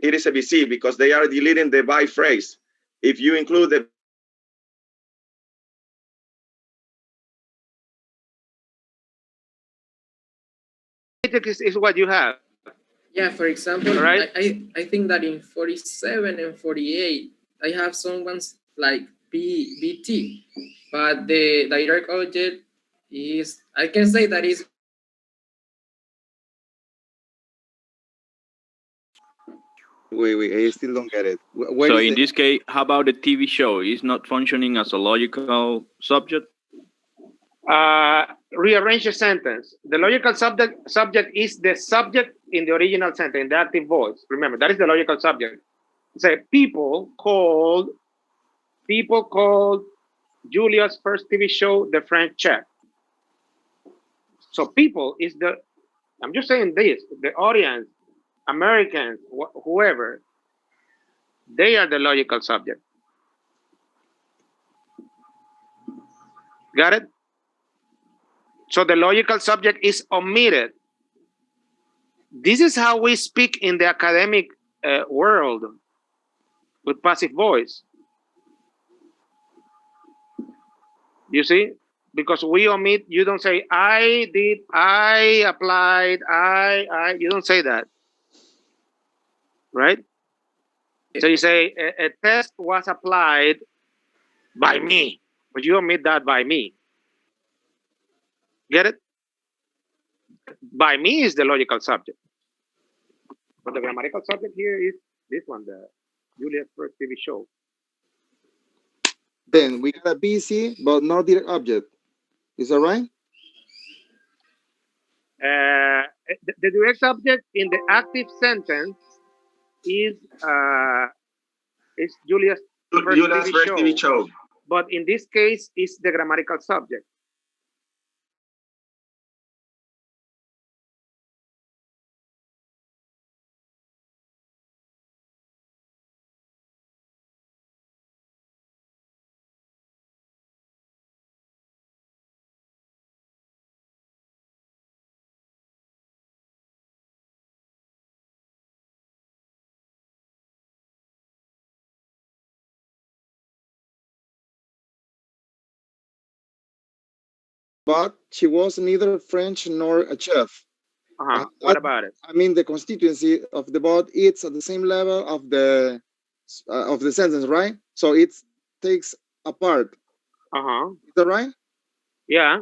it is a BC because they are deleting the by phrase. If you include the is what you have. Yeah, for example, right? I think that in 47 and 48, I have someone's like BT, but the direct object is, I can say that is. Wait, I still don't get it. So in this case, how about the TV show? Is not functioning as a logical subject? Rearrange the sentence. The logical subject is the subject in the original sentence, in the active voice. Remember, that is the logical subject. Say people called Julia's first TV show the French Chef. So people is the, I'm just saying this, the audience, Americans, whoever, they are the logical subject. Got it? So the logical subject is omitted. This is how we speak in the academic world with passive voice. You see? Because we omit, you don't say, I did, I applied, you don't say that. Right? So you say, a test was applied by me, but you omit that by me. Get it? By me is the logical subject. But the grammatical subject here is this one, the Julia's first TV show. Then we got a BC, but not direct object. Is that right? The direct subject in the active sentence is Julia's first TV show. But in this case, it's the grammatical subject. But she was neither French nor a chef. What about it? I mean, the constituency of the but it's at the same level of the sentence, right? So it takes a part. Is that right? Yeah.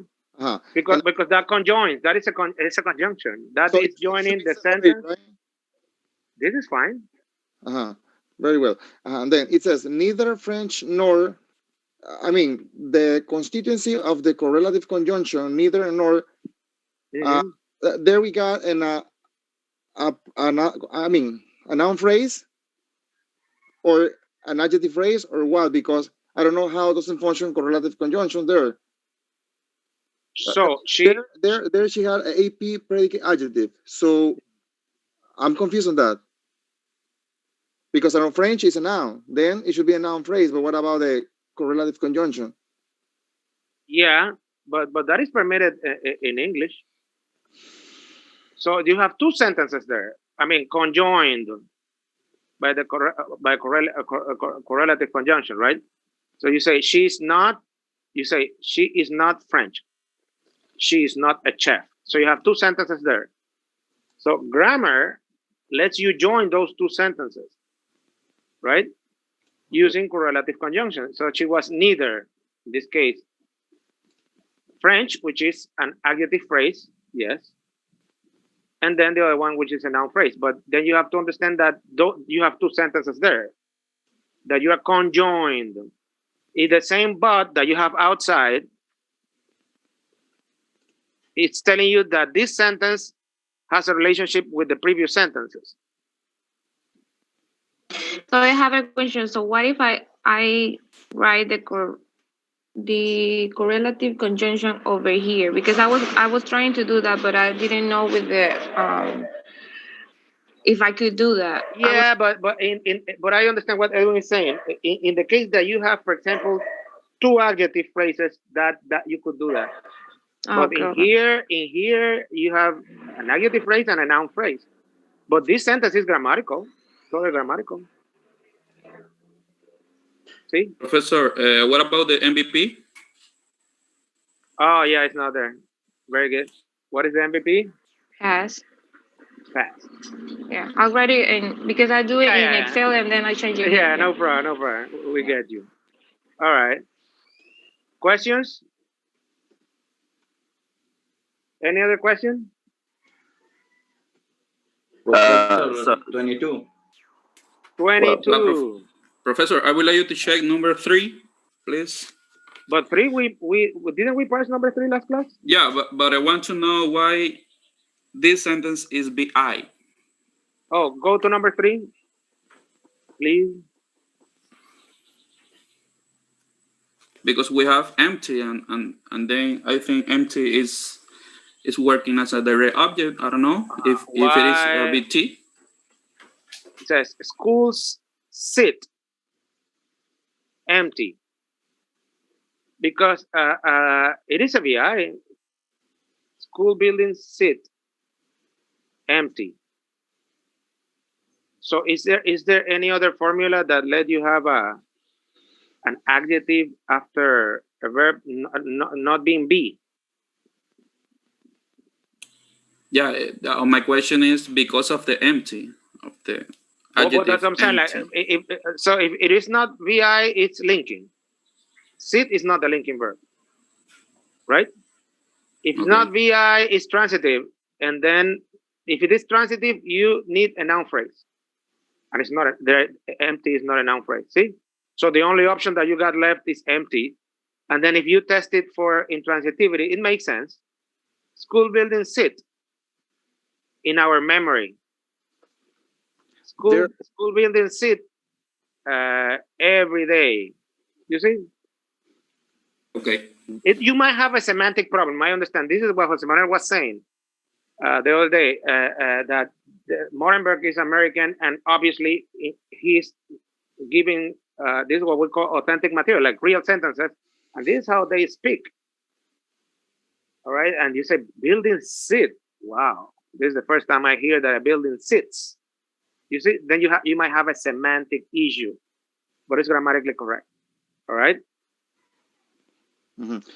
Because that conjoins. That is it's a conjunction. That so is joining the sentence. Right? This is fine. Very well. And then it says neither French nor. I mean, the constituency of the correlative conjunction, neither nor. There we got a noun phrase or an adjective phrase or what? Because I don't know how it doesn't function correlative conjunction there. So she there she had an AP predicate adjective. So I'm confused on that. Because I know French is a noun, then it should be a noun phrase. But what about the correlative conjunction? Yeah, but that is permitted in English. So you have two sentences there. I mean, conjoined by the correlative conjunction, right? So you say she's not. You say she is not French. She is not a chef. So you have two sentences there. So grammar lets you join those two sentences, right? Using correlative conjunction. So she was neither, in this case, French, which is an adjective phrase, yes. And then the other one, which is a noun phrase. But then you have to understand that you have two sentences there, that you are conjoined. In the same but that you have outside, it's telling you that this sentence has a relationship with the previous sentences. So I have a question. So what if I write the correlative conjunction over here? Because I was trying to do that, but I didn't know with the if I could do that. Yeah, but I understand what Edwin is saying. In the case that you have, for example, two adjective phrases that you could do that. But in here you have an adjective phrase and a noun phrase. But this sentence is grammatical. totally grammatical. See? Professor, what about the MVP? Oh, yeah, it's not there. Very good. What is the MVP? Pass. Fast. Yeah, I'll write it in because I do it Yeah, in yeah, yeah. Excel and then I change it. Yeah, no problem, no problem. We get you. All right. Questions? Any other question? Professor, 22. 22. Professor, I would like you to check number 3, please. But three, we didn't we pass number 3 last class? Yeah, but I want to know why this sentence is BI. Oh, go to number 3, please. Because we have empty and then I think empty is working as a direct object. I don't know if it is a Why? BT. It says schools sit empty because it is a VI. School buildings sit empty. So is there any other formula that let you have an adjective after a verb not being be? Yeah, my question is because of the empty of the Well, adjective but that's what I'm saying. Like, empty. if it is not VI, it's linking. Sit is not the linking verb, right? If it's not VI, it's transitive. And then if it is transitive, you need a noun phrase. And it's not, empty is not a noun phrase. See? So the only option that you got left is empty. And then if you test it for intransitivity, it makes sense. School buildings sit in our memory. School buildings sit every day. You see? Okay. You might have a semantic problem. I understand. This is what Jose Manuel was saying the other day, that Morenberg is American, and obviously he's giving this is what we call authentic material, like real sentences, and this is how they speak. All right, and you say building sit. Wow, this is the first time I hear that a building sits. You see, then you might have a semantic issue, but it's grammatically correct. All right.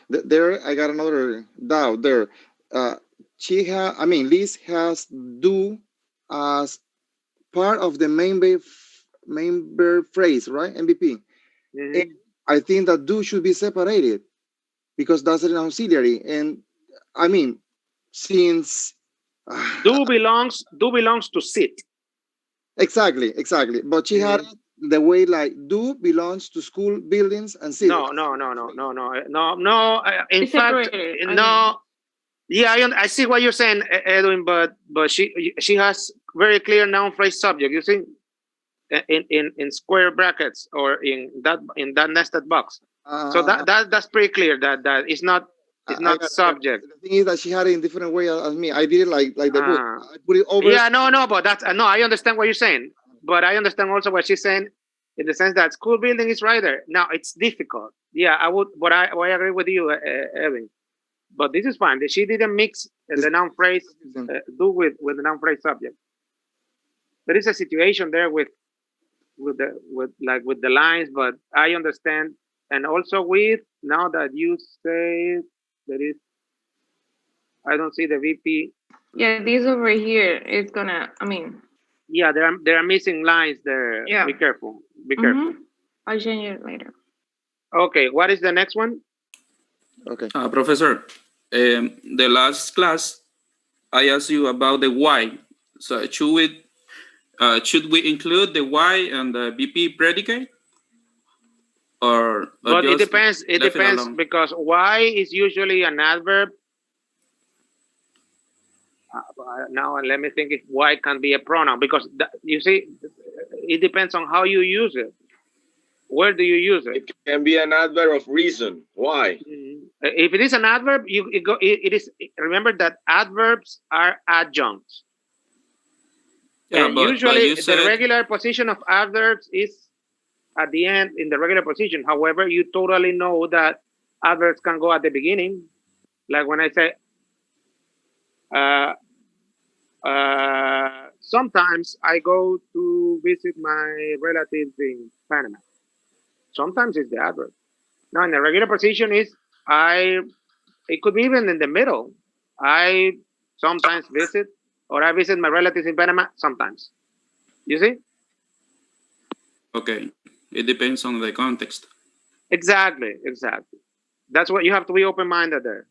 There, I got another doubt there. Liz has do as part of the main verb phrase, right? MVP. And I think that do should be separated because that's an auxiliary. And I mean, since do belongs to sit. Exactly. But she had the way like do belongs to school buildings and cities. No. In fact, no. Yeah, I see what you're saying, Edwin. But she has very clear noun phrase subject. You see, in square brackets or in that nested box. So that's pretty clear that it's not subject. The thing is that she had it in different way as me. I did it like the book. I put it over. Yeah, no, but that's no. I understand what you're saying, but I understand also what she's saying in the sense that school building is right there. Now it's difficult. Yeah, I would, but I agree with you, Evan. But this is fine. She didn't mix the noun phrase do with the noun phrase subject. There is a situation there with the lines, but I understand, and also with now that you say there is, I don't see the VP. Yeah, this over here is gonna. I mean. Yeah, there are missing lines there. Yeah. Be careful. Be careful. I'll change it later. Okay, what is the next one? Okay. Professor, the last class I asked you about the why. So should we include the why and the BP predicate? But it depends. It depends because why is usually an adverb. Now let me think if why can be a pronoun, because you see, it depends on how you use it. Where do you use it? It can be an adverb of reason. Why? If it is an adverb, it is. Remember that adverbs are adjuncts. Yeah, and usually the regular position of adverbs is at the end in the regular position. However, you totally know that adverbs can go at the beginning. Like when I say, Sometimes I go to visit my relatives in Panama. Sometimes it's the adverb. Now, in the regular position is I. It could be even in the middle. I sometimes visit, or I visit my relatives in Panama sometimes. You see? Okay. It depends on the context. Exactly. That's what you have to be open-minded there.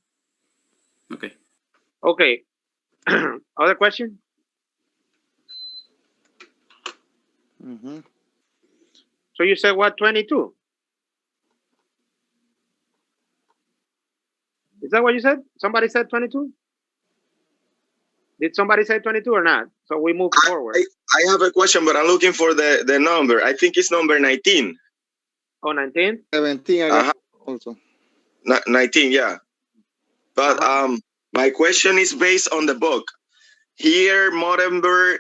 Okay. Okay. Other question? Mm-hmm. So you said what, 22? Is that what you said? Somebody said 22? Did somebody say 22 or not? So we move forward. I have a question, but I'm looking for the number. I think it's number 19. Oh, 19? 17 I got also. 19, yeah. But my question is based on the book. Here, Morenberg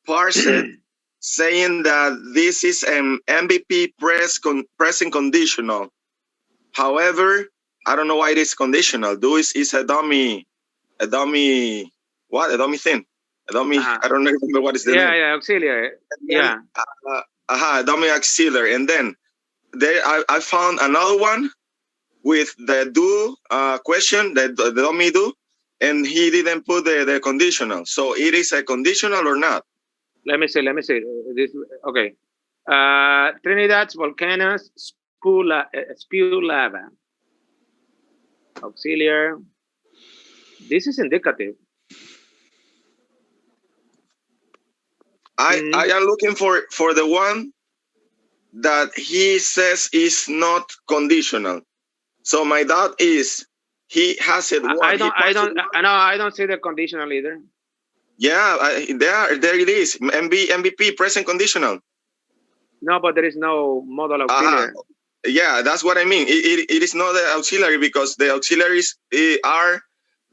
parsed saying that this is an MVP present conditional. However, I don't know why it is conditional. Do is a dummy, what? A dummy thing. A dummy, I don't remember what is the name. Yeah, auxiliary. Then, dummy auxiliary. And then there I found another one with the do question, the dummy do, and he didn't put the conditional. So it is a conditional or not? Let me see. This okay. Trinidad's volcanoes spew lava. Auxiliary. This is indicative. I am looking for the one that he says is not conditional. So my doubt is he has it. I don't see the conditional either. Yeah, there it is. MVP present conditional. No, but there is no modal auxiliary. Yeah, that's what I mean. It is not the auxiliary because the auxiliaries are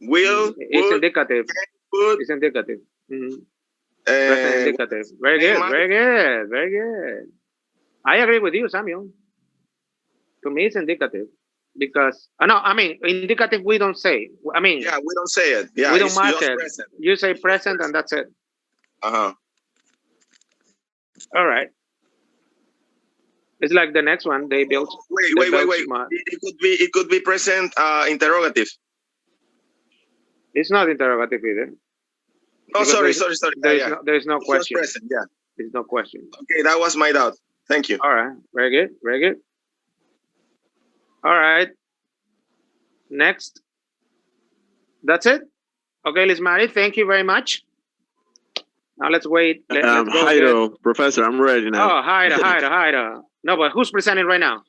will. It's indicative. It's indicative. Present indicative. Very good. I agree with you, Samuel. To me, it's indicative because no, I mean indicative. We don't say. I mean, yeah, we don't say it. Yeah, we don't mark it. Present. You say present, and that's it. All right. It's like the next one they built. Wait. It could be present interrogative. It's not interrogative either. Oh, sorry. There is no question. Present, yeah. There's no question. Okay, that was my doubt. Thank you. All right. Very good. All right. Next. That's it. Okay, Liz Mary, thank you very much. Now let's wait. Let's go Jairo, Professor, I'm ready now. Oh, Jairo. No, but who's presenting right now?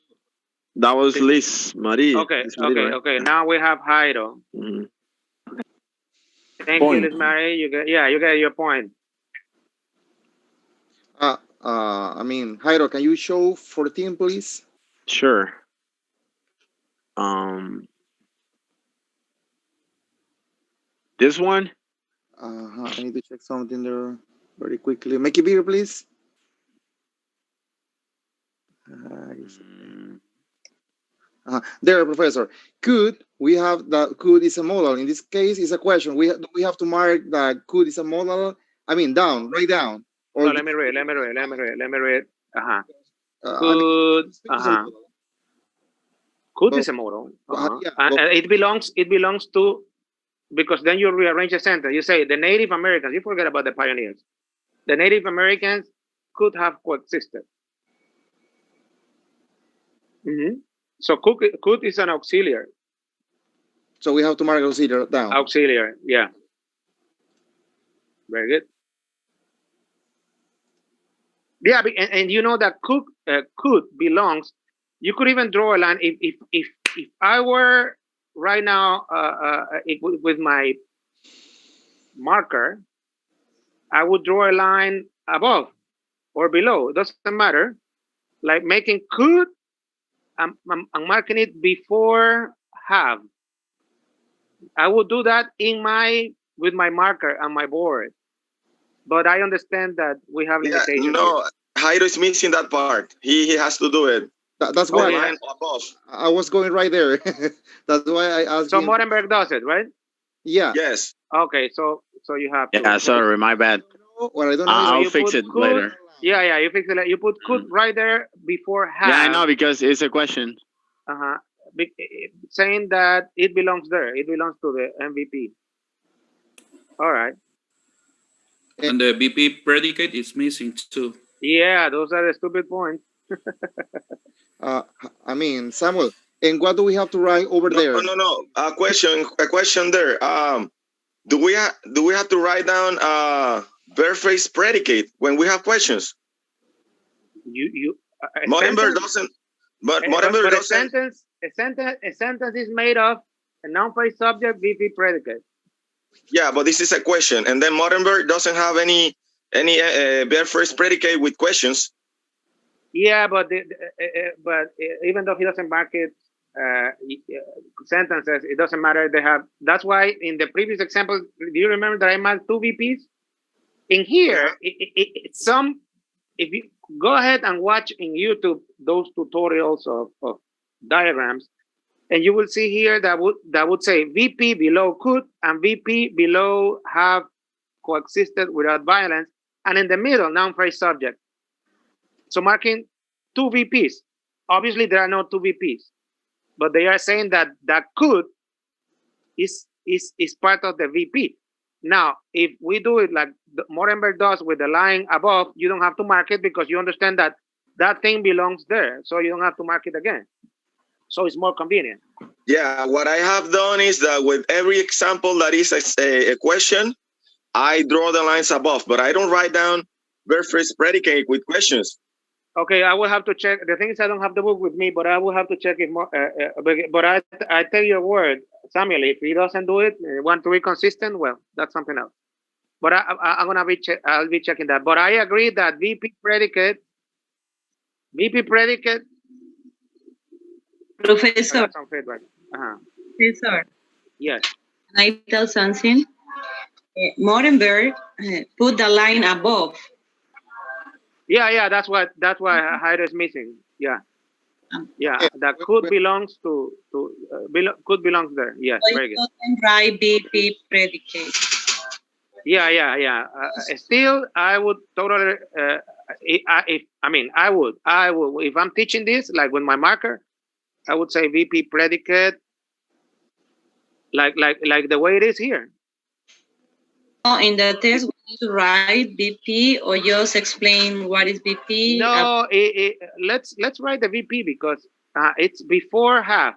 That was Liz Marie. Okay. Right? Now we have Jairo. Thank you, Liz Mary. You get your point. I mean, Jairo, can you show 14, please? Sure. This one? I need to check something there very quickly. Make it bigger, please. There, Professor. Could, we have that could is a modal. In this case, it's a question. We have to mark that could is a modal. I mean, write down. Or let me read. Could is a modal. It belongs to, because then you rearrange a sentence. You say the Native Americans. You forget about the pioneers. The Native Americans could have coexisted. So could is an auxiliary. So we have to mark auxiliary down. Auxiliary, yeah. Very good. Yeah, and you know that could belongs. You could even draw a line if I were right now with my marker, I would draw a line above or below. It doesn't matter. Like making could, I'm marking it before have. I would do that with my marker on my board. But I understand that we have limitations. No, Jairo is missing that part. He has to do it. That's why above. I was going right there. That's why I asked. So Morenberg does it, right? Yeah. Yes. Okay, so So you have to. Yeah, sorry, my bad. What I don't know I'll you fix put it could. later. Yeah, you fix it. You put could right there before have. Yeah, I know because it's a question. Uh-huh. Saying that it belongs there. It belongs to the MVP. All right. And the BP predicate is missing too. Yeah, those are the stupid points. uh, I mean, Samuel, and what do we have to write over No, there? no, no. A question there. Do we have to write down verb phrase predicate when we have questions? Morenberg doesn't. But Morenberg a doesn't. sentence is made of a noun phrase subject VP predicate. Yeah, but this is a question, and then Morenberg doesn't have any verb phrase predicate with questions. Yeah, but even though he doesn't mark it sentences, it doesn't matter. They have. That's why in the previous example, do you remember that I marked two VPs? In here, some. If you go ahead and watch in YouTube those tutorials of diagrams, and you will see here that would say VP below could and VP below have coexisted without violence, and in the middle noun phrase subject. So marking two VPs. Obviously, there are no two VPs, but they are saying that could is part of the VP. Now, if we do it like Morenberg does with the line above, you don't have to mark it because you understand that that thing belongs there. So you don't have to mark it again. So it's more convenient. Yeah, what I have done is that with every example that is a question, I draw the lines above, but I don't write down verb phrase predicate with questions. Okay, I will have to check. The thing is, I don't have the book with me, but I will have to check if more. But I tell you a word, Samuel. If he doesn't do it, want to be consistent, well, that's something else. But I'm gonna be I'll be checking that. But I agree that VP predicate. Professor. Some feedback. Professor. Yes. Can I tell something? Morenberg put the line above. Yeah, that's why Hyder is missing. Yeah, that could belongs to could belongs there. Yes, So very good. Write BP predicate. Yeah. Still, I would totally. I would if I'm teaching this like with my marker, I would say VP predicate like the way it is here. Oh, in the test, we need to write BP or just explain what is BP. No, let's write the VP because it's before have,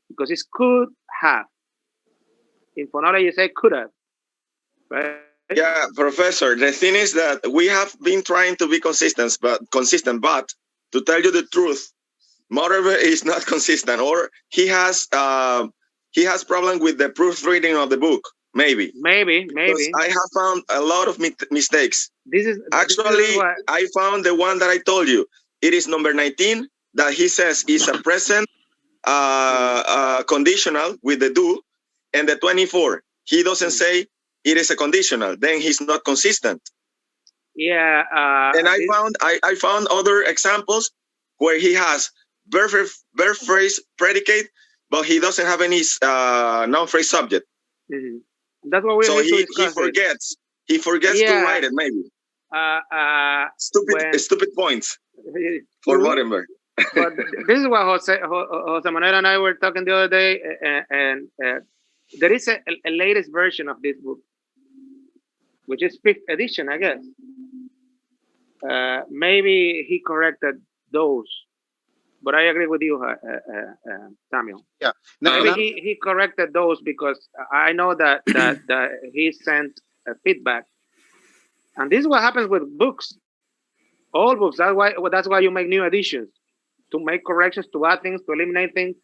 because it's could have. In phonology, you say could have, right? Yeah, Professor. The thing is that we have been trying to be consistent, but to tell you the truth, Morenberg is not consistent, or he has problem with the proofreading of the book. Maybe. Because I have found a lot of mistakes. This is I found the one that I told you. It is number 19 that he says is a present conditional with the do, and the 24 he doesn't say it is a conditional. Then he's not consistent. Yeah. And I found other examples where he has verb phrase predicate, but he doesn't have any noun phrase subject. Mm-hmm. That's what we so need to discuss. He forgets to write it, maybe. Stupid points for Morenberg. But this is what Jose Manuel and I were talking the other day, and there is a latest version of this book, which is 5th edition, I guess. Maybe he corrected those, but I agree with you, Samuel. Yeah. Maybe he corrected those because I know that he sent feedback, and this is what happens with books, all books. That's why you make new editions, to make corrections, to add things, to eliminate things.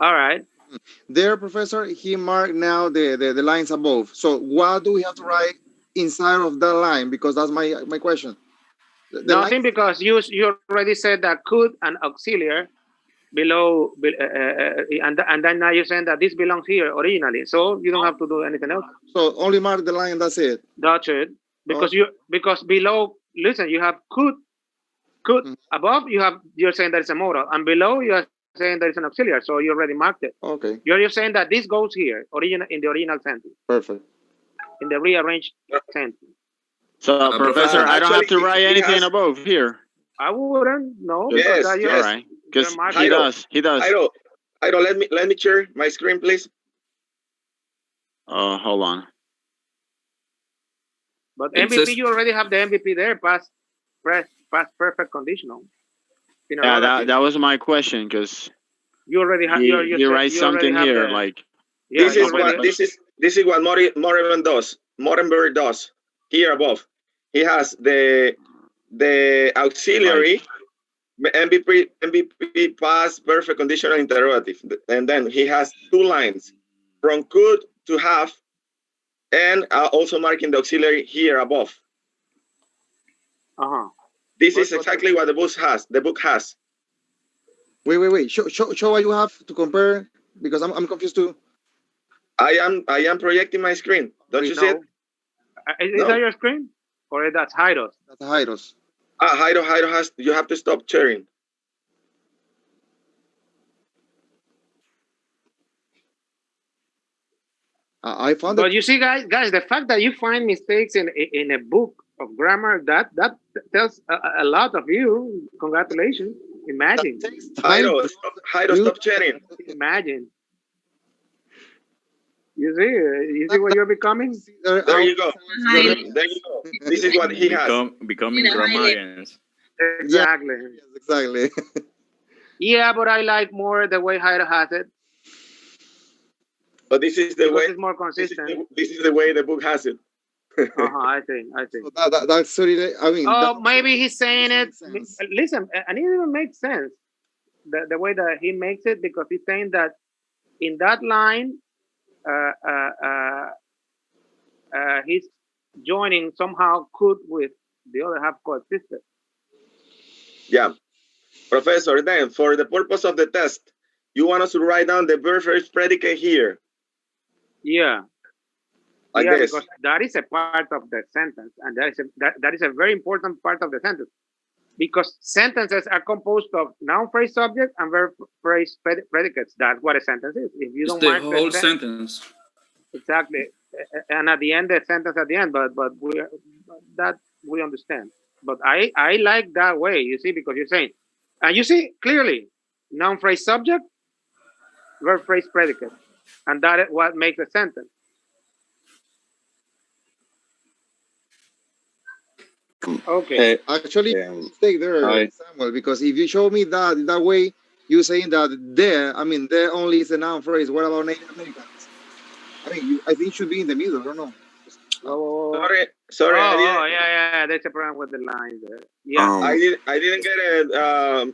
All right. There, Professor, he marked now the lines above. So what do we have to write inside of that line? Because that's my question. Nothing, because you already said that could and auxiliary below, and then now you're saying that this belongs here originally, so you don't have to do anything else. So only mark the line, that's it. That's it. Because because below, listen, you have could above, you're saying that it's a modal, and below you are saying there is an auxiliary, so you already marked it. Okay, You're just saying that this goes here, in the original sentence, perfect. in the rearranged sentence. So, Professor, I don't have to Actually, write he anything has. above here. I wouldn't know Just- because Yes, that All you're, yes. right, because you're marking he it. Jairo, does. He does. Jairo, let me share my screen, please. Hold on. But It MVP, says you already have the MVP there, past perfect conditional. In a Yeah, relative, that was my question, because you already have he writes you already something have here the like yeah. This You is couple already what questions. this is what Morenberg does. Morenberg does here above. He has the auxiliary MVP past perfect conditional interrogative, and then he has two lines from could to have, and also marking the auxiliary here above. This is exactly what the book has. The book has. Wait. Show what you have to compare because I'm confused too. I am projecting my screen. Don't you see it? Is No. that your screen or that's Jairo's? That's Jairo's. Jairo has. You have to stop sharing. I found But it. you see, guys, the fact that you find mistakes in a book of grammar that tells a lot of you. Congratulations. Imagine, That takes time. Jairo, stop sharing. imagine. You see what you're becoming. There you go. Highlight. There you go. This is what he has. Becoming Yeah, grammarians. Exactly. Yes, exactly. Yeah, but I like more the way Jairo has it But this is the because way. it's more consistent. This is the way the book has it. I think. So that's really. I mean. Oh, that maybe he's saying it. makes sense. Listen, and it even makes sense the way that he makes it because he's saying that in that line, uh, uh, uh, he's joining somehow could with the other half coexisted. Yeah, Professor. Then, for the purpose of the test, you want us to write down the verb phrase predicate here, Yeah, like yeah, this. because that is a part of the sentence, and that is a very important part of the sentence. Because sentences are composed of noun phrase subject and verb phrase predicates. That's what a sentence is. If you it's don't the mark whole sentence. exactly, and at the end the sentence at the end, but that we understand. But I like that way. You see, because you're saying, and you see clearly, noun phrase subject, verb phrase predicate, and that is what makes a sentence. Okay. Actually, mistake there, Samuel, because if you show me that way, you saying that there, I mean, there only is a noun phrase. What about Native Americans? I mean, I think it should be in the middle. I don't know. Sorry, Yeah. There's a problem with the lines there. Yeah. I didn't get it.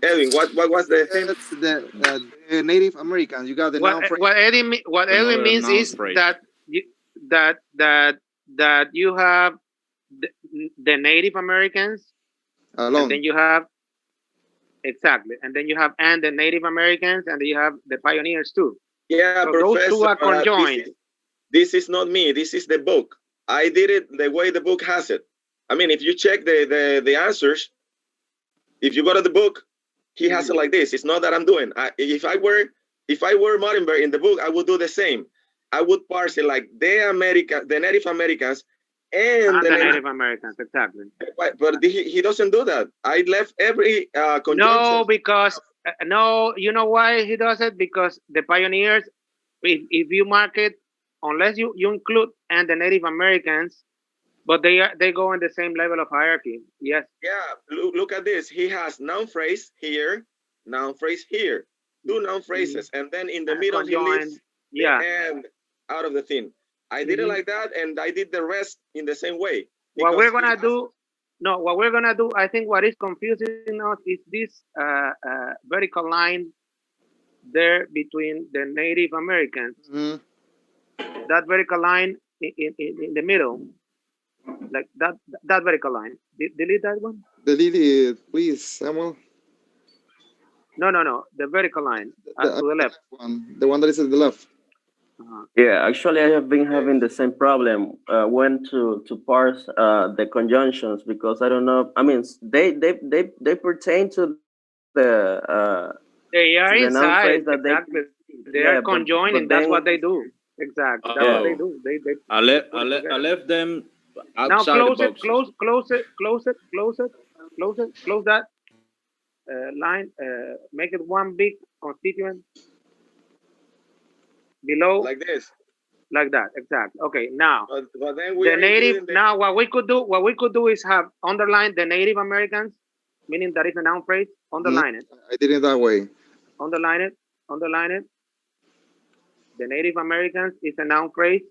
Edwin, what was the thing? The Native Americans. You got the noun phrase. What Edwin means is that that you have the Native Americans, Alone. and then you have exactly, and then you have and the Native Americans, and then you have the pioneers too. Yeah, so Professor, those two are conjoined. This is not me. This is the book. I did it the way the book has it. I mean, if you check the answers, if you go to the book, he has it like this. It's not that I'm doing. If I were Morenberg in the book, I would do the same. I would parse it like the Native Americans, and the Native Americans, exactly. But he doesn't do that. I left every conjunction. No, because no, you know why he does it? Because the pioneers, if you mark it, unless you include and the Native Americans, but they go in the same level of hierarchy. Yes. Yeah. Look at this. He has noun phrase here, noun phrase here, two noun phrases, and then in the middle he leaves the and out of the thing. I did it like that, and I did the rest in the same way. What we're gonna do, I think what is confusing us is this vertical line there between the Native Americans. That vertical line in the middle, like that vertical line. Delete that one. Delete it, please, Samuel. No. The vertical line to the left. The one that is at the left. Yeah, actually, I have been having the same problem when to parse the conjunctions because I don't know. I mean, they pertain to the They are the noun phrase inside, that they exactly. They are yeah, conjoining. but That's then what they do. Exactly. That's what they Oh, do. They I put it together. left them Now outside the close it, boxes. close that line. Make it one big constituent below, Like this. like that. Exactly. Okay. Now But then we the are native. including the. Now what we could do is have underline the Native Americans, meaning that is a noun phrase. Underline it. I did it that way. Underline it. Underline it. The Native Americans is a noun phrase.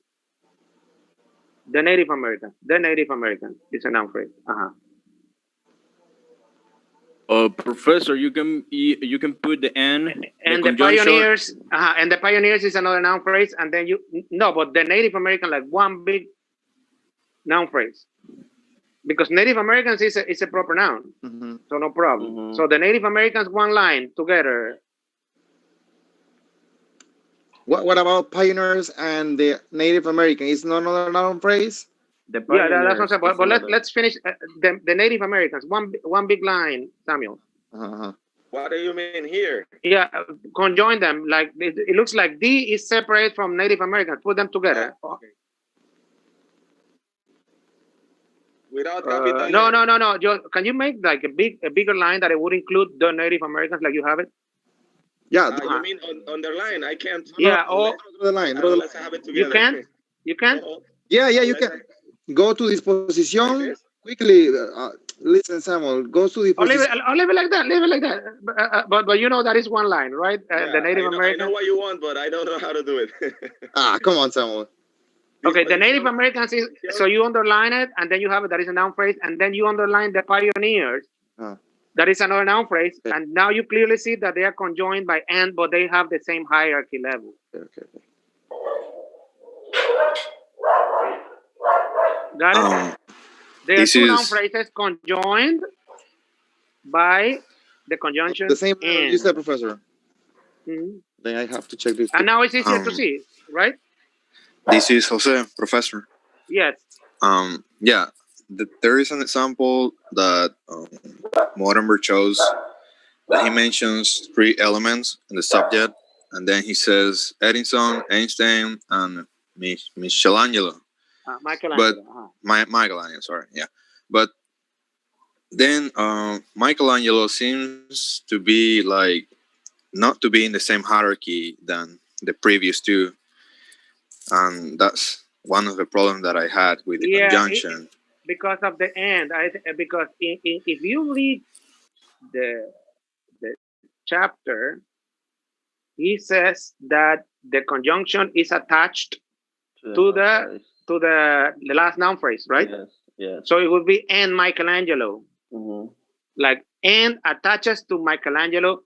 The Native Americans. The Native Americans is a noun phrase. Professor, you can put the N, the And the conjunction. pioneers, and the pioneers is another noun phrase, and then you no, but the Native American like one big noun phrase, because Native Americans is a proper noun, so no problem. So the Native Americans one line together. What about pioneers and the Native American? Is not another noun phrase? the Yeah, that's what I'm pioneers saying. But, is but another. let's finish the Native Americans. One big line, Samuel. What do you mean here? Yeah, conjoin them. Like it looks like D is separate from Native Americans. Put them together. Okay. Without capital No, letters. no. Can you make like a bigger line that it would include the Native Americans, like you have it? Yeah. You mean underline? I can't. Yeah. Draw the line. Draw the line. Let's have it You together. can. You can. Yeah, you can. Go to disposición quickly. Listen, Samuel. Go to disposición. I'll leave it like that. Leave it like that. But you know that is one line, right? Yeah, the Native I know Americans. what you want, but I don't know how to do it. Come on, Samuel. Okay, the Native Americans is so you underline it, and then you have it. That is a noun phrase, and then you underline the pioneers. That is another noun phrase, and now you clearly see that they are conjoined by and, but they have the same hierarchy level. Okay. Got it? There are two noun phrases conjoined by the conjunction The same level and. you said, Professor. Mhm. Then I have to check this. And now it's easier to see, right? This is Jose, Professor. Yes. Yeah, there is an example that Morenberg chose. That he mentions three elements in the subject, and then he says Edison, Einstein, and Michelangelo. Michelangelo. Michelangelo, sorry, yeah. But then Michelangelo seems to be like not to be in the same hierarchy than the previous two, and that's one of the problems that I had with the conjunction. Because of the end, because if you read the chapter, he says that the conjunction is attached to the last noun phrase, right? Yes. So it would be and Michelangelo. Like and attaches to Michelangelo,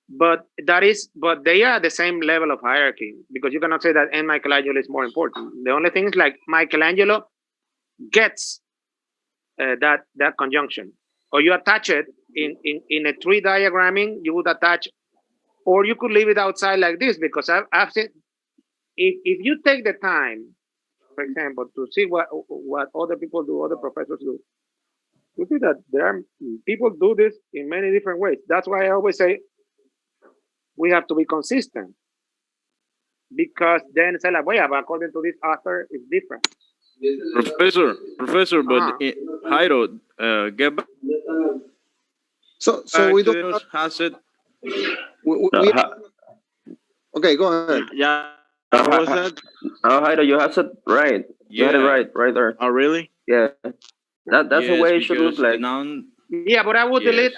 but they are at the same level of hierarchy, because you cannot say that and Michelangelo is more important. The only thing is like Michelangelo gets that conjunction, or you attach it in a tree diagramming. You would attach, or you could leave it outside like this, because I've seen if you take the time, for example, to see what other people do, other professors do, you see that there are people do this in many different ways. That's why I always say we have to be consistent, because then say like, well, but according to this author, it's different. Professor, but Jairo, get back. So we don't has it. Okay, go ahead. Yeah. What was that? Jairo, you have it right. You had it right there. Oh, really? Yeah. That's the way it should look like. Yeah, but I would delete.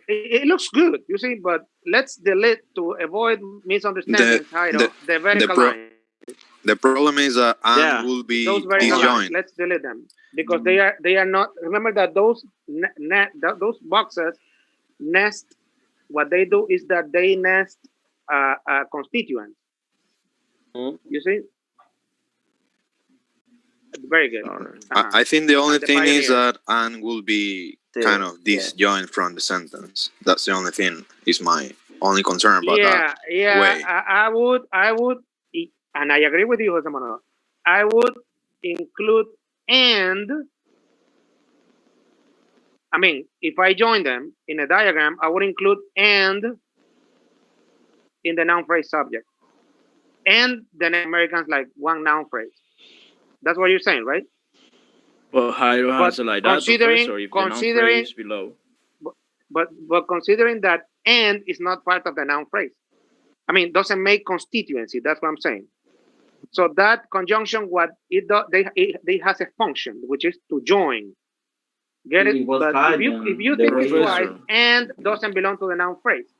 It looks good, you see, but let's delete to avoid misunderstandings. The vertical line. The problem is that and will be disjoint. Let's delete them, because they are not. Remember that those boxes nest. What they do is that they nest constituents. You see. Very good. I think the only thing is that and will be kind of disjoint from the sentence. That's the only thing. Is my only concern about that. Way. I would, and I agree with you, Jose Manuel. I would include and. I mean, if I join them in a diagram, I would include and in the noun phrase subject, and the Native Americans like one noun phrase. That's what you're saying, right? But Jairo But has it like that, considering Professor, if the noun phrase below. but considering that and is not part of the noun phrase. I mean, doesn't make constituency. That's what I'm saying. So that conjunction, what it does, they has a function which is to join. Get it? But if you think it twice, and doesn't belong to the noun phrase.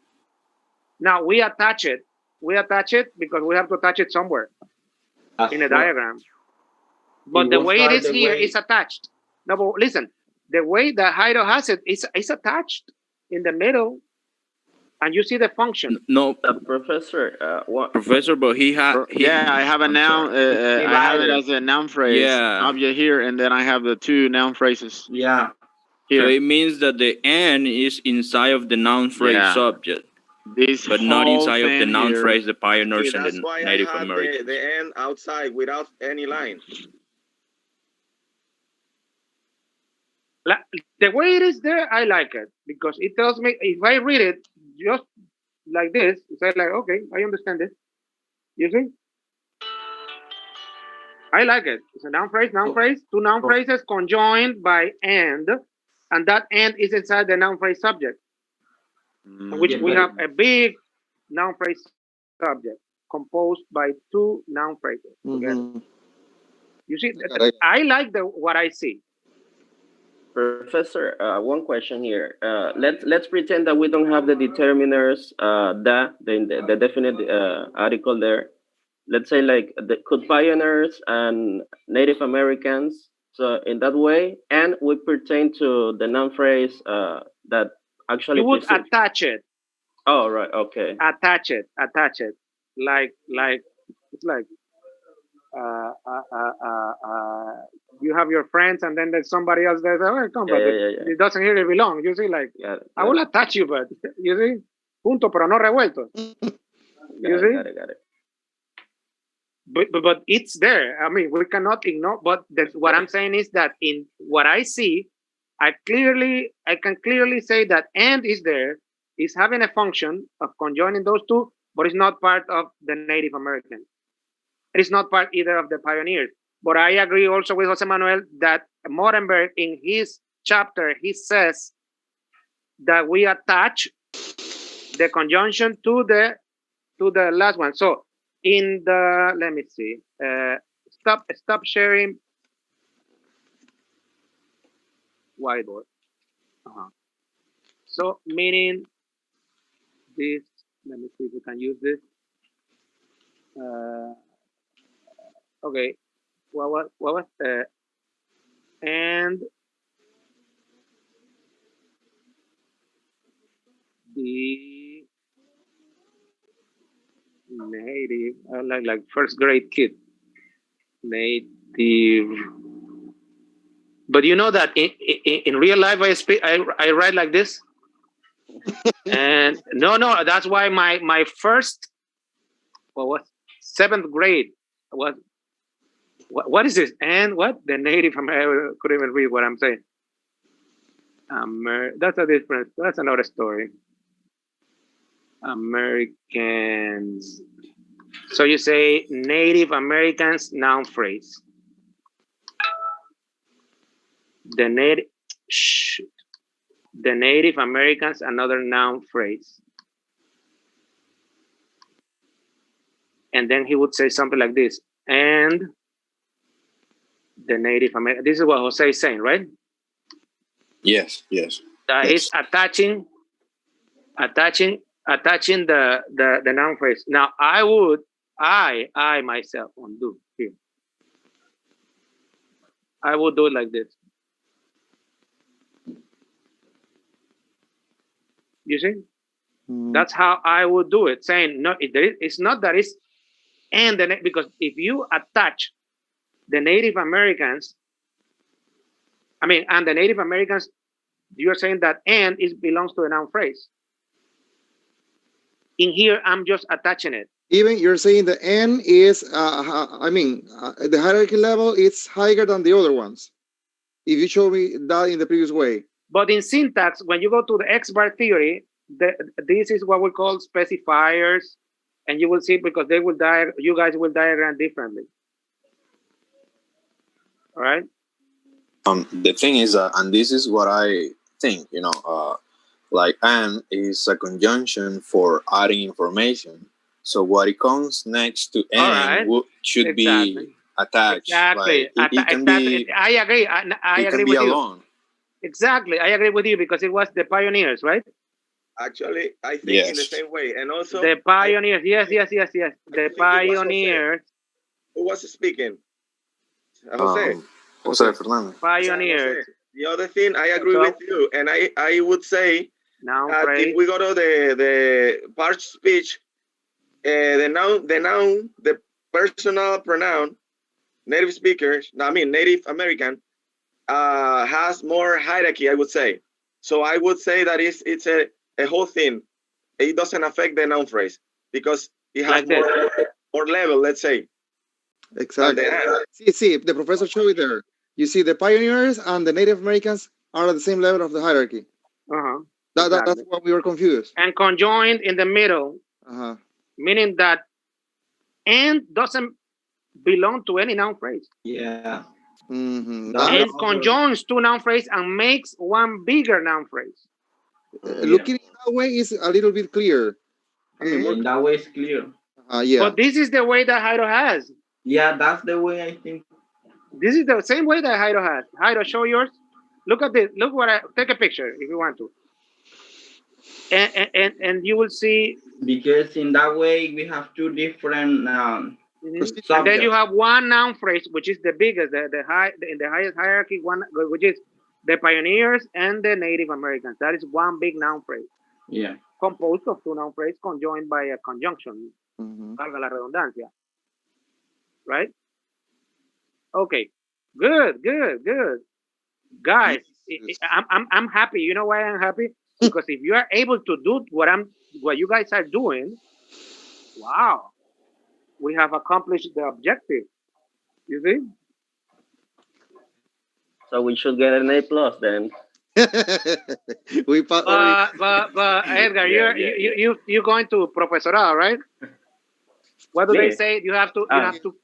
Now we attach it. We attach it because we have to attach it somewhere in a diagram. But the way it is here is attached. No, but listen, the way that Jairo has it is attached in the middle, and you see the function. No, Professor, what? Professor, but he had. Yeah, I have a noun. I have it as a noun phrase object here, and then I have the two noun phrases. Yeah. Here. So it means that the N is inside of the noun phrase subject, but not inside of the noun phrase, the pioneers and the Native Americans. The N outside without any line. The way it is there, I like it because it tells me if I read it just like this, it's like okay, I understand it. You see? I like it. It's a noun phrase, two noun phrases conjoined by and that and is inside the noun phrase subject, which we have a big noun phrase subject composed by two noun phrases together. You see, I like what I see. Professor, one question here. Let's pretend that we don't have the determiners, the definite article there. Let's say like could pioneers and Native Americans. So in that way, and we pertain to the noun phrase that actually you would attach it. Oh right, okay. Attach it. Like it's like you have your friends, and then there's somebody else there. Oh, come, but it doesn't really belong. You see, like I will attach you, but you see, junto pero no revuelto. You see? Got it. But it's there. I mean, we cannot ignore. But what I'm saying is that in what I see, I can clearly say that and is there, is having a function of conjoining those two, but it's not part of the Native American. It is not part either of the pioneers. But I agree also with Jose Manuel that Morenberg, in his chapter, he says that we attach the conjunction to the last one. So in the, let me see, stop sharing whiteboard. So meaning this, let me see if we can use this. Okay, what was and the native, like first grade kid, native. But you know that in real life I write like this, and no, that's why my first, seventh grade was. What is this? And what? The Native American couldn't even read what I'm saying. That's a different. That's another story. Americans. So you say Native Americans noun phrase. The Native Americans another noun phrase. And then he would say something like this. And the Native American. This is what Jose is saying, right? Yes. That is attaching the noun phrase. Now I myself undo here. I would do it like this. You see? That's how I would do it. Saying no, it's not that it's and because if you attach the Native Americans, and the Native Americans, you're saying that and belongs to the noun phrase. In here, I'm just attaching it. Even you're saying the N is, the hierarchy level is higher than the other ones. If you show me that in the previous way. But in syntax, when you go to the X-bar theory, this is what we call specifiers, and you will see because they will you guys will diagram differently. All right. The thing is, and this is what I think, like and is a conjunction for adding information. So what it comes next to All right. and should be attached. Exactly. Like it can be. I agree. I it agree can be with you. alone. Exactly. I agree with you because it was the pioneers, right? Actually, I think in the same way. And also the pioneers. Yes. The pioneers. Who was speaking? Jose. Jose Fernandez. Pioneers. The other thing, I agree with you, and I would say that if we go to the part speech, the personal pronoun, native speakers, Native American, has more hierarchy, I would say. So I would say that it's a whole thing. It doesn't affect the noun phrase because it has more level, let's say. Exactly. See, the professor showed it there. You see, the pioneers and the Native Americans are at the same level of the hierarchy. That's why we were confused. And conjoined in the middle, meaning that and doesn't belong to any noun phrase. Yeah. Mm-hmm. And conjoins two noun phrase and makes one bigger noun phrase. Looking in that way is a little bit clear. I mean, in that way, it's clear. Yeah. But this is the way that Jairo has. Yeah, that's the way I think. This is the same way that Jairo has. Jairo, show yours. Look at this. Look what take a picture if you want to. And you will see. Because in that way we have two different subjects. And then you have one noun phrase, which is the biggest, in the highest hierarchy, one which is the pioneers and the Native Americans. That is one big noun phrase. Yeah. Composed of two noun phrases conjoined by a conjunction. Valga la redundancia. Right? Okay. Good. Guys, I'm happy. You know why I'm happy? Because if you are able to do what you guys are doing, wow, we have accomplished the objective. You see? So we should get an A plus then. But Edgar, you're going to professorado, right? What do they say? You have to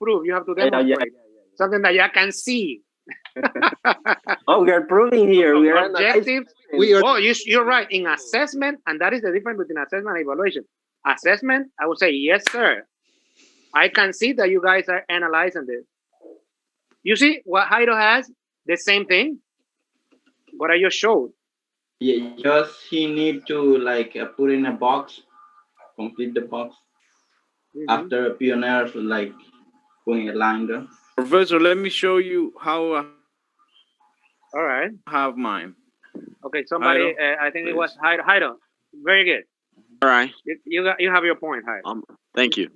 prove. You have to demonstrate something that you can see. Oh, we are proving here. We are objective. You're right. In assessment, and that is the difference between assessment and evaluation. Assessment, I would say, yes, sir. I can see that you guys are analyzing this. You see what Jairo has? The same thing. What I just showed. Yeah, just he need to put in a box, complete the box. After pioneers, putting a line there. Professor, let me show you how I all right. have mine. Okay, somebody, I think it was Jairo. Very good. All right. You have your point, Jairo. Thank you.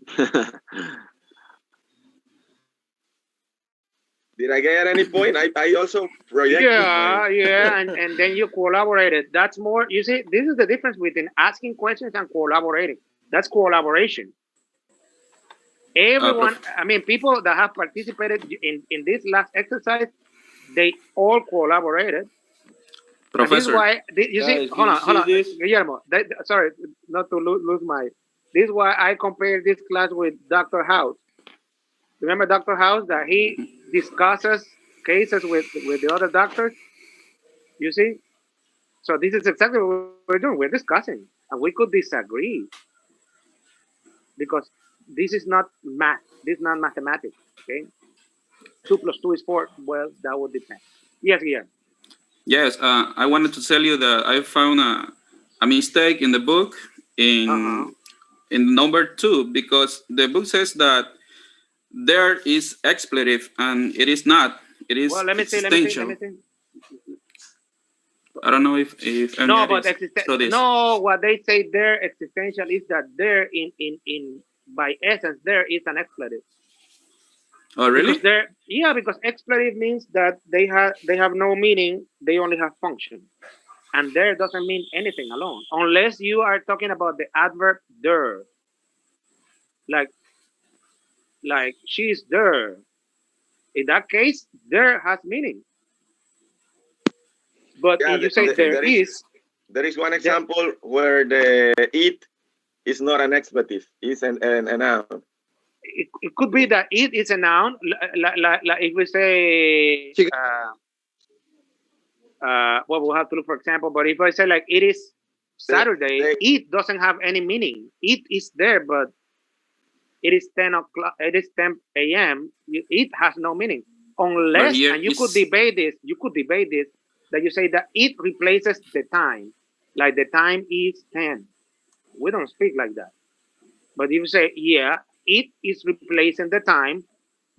Did I get any point? I also projected. Yeah, and then you collaborated. That's more, you see, this is the difference between asking questions and collaborating. That's collaboration. Everyone, I mean, people that have participated in this last exercise, they all collaborated. Professor. This is why, you see, hold on, Guillermo, sorry, not to lose my, this is why I compared this class with Dr. House. Remember Dr. House, that he discusses cases with the other doctors? You see? So this is exactly what we're doing. We're discussing, and we could disagree because this is not math. This is not mathematics. Okay, 2 + 2 is 4. Well, that would depend. Yes, Guillermo. Yes, I wanted to tell you that I found a mistake in the book in number 2, because the book says that there is expletive and it is not. It is existential. Let me see. I don't know if no, but no, what they say there existential is that there in by essence there is an expletive. Oh, really? Because expletive means that they have no meaning, they only have function. And there doesn't mean anything alone, unless you are talking about the adverb there. Like she's there. In that case, there has meaning. But if you say there is one example where the it It's not an expletive. It's a noun. It could be that it is a noun. Like if we say, well, we'll have to look for example. But if I say like it is Saturday, it doesn't have any meaning. It is there, but it is 10 o'clock. It is 10 a.m. It has no meaning unless, and you could debate this. You could debate this that you say that it replaces the time, like the time is 10. We don't speak like that. But if you say, yeah, it is replacing the time,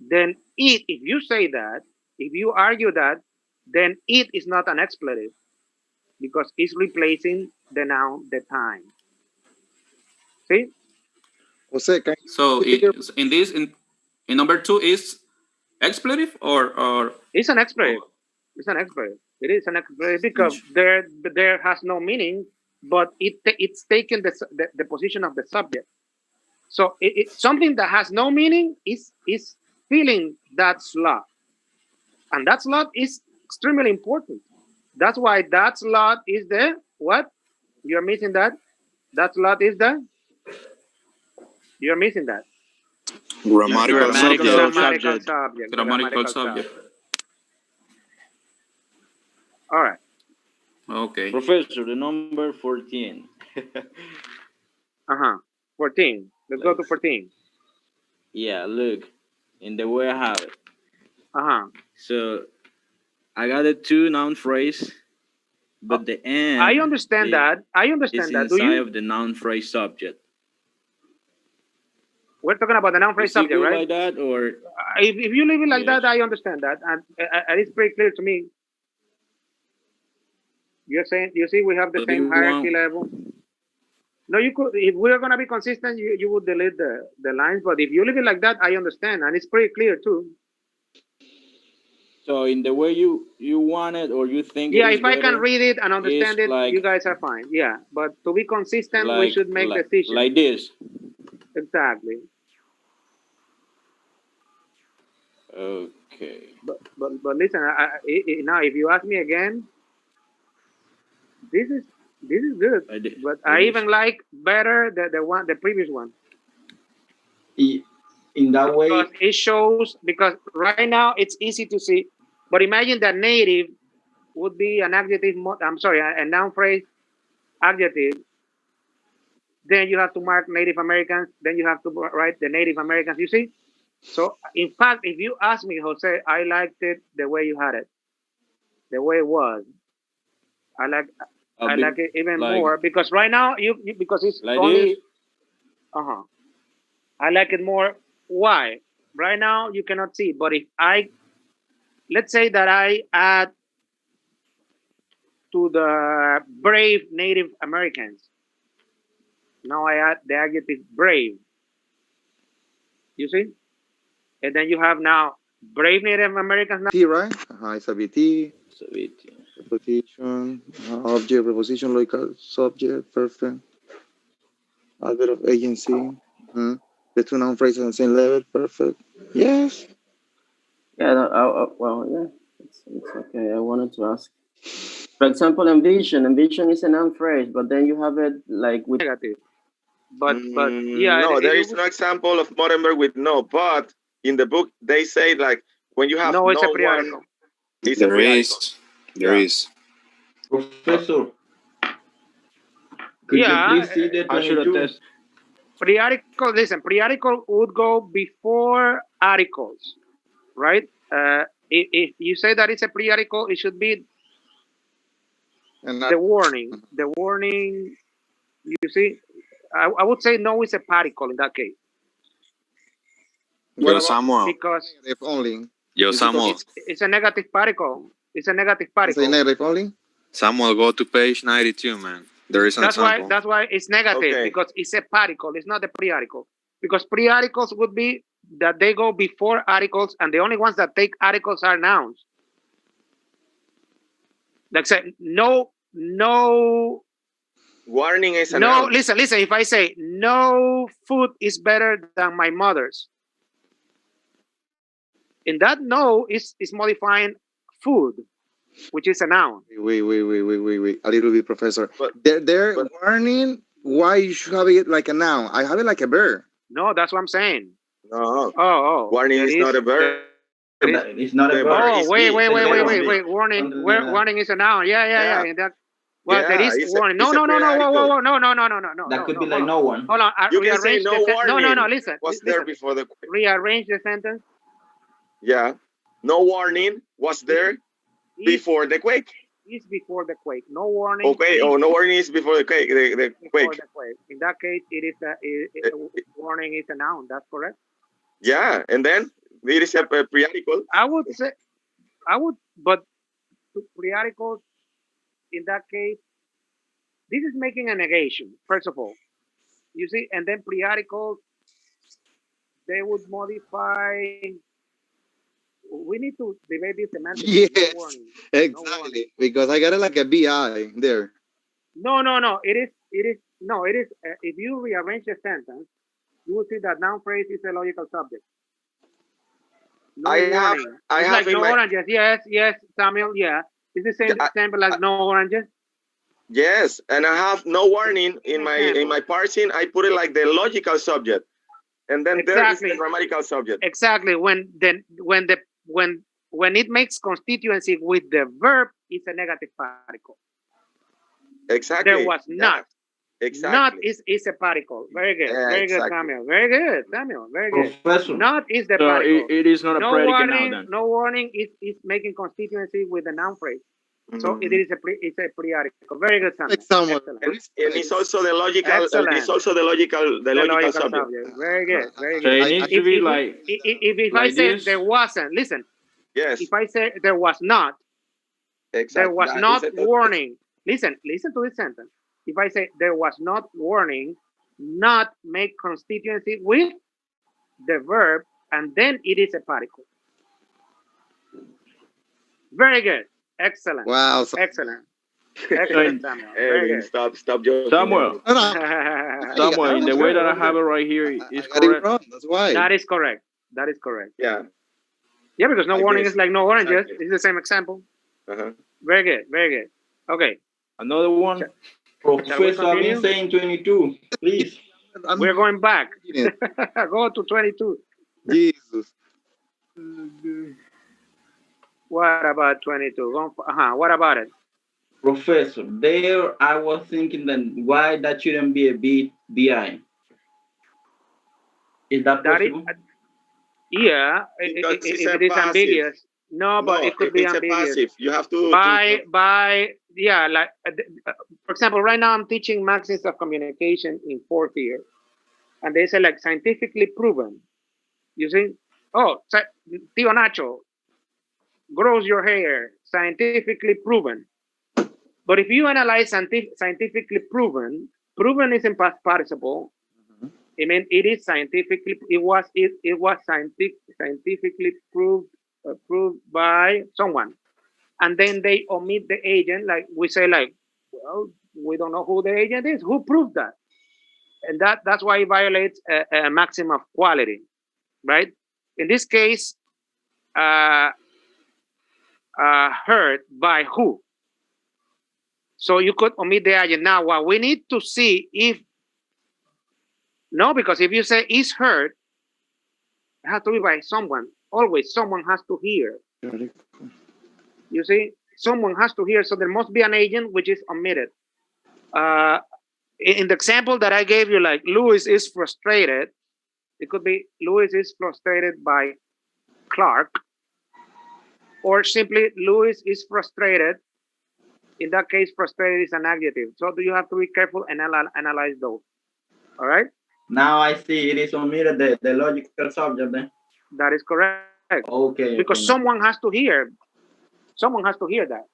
then it. If you say that, if you argue that, then it is not an expletive because it's replacing the noun, the time. See? Jose, so in number 2 is expletive or it's an expletive. It's an expletive. It is an expletive because there has no meaning, but it's taken the position of the subject. So something that has no meaning is filling that slot, and that slot is extremely important. That's why that slot is the what? You're missing that. That slot is the. You're missing that. Grammatical subject. Grammatical subject. All right. Okay. Professor, the number 14. 14. Let's go to 14. Yeah, look, in the way I have it. So I got a 2 noun phrase, but the end. I understand that. I understand that. Inside of the noun phrase subject. We're talking about the noun phrase subject, right? Like that, or if you leave it like that, I understand that, and it's pretty clear to me. You're saying, you see, we have the same hierarchy level. No, you could, if we're gonna be consistent, you would delete the lines. But if you leave it like that, I understand, and it's pretty clear too. So in the way you want it or you think, yeah, if I can read it and understand it, like, you guys are fine. Yeah, but to be consistent, we should make decisions like this. Exactly. Okay. But listen, now if you ask me again, this is good. But I even like better the previous one. In that way, because it shows, because right now it's easy to see, but imagine that native would be an adjective. I'm sorry, a noun phrase adjective. Then you have to mark Native Americans. Then you have to write the Native Americans. You see. So in fact, if you ask me, Jose, I liked it the way you had it, the way it was. I like it even more because right now because it's like only. I like it more. Why? Right now you cannot see, but if let's say that I add to the brave Native Americans. Now I add the adjective brave. You see? And then you have now brave Native Americans. T, right? It's a BT. It's a BT. Preposition, object, preposition, local subject, perfect. Adverb of agency. The 2 noun phrases on the same level, perfect. Yes. Yeah, well, yeah, it's okay. I wanted to ask. For example, envision. Envision is a noun phrase, but then you have it like with negative. But yeah. No, there is no example of Morenberg with no. But in the book, they say like when you have it's a periodical. There is. Professor, could you please see the 22? Periodical. Listen, periodical would go before articles, right? If you say that it's a periodical, it should be the warning. The warning. You see, I would say no, it's a particle in that case. Samuel. Because if only. Samuel. It's a negative particle. It's a negative particle. It's a negative only. Samuel, go to page 92, man. There is an example. That's why it's negative, because it's a particle. It's not a pre-article. Because pre-articles would be that they go before articles, and the only ones that take articles are nouns. Like say no. Warning is a no. noun. Listen. If I say no food is better than my mother's, in that no is modifying food, which is a noun. Wait. A little bit, Professor. They're warning why you should have it like a noun? I have it like a verb. No, that's what I'm saying. No. Oh. Warning is not a verb. It's not a verb. Oh, wait. Something Warning is a noun. Yeah. In that, well, there is warning. No. That could be like no one. Hold on. You can say no warning. No. Listen. Was there before the quake? Rearrange the sentence. Yeah. No warning was there before the quake. Is before the quake. No warning. Okay. No warning is before the quake. The quake. In that case, it is warning is a noun. That's correct. Yeah, and then it is a periodical. I would, but periodical in that case, this is making a negation. First of all, you see, and then periodical, they would modify. We need to debate this semantic. Yes, exactly. Because I got it like a bi there. No. It is. If you rearrange the sentence, you will see that noun phrase is a logical subject. No warning. I have like no oranges. Yes, Samuel. Yeah, it's the same example as no oranges. Yes, and I have no warning in my parsing. I put it like the logical subject, and then there is the grammatical subject. Exactly. When it makes constituency with the verb, it's a negative particle. Exactly. There was not. Exactly. Not is a particle. Very good. Very good, Samuel. Very good, Samuel. Very good. Professor. Not is the particle. It is not a predicate now then. No warning is making constituency with the noun phrase. So it is a periodical. Very good, Samuel. And it's also the logical. It's also the logical subject. Very good. Very good. So it needs to be like. If I say there wasn't, listen. Yes. If I say there was not, there was not warning. Listen to this sentence. If I say there was not warning, not make constituency with the verb, and then it is a particle. Very good. Excellent. Wow. Excellent, Samuel. Very good. Stop joking. Samuel. Samuel, in the way that I have it right here is correct. That's why. That is correct. Yeah. Yeah, because no warning is like no oranges. It's the same example. Very good. Okay. Another one. Professor, I've been saying 22, please. We're going back. Go to 22. Jesus. What about 22? What about it? Professor, there I was thinking that why that shouldn't be a BI. Is that possible? Yeah, if it is ambiguous. No, but it could be ambiguous. Passive. You have to yeah, like for example, right now I'm teaching maxims of communication in 4th year, and they say like scientifically proven. You see, Tio Nacho, grows your hair, scientifically proven. But if you analyze scientifically proven is in past participle. I mean, it is scientifically. It was scientifically proved by someone, and then they omit the agent. Like we say, like, well, we don't know who the agent is. Who proved that? And that's why it violates a maximum of quality, right? In this case, heard by who? So you could omit the agent. Now, what we need to see because if you say is heard, it has to be by someone. Always, someone has to hear. You see, someone has to hear. So there must be an agent which is omitted. In the example that I gave you, like Louis is frustrated, it could be Louis is frustrated by Clark, or simply Louis is frustrated. In that case, frustrated is an adjective. So you have to be careful and analyze those. All right? Now I see it is omitted the logical subject then. That is correct. Okay. Because someone has to hear. Someone has to hear that.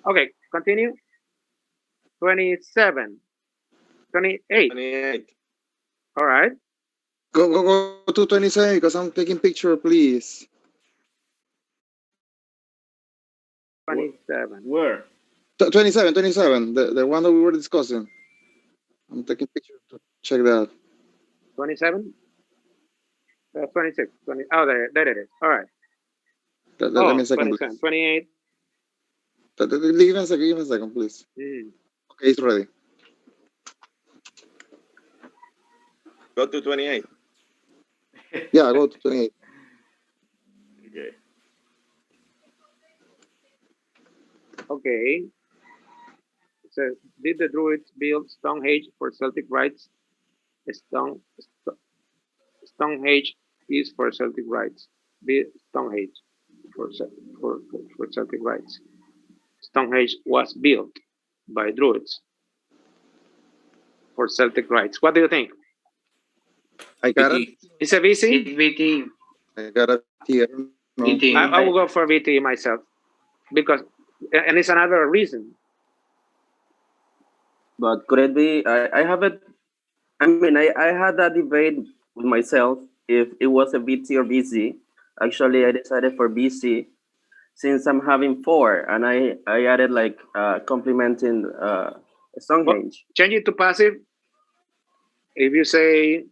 Okay, continue. 27. 28. 28. All right. Go to 27 because I'm taking picture, please. 27. Where? 27, the one that we were discussing. I'm taking picture to check that. 27? 26. 20. Oh, there it is. All right. Let me a second, 27, 28. Give me a second, please. Okay, it's ready. Go to 28. Yeah, go to 28. Okay. Okay. It says, did the Druids build Stonehenge for Celtic rites? Stonehenge is for Celtic rites. Stonehenge for Celtic rites. Stonehenge was built by Druids for Celtic rites. What do you think? I got it. It's a VC? It's VT. I got it here. No. VT. I will go for VT myself because, and it's another reason. But could it be? I have it. I mean, I had that debate with myself if it was a BT or BC. Actually, I decided for BC since I'm having 4, and I added like complementing Stonehenge. But change it to passive. If you say,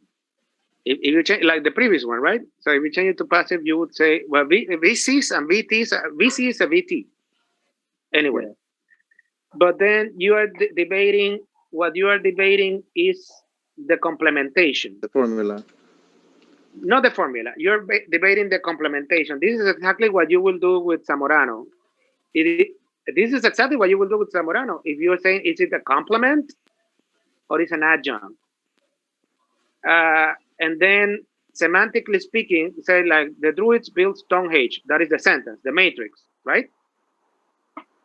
if you change like the previous one, right? So if you change it to passive, you would say, well, VCs and VTs, VC is a VT. Anyway. Yeah. But then you are debating, what you are debating is the complementation. The formula. Not the formula. You're debating the complementation. This is exactly what you will do with Zamorano. This is exactly what you will do with Zamorano. If you're saying, is it a complement or is an adjunct? And then semantically speaking, say like the Druids built Stonehenge. That is the sentence, the matrix, right?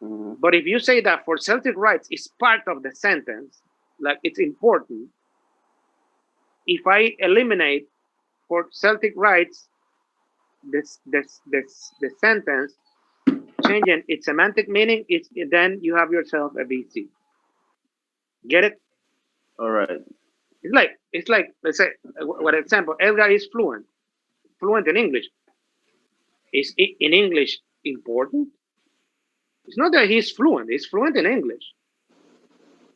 Mm-hmm. But if you say that for Celtic rites is part of the sentence, like it's important, if I eliminate for Celtic rites the sentence, changing its semantic meaning, then you have yourself a VC. Get it? All right. It's like let's say, for example, Edgar is fluent in English. Is in English important? It's not that he's fluent in English.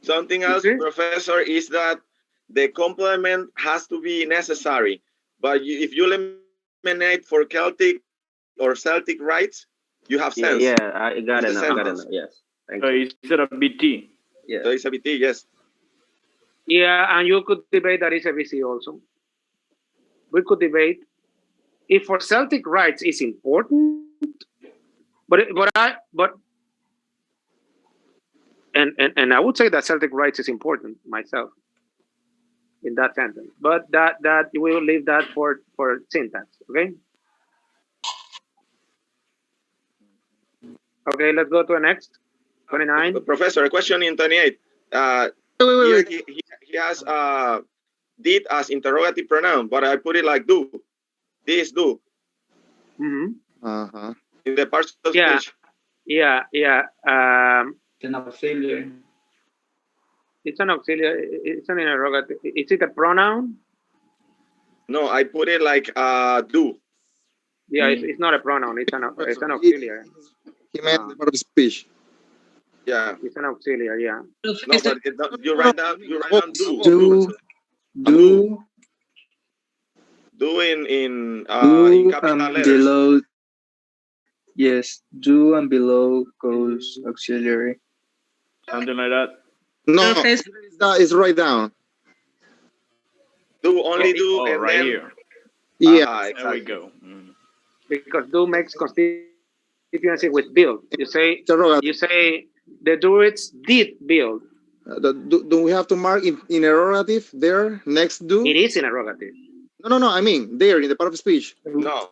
Something else, Professor, is that the complement has to be necessary. But if you eliminate for Celtic or Celtic rights, you have sense. Yeah, I got it now. Yes. Thank you. Is it a BT? Yeah. So it's a BT, yes. Yeah, and you could debate that it's a VC also. We could debate if for Celtic rights is important, but I would say that Celtic rights is important myself in that sentence. But that we will leave that for syntax. Okay. Okay, let's go to the next 29. Professor, a question in 28. Wait. He has did as interrogative pronoun, but I put it like do. This do. Uh-huh. In the parts of speech. Yeah. It's an auxiliary. It's an auxiliary. It's an interrogative. Is it a pronoun? No, I put it like do. Yeah, it's not a pronoun. It's an auxiliary. He meant the part of speech. Yeah. It's an auxiliary. Yeah. No, but you write down Do. Do in capital letters. Below. Yes, do and below goes auxiliary. Something like that. No, that is right down. Do only do and right then, here. Yeah, exactly. There we go. Because do makes constituency with build. You say the Druids did build. Do we have to mark in interrogative there next do? It is interrogative. No. I mean there in the part of speech. No.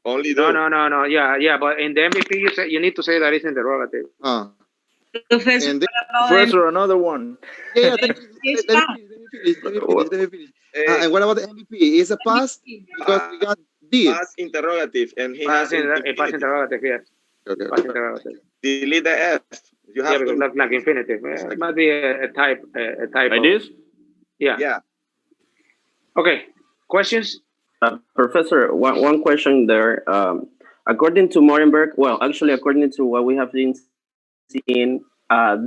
Only do. No. Yeah. But in the MVP, you need to say that it's interrogative. Professor, another one. Yeah. Let me finish. And what about the MVP? Is a past because we got did. Past interrogative, and he past has past interrogative. Yes. Okay. Past interrogative. Delete the F. You have because like infinitive. It might be a type. Like this? Yeah. Okay. Questions? Professor, one question there. According to Morenberg, according to what we have been seeing,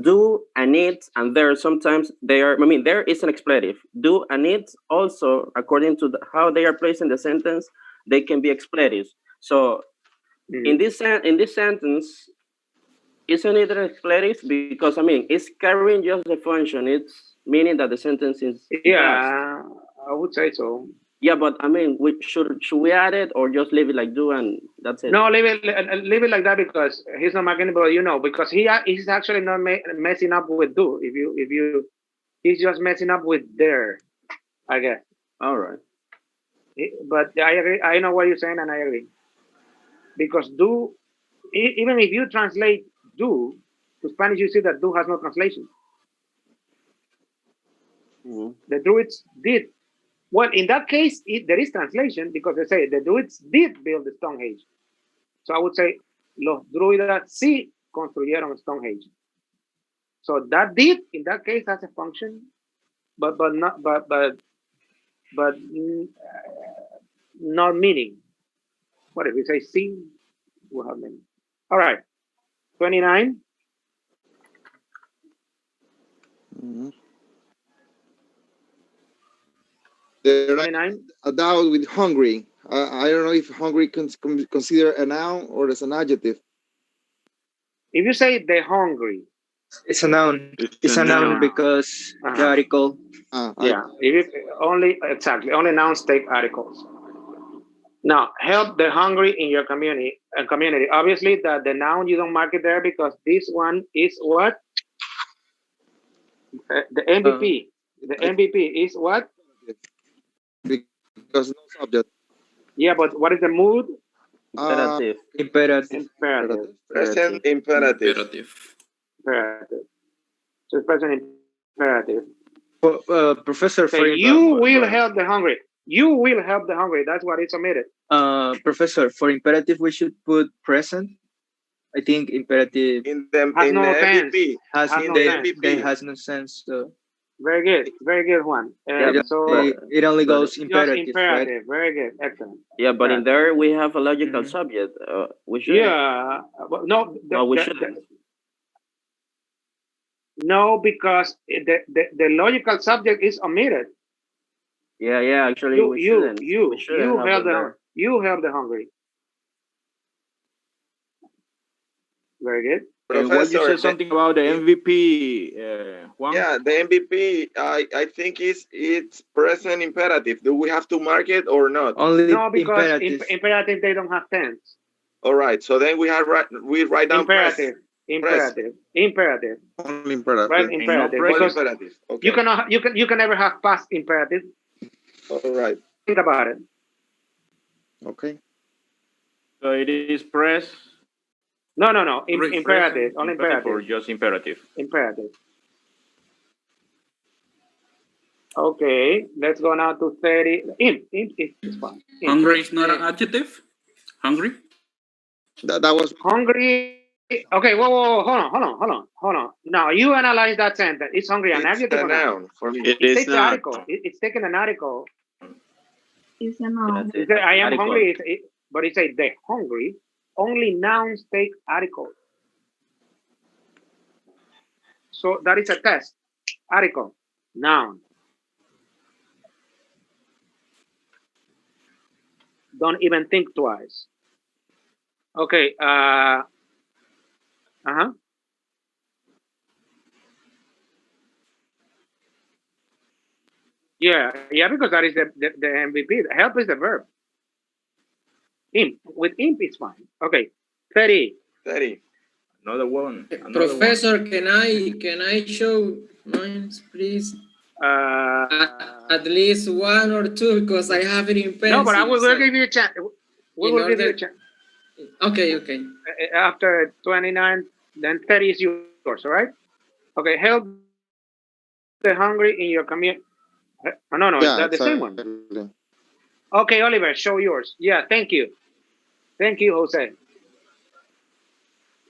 do and it and there sometimes they are. I mean, there is an expletive. Do and it also, according to how they are placed in the sentence, they can be expletives. So, in this sentence, isn't it an expletive? Because I mean, it's carrying just the function. It's meaning that the sentence is. Yeah. I would say so. Yeah, but I mean, should we add it or just leave it like do and that's it? No, leave it like that because he's not making it, but because he's actually not messing up with do. If you he's just messing up with there, I guess. All right. But I agree. I know what you're saying, and I agree. Because do, even if you translate do to Spanish, you see that do has no translation. The Druids did. Well, in that case, there is translation because they say the Druids did build the Stonehenge. So I would say, los druidas sí construyeron Stonehenge. So that did, in that case, has a function, but not meaning. What if we say sí? We'll have meaning. All right, 29. A doubt with hungry. I don't know if hungry can consider a noun or as an adjective. If you say they're hungry, it's a noun. It's a noun because the article. Yeah, only nouns take articles. Now, help the hungry in your community. Obviously, the noun you don't mark it there because this one is what the MVP. The MVP is what? Because no subject. Yeah, but what is the mood? Imperative. Imperative. Present imperative. Imperative. So it's present imperative. Professor, so you will help the hungry. You will help the hungry. That's what it's omitted. Professor, for imperative, we should put present. I think imperative has no sense. Has no sense. So. Very good, Juan. It only goes imperative. Imperative. Right? Very good, excellent. Yeah, but in there we have a logical subject. We should. Yeah, no, we shouldn't. No, because the logical subject is omitted. Yeah. Actually, we shouldn't. You help the hungry. Very good. What you said something about the MVP, Juan? Yeah, the MVP. I think it's present imperative. Do we have to mark it or not? No, because imperative they don't have tense. All right. So then we write down imperative. Imperative. Only imperative. Right, imperative. Because imperative. Okay. You can never have past imperative. All right. Think about it. Okay. So it is press. No. Imperative. Only imperative. Or just imperative? Imperative. Okay, let's go now to 30. Imp is fine. Hungry is not an adjective? Hungry? That was hungry. Okay, whoa, hold on. Now you analyze that sentence. Is hungry an adjective or noun for me? It takes an article. It's taking an article. It's a noun. I am hungry, but it says they're hungry. Only nouns take articles. So that is a test. Article, noun. Don't even think twice. Okay. Yeah, because that is the MVP. Help is the verb. Imp. With imp is fine. Okay. 30. Another one. Professor, can I show mine, please? At least one or two because I have it in pencil. No, but we'll give you a chance. We will give you a chance. Okay. After 29, then 30 is yours, all right? Okay, help the hungry in your community. No, yeah, it's the same one. Okay, Oliver, show yours. Yeah, thank you. Thank you, Jose.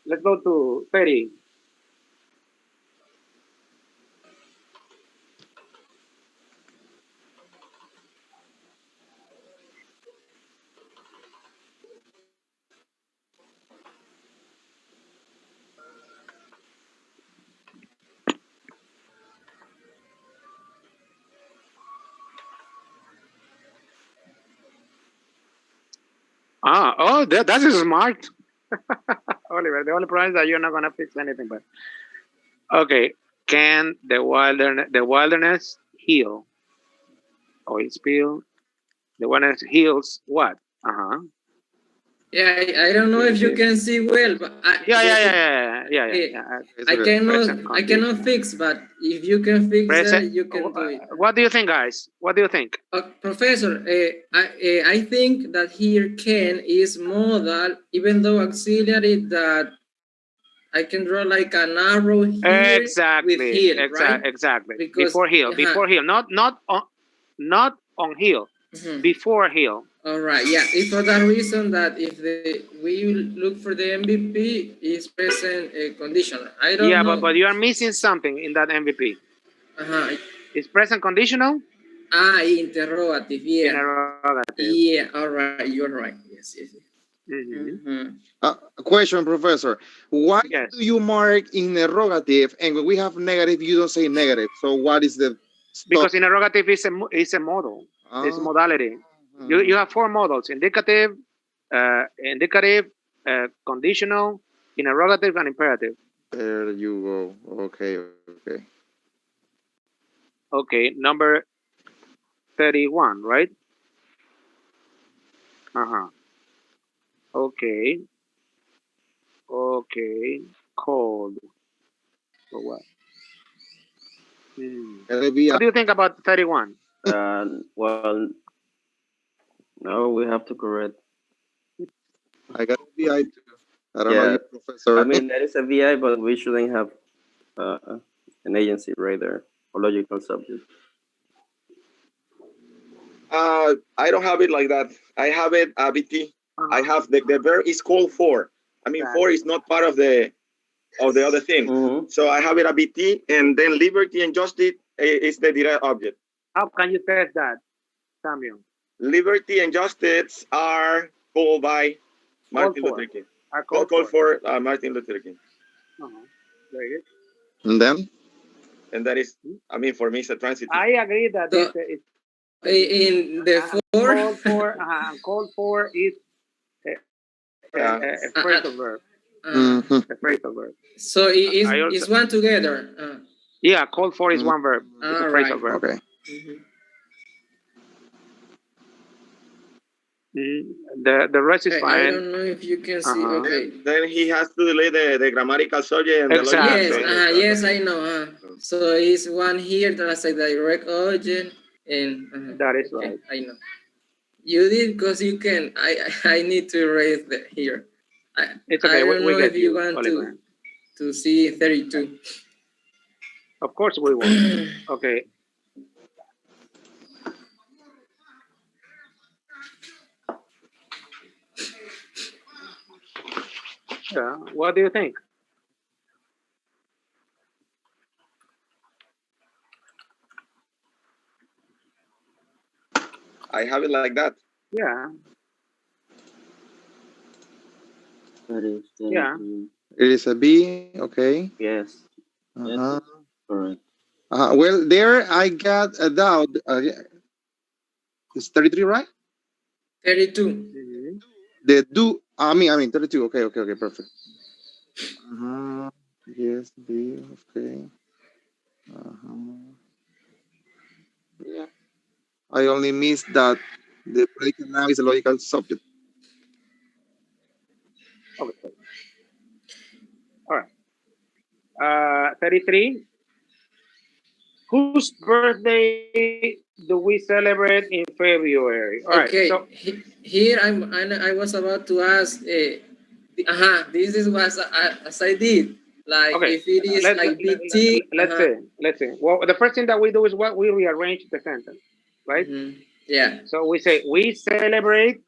Let's go to 30. That is smart. Oliver, the only problem is that you're not going to fix anything. But okay, can the wilderness heal? Oil spill. The one that heals what? Yeah, I don't know if you can see well, but Yeah. I cannot fix, but if you can fix Present. it, you can do it. What do you think, guys? What do you think? Professor, I think that here can is modal, even though auxiliary that I can draw like an arrow here Exactly. with heel, right? Exactly. Because, before heel. Before heel. Not on heel. Before heel. All right. Yeah. It's for that reason that if we look for the MVP is present conditional. I don't know. But you are missing something in that MVP. Is present conditional? Interrogative. Yeah. Interrogative. Yeah. All right. You're right. Yes. Question, Professor. Why do you mark interrogative, and when we have negative, you don't say negative? So what is the Because interrogative is a model. It's modality. You have 4 models: indicative, conditional, interrogative, and imperative. There you go. Okay. Okay, number 31, right? Okay. Cold. For what? What do you think about 31? Well, no, we have to correct. I got a VI too. I don't know you, Professor. I mean, there is a VI, but we shouldn't have an agency right there or logical subject. I don't have it like that. I have it BT. I have the verb is called for. I mean, for is not part of the other thing. So I have it a BT, and then liberty and justice is the direct object. How can you test that, Samuel? Liberty and justice are called by Martin Luther King. Called for Martin Luther King. Very good. And then? And that is, I mean, for me, it's a transitive. I agree that it's in the called for is a phrasal verb. A phrasal verb. So it's one together. Yeah, called for is one verb. It's a phrasal verb. Okay. The rest is fine. I don't know if you can see. Okay. Then he has to delete the grammatical subject and the logical subject. Yes, I know. So it's one here that's a direct object, and that is right. I know. You did because you can. I need to erase that here. It's okay. I don't know if you want Oliver. to see 32. Of course we will. Okay. Yeah. What do you think? I have it like that. Yeah. Yeah. It is a B. Okay. Yes. Yes. Correct. Well, there I got a doubt. Is 33 right? 32. The do. I mean 32. Okay. Perfect. Yes. B. Okay. Yeah. I only missed that the predicate now is a logical subject. Okay. All right. 33. Whose birthday do we celebrate in February? All okay. Right. So here I was about to ask. This is what as I did. Like if it is like BT. Let's see. Well, the first thing that we do is what we rearrange the sentence, right? Yeah. So we say we celebrate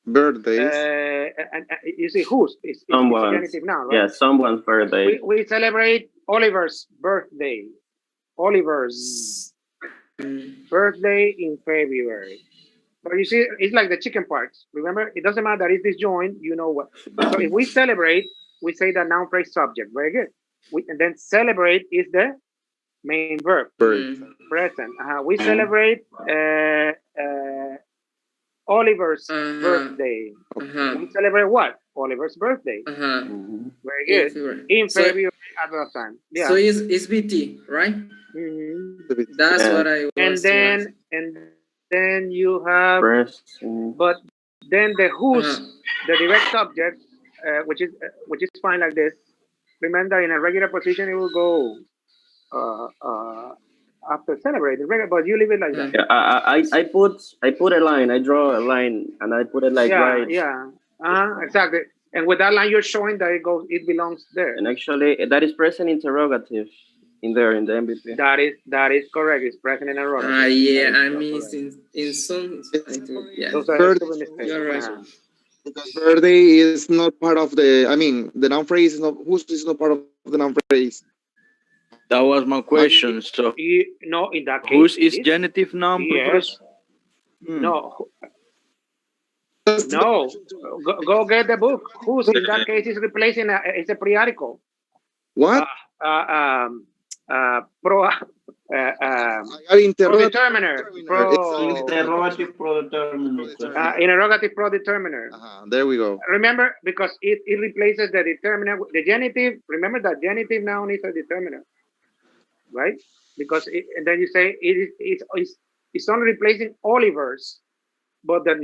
birthdays. And you see whose? It's genitive now, right? Yeah, someone's birthday. We celebrate Oliver's birthday. Oliver's birthday in February. But you see, it's like the chicken parts. Remember, it doesn't matter that it's disjoint, you know what. So if we celebrate, we say the noun phrase subject. Very good. And then celebrate is the main verb. Present. We celebrate Oliver's birthday. We celebrate what? Oliver's birthday. Very good. In February. adverb of time. Yeah. So it's BT, right? That's what I was. And then you have, but then the whose, the direct subject, which is fine like this. Remember, in a regular position, it will go after celebrate. But you leave it like that. Yeah, I put a line. I draw a line, and I put it like right. Yeah. Exactly. And with that line, you're showing that it belongs there. And actually, that is present interrogative in there in the MVP. That is correct. It's present interrogative. Yeah, I mean, in some, I think, yeah. Those are You're right. Because birthday is not part of the. I mean, the noun phrase is not. Whose is not part of the noun phrase. That was my question. So, no, in that case, whose is genitive noun? Yes. No. No. Go get the book. Whose in that case is replacing it's a pre-article. What? Pro-determiner. Interrogative pro-determiner. Interrogative pro-determiner. There we go. Remember, because it replaces the determiner. The genitive, remember that genitive noun is a determiner. Right? Because and then you say it's only replacing Oliver's, but the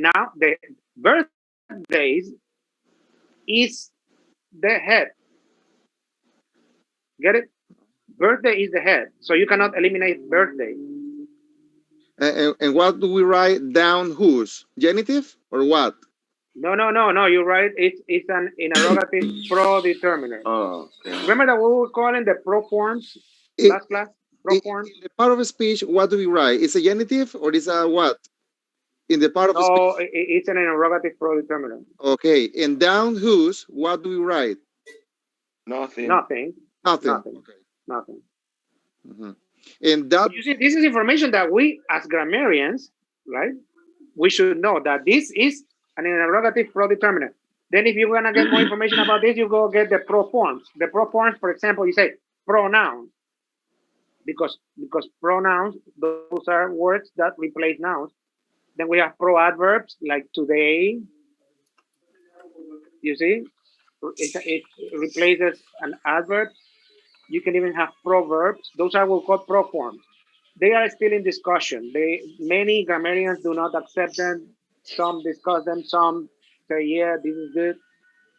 birthdays is the head. Get it? Birthday is the head, so you cannot eliminate birthday. And what do we write down? Whose genitive or what? No. You're right. It's an interrogative pro-determiner. Oh, okay. Remember that we were calling the pro forms last class. Pro forms. In the part of speech, what do we write? Is a genitive or is a what? In the part of speech. No, it's an interrogative pro-determiner. Okay, and down whose, what do we write? Nothing. Okay. Nothing. And that, you see, this is information that we as grammarians, right? We should know that this is an interrogative pro-determiner. Then if you're gonna get more information about this, you go get the pro forms. The pro forms, for example, you say pronouns. Because pronouns, those are words that replace nouns. Then we have pro adverbs like today. You see, it replaces an adverb. You can even have proverbs. Those are what we call pro forms. They are still in discussion. Many grammarians do not accept them. Some discuss them. Some say, "Yeah, this is good."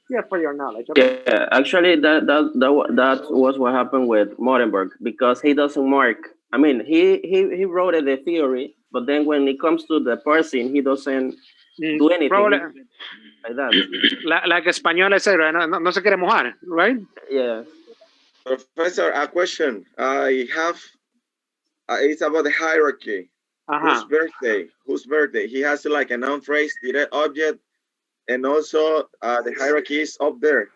Yeah, for your knowledge. Okay. Yeah, actually, that was what happened with Morenberg because he doesn't mark. I mean, he wrote the theory, but then when it comes to the parsing, he doesn't do anything like that. Like Español, I say, right? No se quiere mojar, right? Yeah. Professor, a question. I have. It's about the hierarchy. Whose birthday? Whose birthday? He has like a noun phrase, direct object, and also the hierarchy is up there.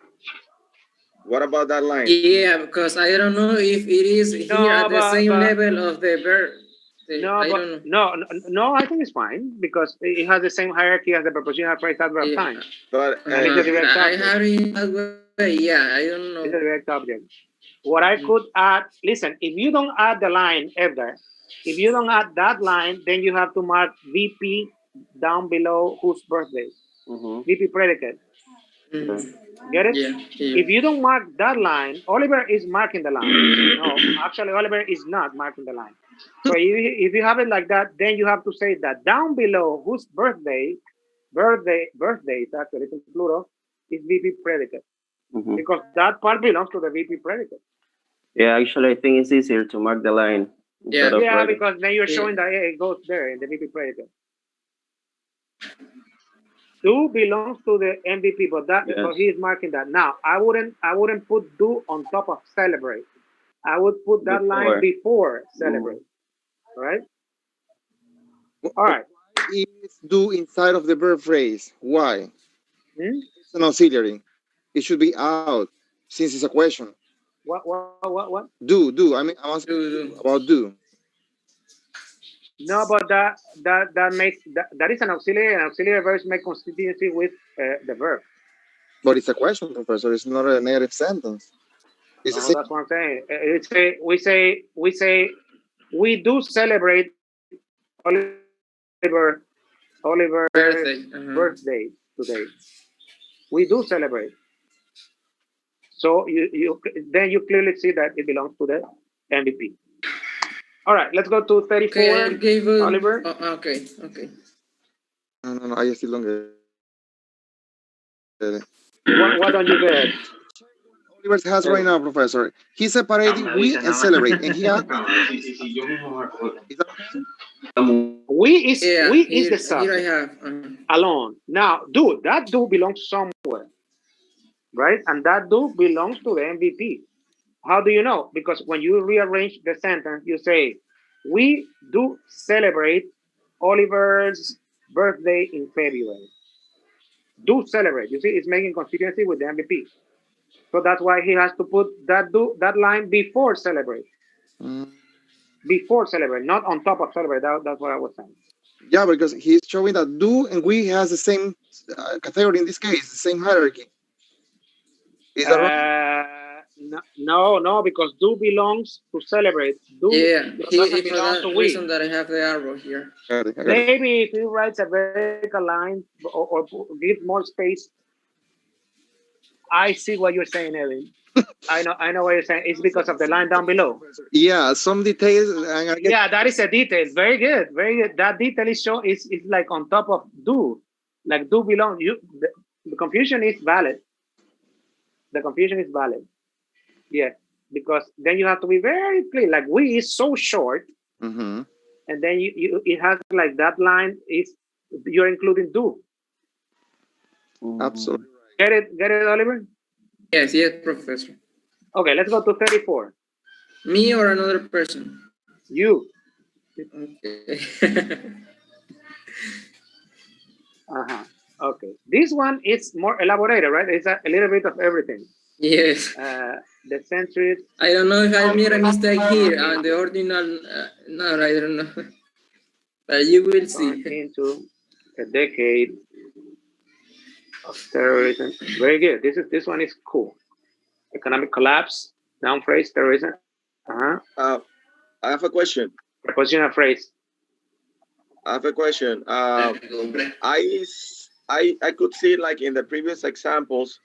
What about that line? Yeah, because I don't know if it is here at the same level of the verb. No, I think it's fine because it has the same hierarchy as the prepositional phrase adverb time. But it's a direct I object. have it in that way. Yeah, I don't know. It's a direct object. What I could add, listen, if you don't add the line ever, if you don't add that line, then you have to mark VP down below whose birthday. VP predicate. Get it? Yeah. If you don't mark that line, Oliver is marking the line. No, actually, Oliver is not marking the line. So if you have it like that, then you have to say that down below whose birthday, it's actually in plural, is VP predicate. Because that part belongs to the VP predicate. Yeah, actually, I think it's easier to mark the line. Yeah, because then you're showing that it goes there in the VP predicate. Do belongs to the MVP, but he is marking that. Now, I wouldn't put do on top of celebrate. I would put that line before celebrate. Right? All right. Is do inside of the verb phrase? Why? It's an auxiliary. It should be out since it's a question. What? Do. I mean, I'm asking about do. No, but that makes that is an auxiliary, and auxiliary verbs make constituency with the verb. But it's a question, Professor. It's not a negative sentence. It's that's what I'm saying. We say we do celebrate Oliver's birthday today. We do celebrate. So then you clearly see that it belongs to the MVP. All right, let's go to 34. Okay, Oliver. Okay. No, I still don't get it. What don't you get? Oliver has right now, Professor. He separated we and celebrate, and he has. We is the subject. Here I have. Alone. Now, that do belongs somewhere, right? And that do belongs to the MVP. How do you know? Because when you rearrange the sentence, you say, we do celebrate Oliver's birthday in February. Do celebrate. You see, it's making constituency with the MVP. So that's why he has to put that line before celebrate. Before celebrate, not on top of celebrate. That's what I was saying. Yeah, because he's showing that do and we has the same category in this case, the same hierarchy. Is that right? No, because do belongs to celebrate. Do doesn't belong to we. Reason that I have the arrow here. Maybe if he writes a vertical line or give more space, I see what you're saying, Evan. I know what you're saying. It's because of the line down below. Yeah, some details. Yeah, that is a detail. Very good, very good. That detail is show is like on top of do, like do belong. The confusion is valid. The confusion is valid. Yes, because then you have to be very clear. Like we is so short, and then you it has like that line is you're including do. Absolutely. Get it, Oliver? Yes, Professor. Okay, let's go to 34. Me or another person? You. Okay. Okay. This one is more elaborated, right? It's a little bit of everything. Yes. The centuries. I don't know if I made a mistake here. The ordinal. No, I don't know. But you will see. Into a decade of terrorism. Very good. This one is cool. Economic collapse. Noun phrase. Terrorism. I have a question. Prepositional phrase. I have a question. I could see like in the previous examples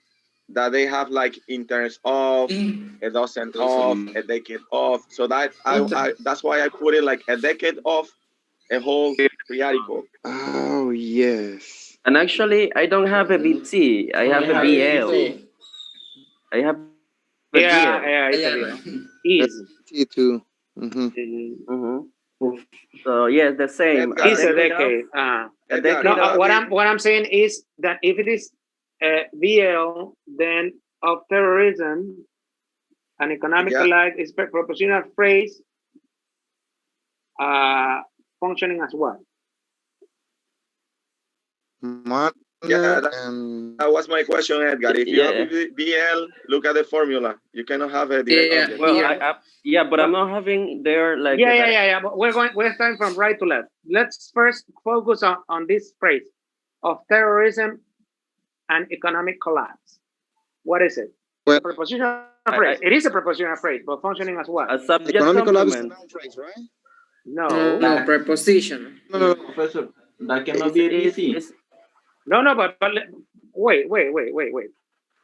that they have like in terms of, a dozen of, a decade of. So that that's why I put it like a decade of a whole periodical. Oh yes. And actually, I don't have a BT. I have a BL. I have a Easy. T2. So yes, the same. It's a decade. No, what I'm saying is that if it is VL, then of terrorism, an economic life is proportional phrase functioning as what? That was my question, Edgar. If you have BL, look at the formula. You cannot have a direct object. Well, but I'm not having there like. Yeah. But we're starting from right to left. Let's first focus on this phrase of terrorism and economic collapse. What is it? Well, a prepositional phrase. It is a prepositional phrase, but functioning as what? A subject economic collapse is a noun phrase, right? No, preposition. No, Professor. That cannot be a BC. No, but wait.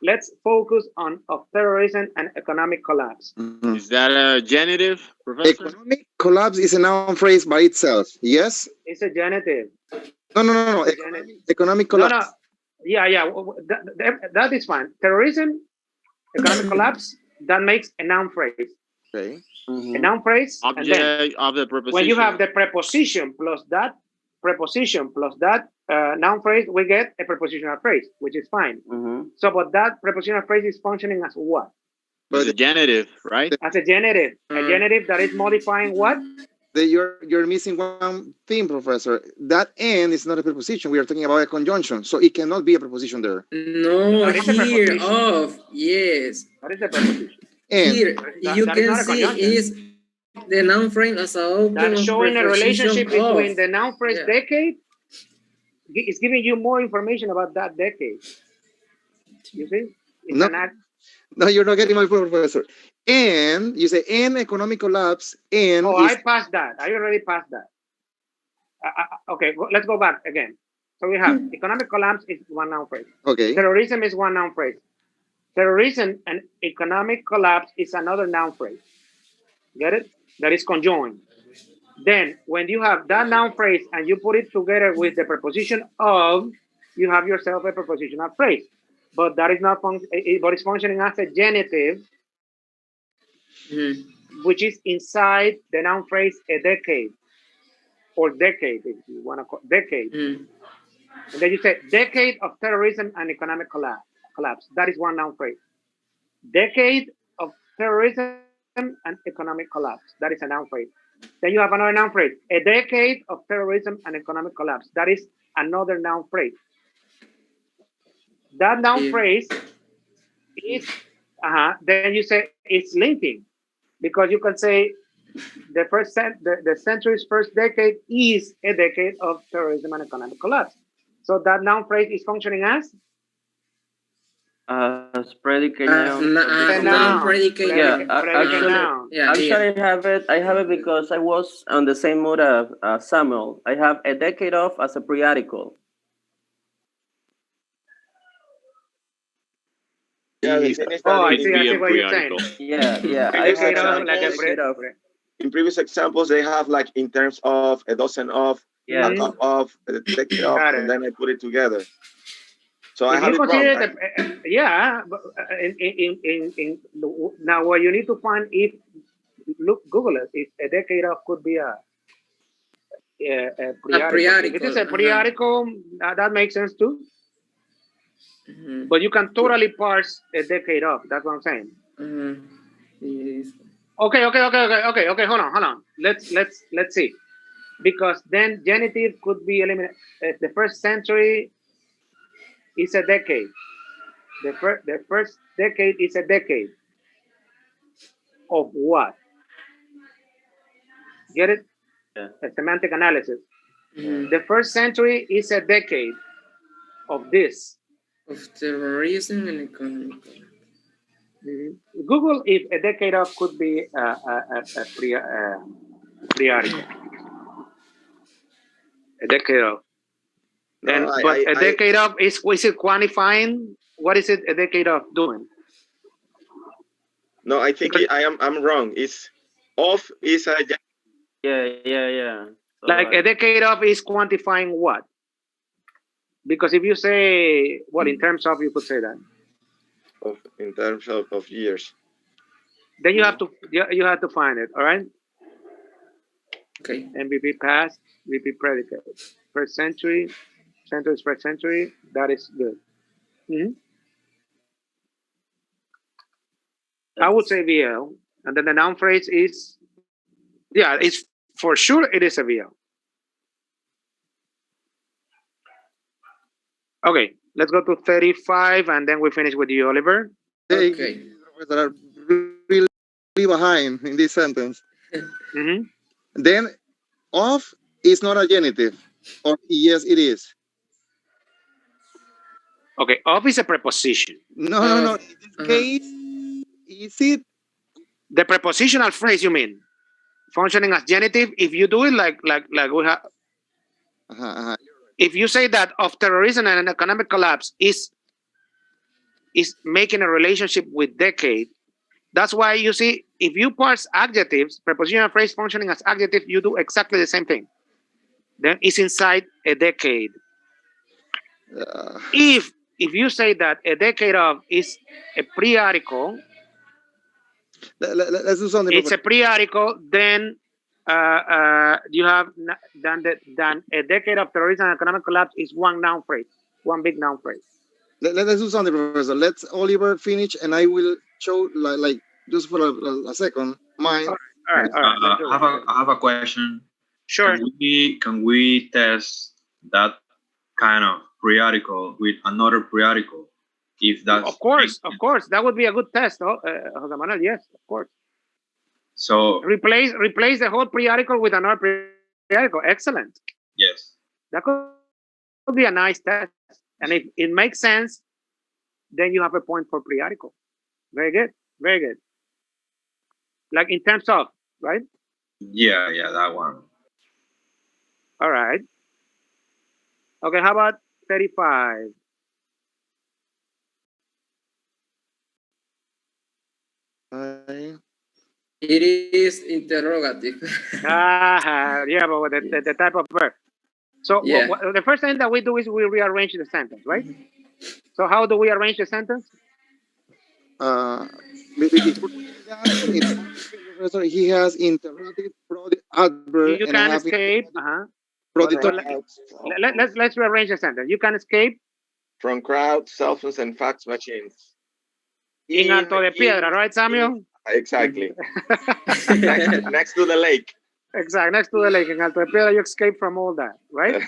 Let's focus on of terrorism and economic collapse. Is that a genitive, Professor? Economic collapse is a noun phrase by itself. Yes. It's a genitive. No. Economic collapse. No. Yeah. That is fine. Terrorism, economic collapse. That makes a noun phrase. Okay. A noun phrase. Object and then of the preposition. when you have the preposition plus that noun phrase, we get a prepositional phrase, which is fine. So, but that prepositional phrase is functioning as what? As a genitive, right? As a genitive. A genitive that is modifying what? You're missing one thing, Professor. That and is not a preposition. We are talking about a conjunction, so it cannot be a preposition there. No, here of yes. What is the preposition? And here you can see is the noun phrase as a object. That's showing a relationship between the noun phrase decade. It's giving you more information about that decade. You see? No, you're not getting my point, Professor. And you say and economic collapse and. Oh, I passed that. I already passed that. Okay, let's go back again. So we have economic collapse is one noun phrase. Okay. Terrorism is one noun phrase. Terrorism and economic collapse is another noun phrase. Get it? That is conjoined. Then, when you have that noun phrase and you put it together with the preposition of, you have yourself a prepositional phrase. But that is not but it's functioning as a genitive, which is inside the noun phrase a decade, or decade, if you want to call decade. And then you say decade of terrorism and economic collapse. That is one noun phrase. Decade of terrorism and economic collapse. That is a noun phrase. Then you have another noun phrase. A decade of terrorism and economic collapse. That is another noun phrase. That noun phrase is, then you say it's linking, because you can say the century's first decade is a decade of terrorism and economic collapse. So that noun phrase is functioning as predicate noun. Predicate Yeah, noun. actually, I have it because I was on the same mood as Samuel. I have a decade of as a pre-article. Yeah, the thing is oh, that I see what you're saying. Yeah. In previous examples, they have like in terms of a dozen of, a cup of, a decade of, and then I put it together. So I have it wrong. Yeah, but now what you need to find, if Google it, if a decade of could be a pre-article. If it is a pre-article, that makes sense too. But you can totally parse a decade of. That's what I'm saying. Yes. Okay. Hold on. Let's see, because then genitive could be eliminated. The first century is a decade. The first decade is a decade of what? Get it? Yeah. A semantic analysis. The first century is a decade of this. Of terrorism and economic. Google if a decade of could be a pre-article. A decade of. A decade of is it quantifying? What is it a decade of doing? No, I think I'm wrong. It's of is a yeah. So like a decade of is quantifying what? Because if you say, well, in terms of, you could say that. In terms of years. Then you have to find it. All right. Okay. MVP past, VP predicate. First century, century's first century. That is good. I would say VL, and then the noun phrase is, it's for sure it is a VL. Okay, let's go to 35, and then we finish with you, Oliver. Okay. That are really behind in this sentence. Then, of is not a genitive, or yes, it is. Okay, of is a preposition. No. In this case, is it the prepositional phrase? You mean functioning as genitive? If you do it like we have. If you say that of terrorism and an economic collapse is making a relationship with decade, that's why you see, if you parse adjectives, prepositional phrase functioning as adjective, you do exactly the same thing. Then it's inside a decade. If you say that a decade of is a pre-article, let's do something. It's a pre-article, then you have done a decade of terrorism and economic collapse is one noun phrase, one big noun phrase. Let's do something, Professor. Let's Oliver finish, and I will show like just for a second. Mine. All right. I have a question. Sure. Can we test that kind of pre-article with another pre-article? If that's of course, that would be a good test, Jose Manuel. Yes, of course. So replace the whole pre-article with another pre-article. Excellent. Yes. That could be a nice test, and if it makes sense, then you have a point for pre-article. Very good. Very good. Like in terms of, right? Yeah, that one. All right. Okay, how about 35? It is interrogative. Yeah, but the type of verb. So Yeah. the first thing that we do is we rearrange the sentence, right? So how do we arrange the sentence? Before we do that, in the bottom page, Professor, he has interrogative, adverb, You and I can have escape. proditory. Let's rearrange the sentence. You can escape from crowds, cell phones, and fax machines. In Alto de Piedra, right, Samuel? Exactly. next to the lake. Exactly, next to the lake. In Alto de Piedra, you escape from all that, right?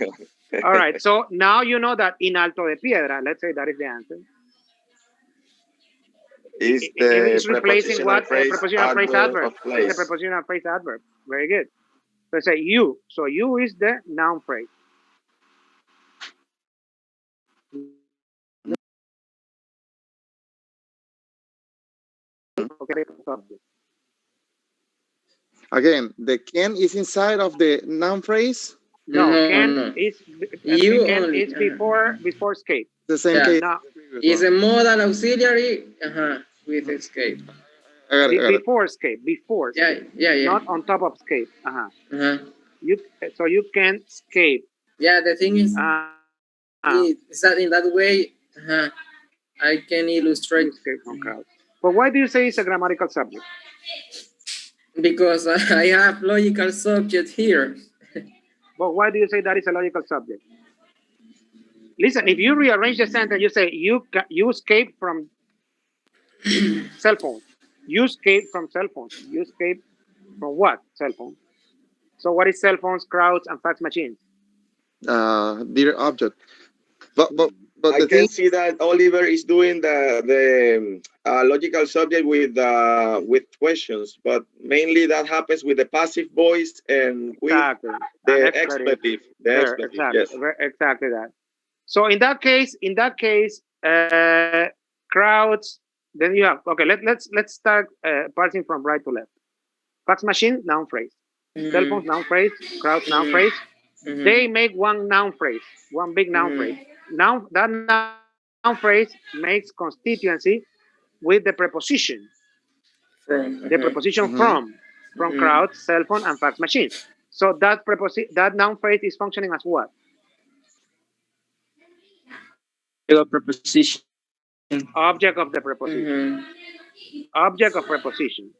All right, so now you know that in Alto de Piedra, let's say that is the answer. Is the It's replacing what? prepositional Prepositional phrase adverb. of place. It's the prepositional phrase adverb. Very good. So say you. So you is the noun phrase. Okay. Again, the can is inside of the noun phrase. No, can is before escape. The same case. Now, is a modal auxiliary with escape. Before escape. Before escape. Yeah. Not on top of escape. So you can escape. Yeah, the thing is that in that way I can illustrate. Escape from crowds. But why do you say it's a grammatical subject? Because I have logical subject here. But why do you say that is a logical subject? Listen, if you rearrange the sentence, you say you escape from cell phones. You escape from cell phones. You escape from what? Cell phones. So what is cell phones, crowds, and fax machines? Dear object. But I can see that Oliver is doing the logical subject with questions, but mainly that happens with the passive voice and with the expletive. Yes, exactly that. So in that case, crowds. Then you have Let's start parsing from right to left. Fax machine, noun phrase. Cell phones, noun phrase. Crowds, noun phrase. They make one noun phrase, one big noun phrase. Now that noun phrase makes constituency with the preposition. The preposition from crowds, cell phone, and fax machine. So that noun phrase is functioning as what? Preposition. Object of the preposition. Object of preposition.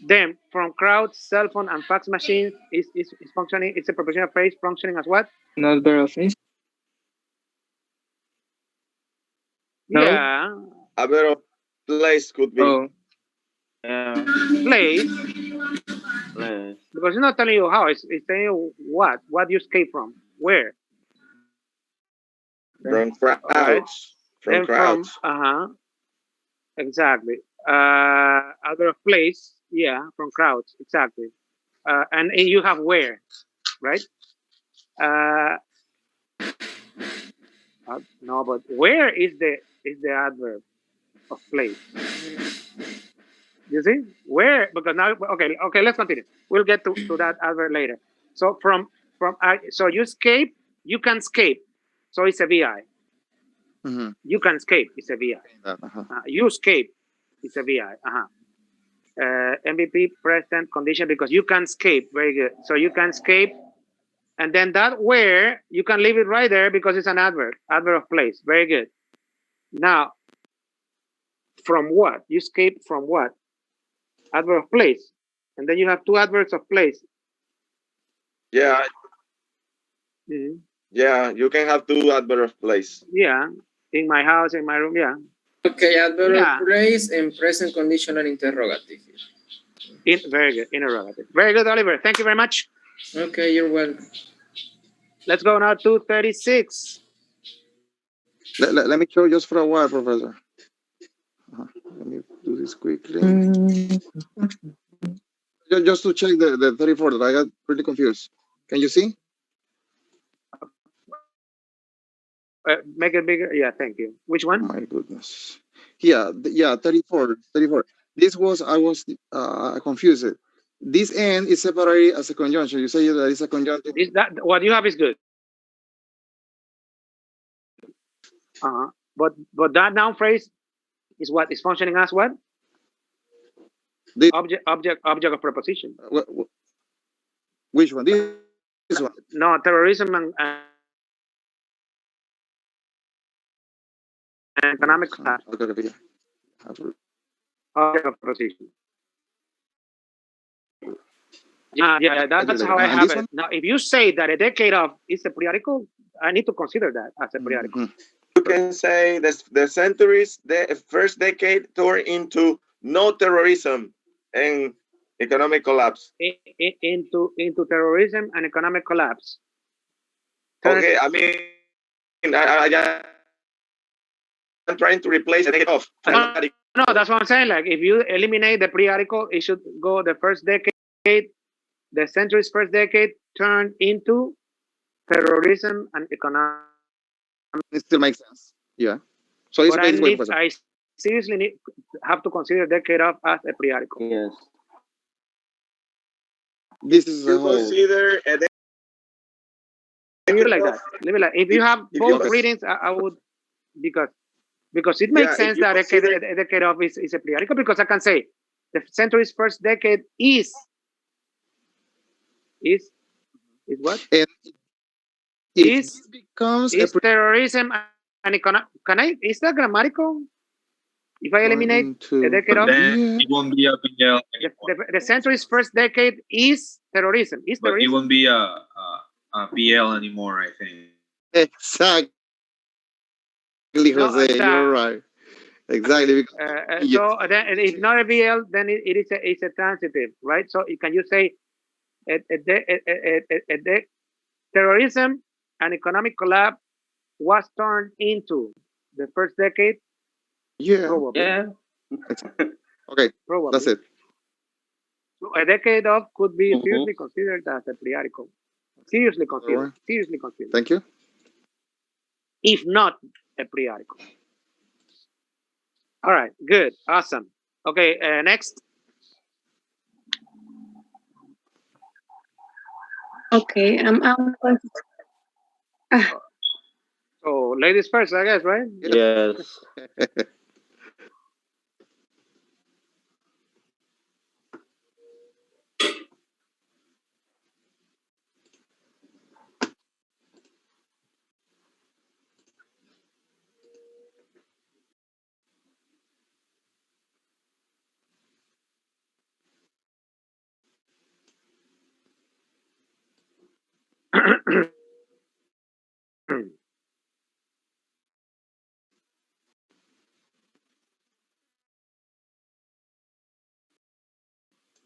Then from crowds, cell phone, and fax machines is functioning. It's a prepositional phrase functioning as what? Not verb phrase. No? Yeah. A verb place could be. Oh. Place. Because it's not telling you how. It's telling you what. What you escape from. Where? From crowds. Right. From crowds. Exactly. Other place. Yeah, from crowds. Exactly. And you have where, right? No, but where is the adverb of place? You see where? Because now, okay. Let's continue. We'll get to that adverb later. So so you escape. You can escape. So it's a VI. You can escape. It's a VI. You escape. It's a VI. MVP present condition because you can escape. Very good. So you can escape. And then that where, you can leave it right there because it's an adverb of place. Very good. Now, from what? You escape from what? Adverb of place. And then you have two adverbs of place. Yeah. Yeah, you can have two adverbs of place. Yeah. In my house, in my room, yeah. Okay, adverb of place and present conditional interrogative. Very good, interrogative. Very good, Oliver. Thank you very much. Okay, you're welcome. Let's go now to 36. Let me show just for a while, Professor. Let me do this quickly. Just to check the 34 that I got pretty confused. Can you see? Make it bigger. Yeah, thank you. Which one? My goodness. Yeah, 34. This was, I was confused. This N is separated as a conjunction. You say that it's a conjunctive. What you have is good. But that noun phrase is what is functioning as what? Object of preposition. Which one? This one? No, terrorism and economic collapse. Object of preposition. Yeah, that's how I have it. Now, if you say that a decade of is a periodical, I need to consider that as a periodical. You can say the centuries, the first decade turned into no terrorism and economic collapse. Into terrorism and economic collapse. Okay, I mean, I'm trying to replace a decade of. No, that's what I'm saying. Like, if you eliminate the pre-article, it should go the first decade, the century's first decade turned into terrorism and economic. It still makes sense. Yeah. So it's I seriously have to consider decade of as a pre-article. Yes. This is you consider a decade. Leave it like that. Leave it like. If you have both readings, I would because it makes sense that a decade of is a pre-article, because I can say the century's first decade is what? It becomes terrorism and economic. Is that grammatical? If I eliminate the decade of, then it won't be a PL. The century's first decade is terrorism. But it won't be a PL anymore, I think. Exactly, Jose. You're right. Exactly. So then, if not a BL, then it's a transitive, right? So can you say terrorism and economic collapse was turned into the first decade? Yeah. Probably. Yeah. Okay. Probably. That's it. So a decade of could be seriously considered as a pre-article. Seriously considered. Seriously considered. Thank you. If not a pre-article. All right. Good. Awesome. Okay. Next. Okay. I'm going to... So ladies first, I guess, right? Yes.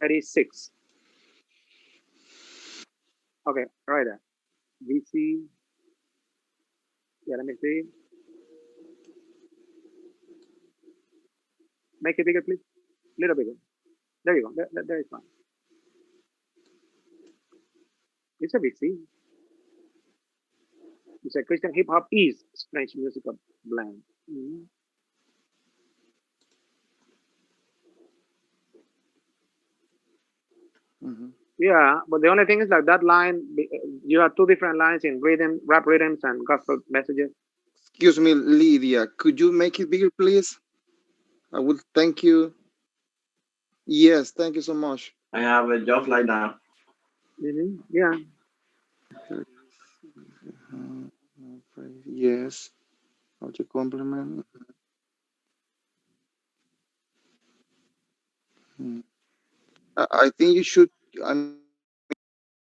$36. Okay, right there. VC. Yeah, let me see. Make it bigger, please. A little bigger. There you go. There is fine. It's a VC. You said Christian hip hop is French musical blend. Yeah, but the only thing is that line, you have two different lines in rhythm, rap rhythms, and gospel messages. Excuse me, Lydia. Could you make it bigger, please? I would thank you. Yes, thank you so much. I have it just like that. Yeah. Yes. How to compliment? I think you should. I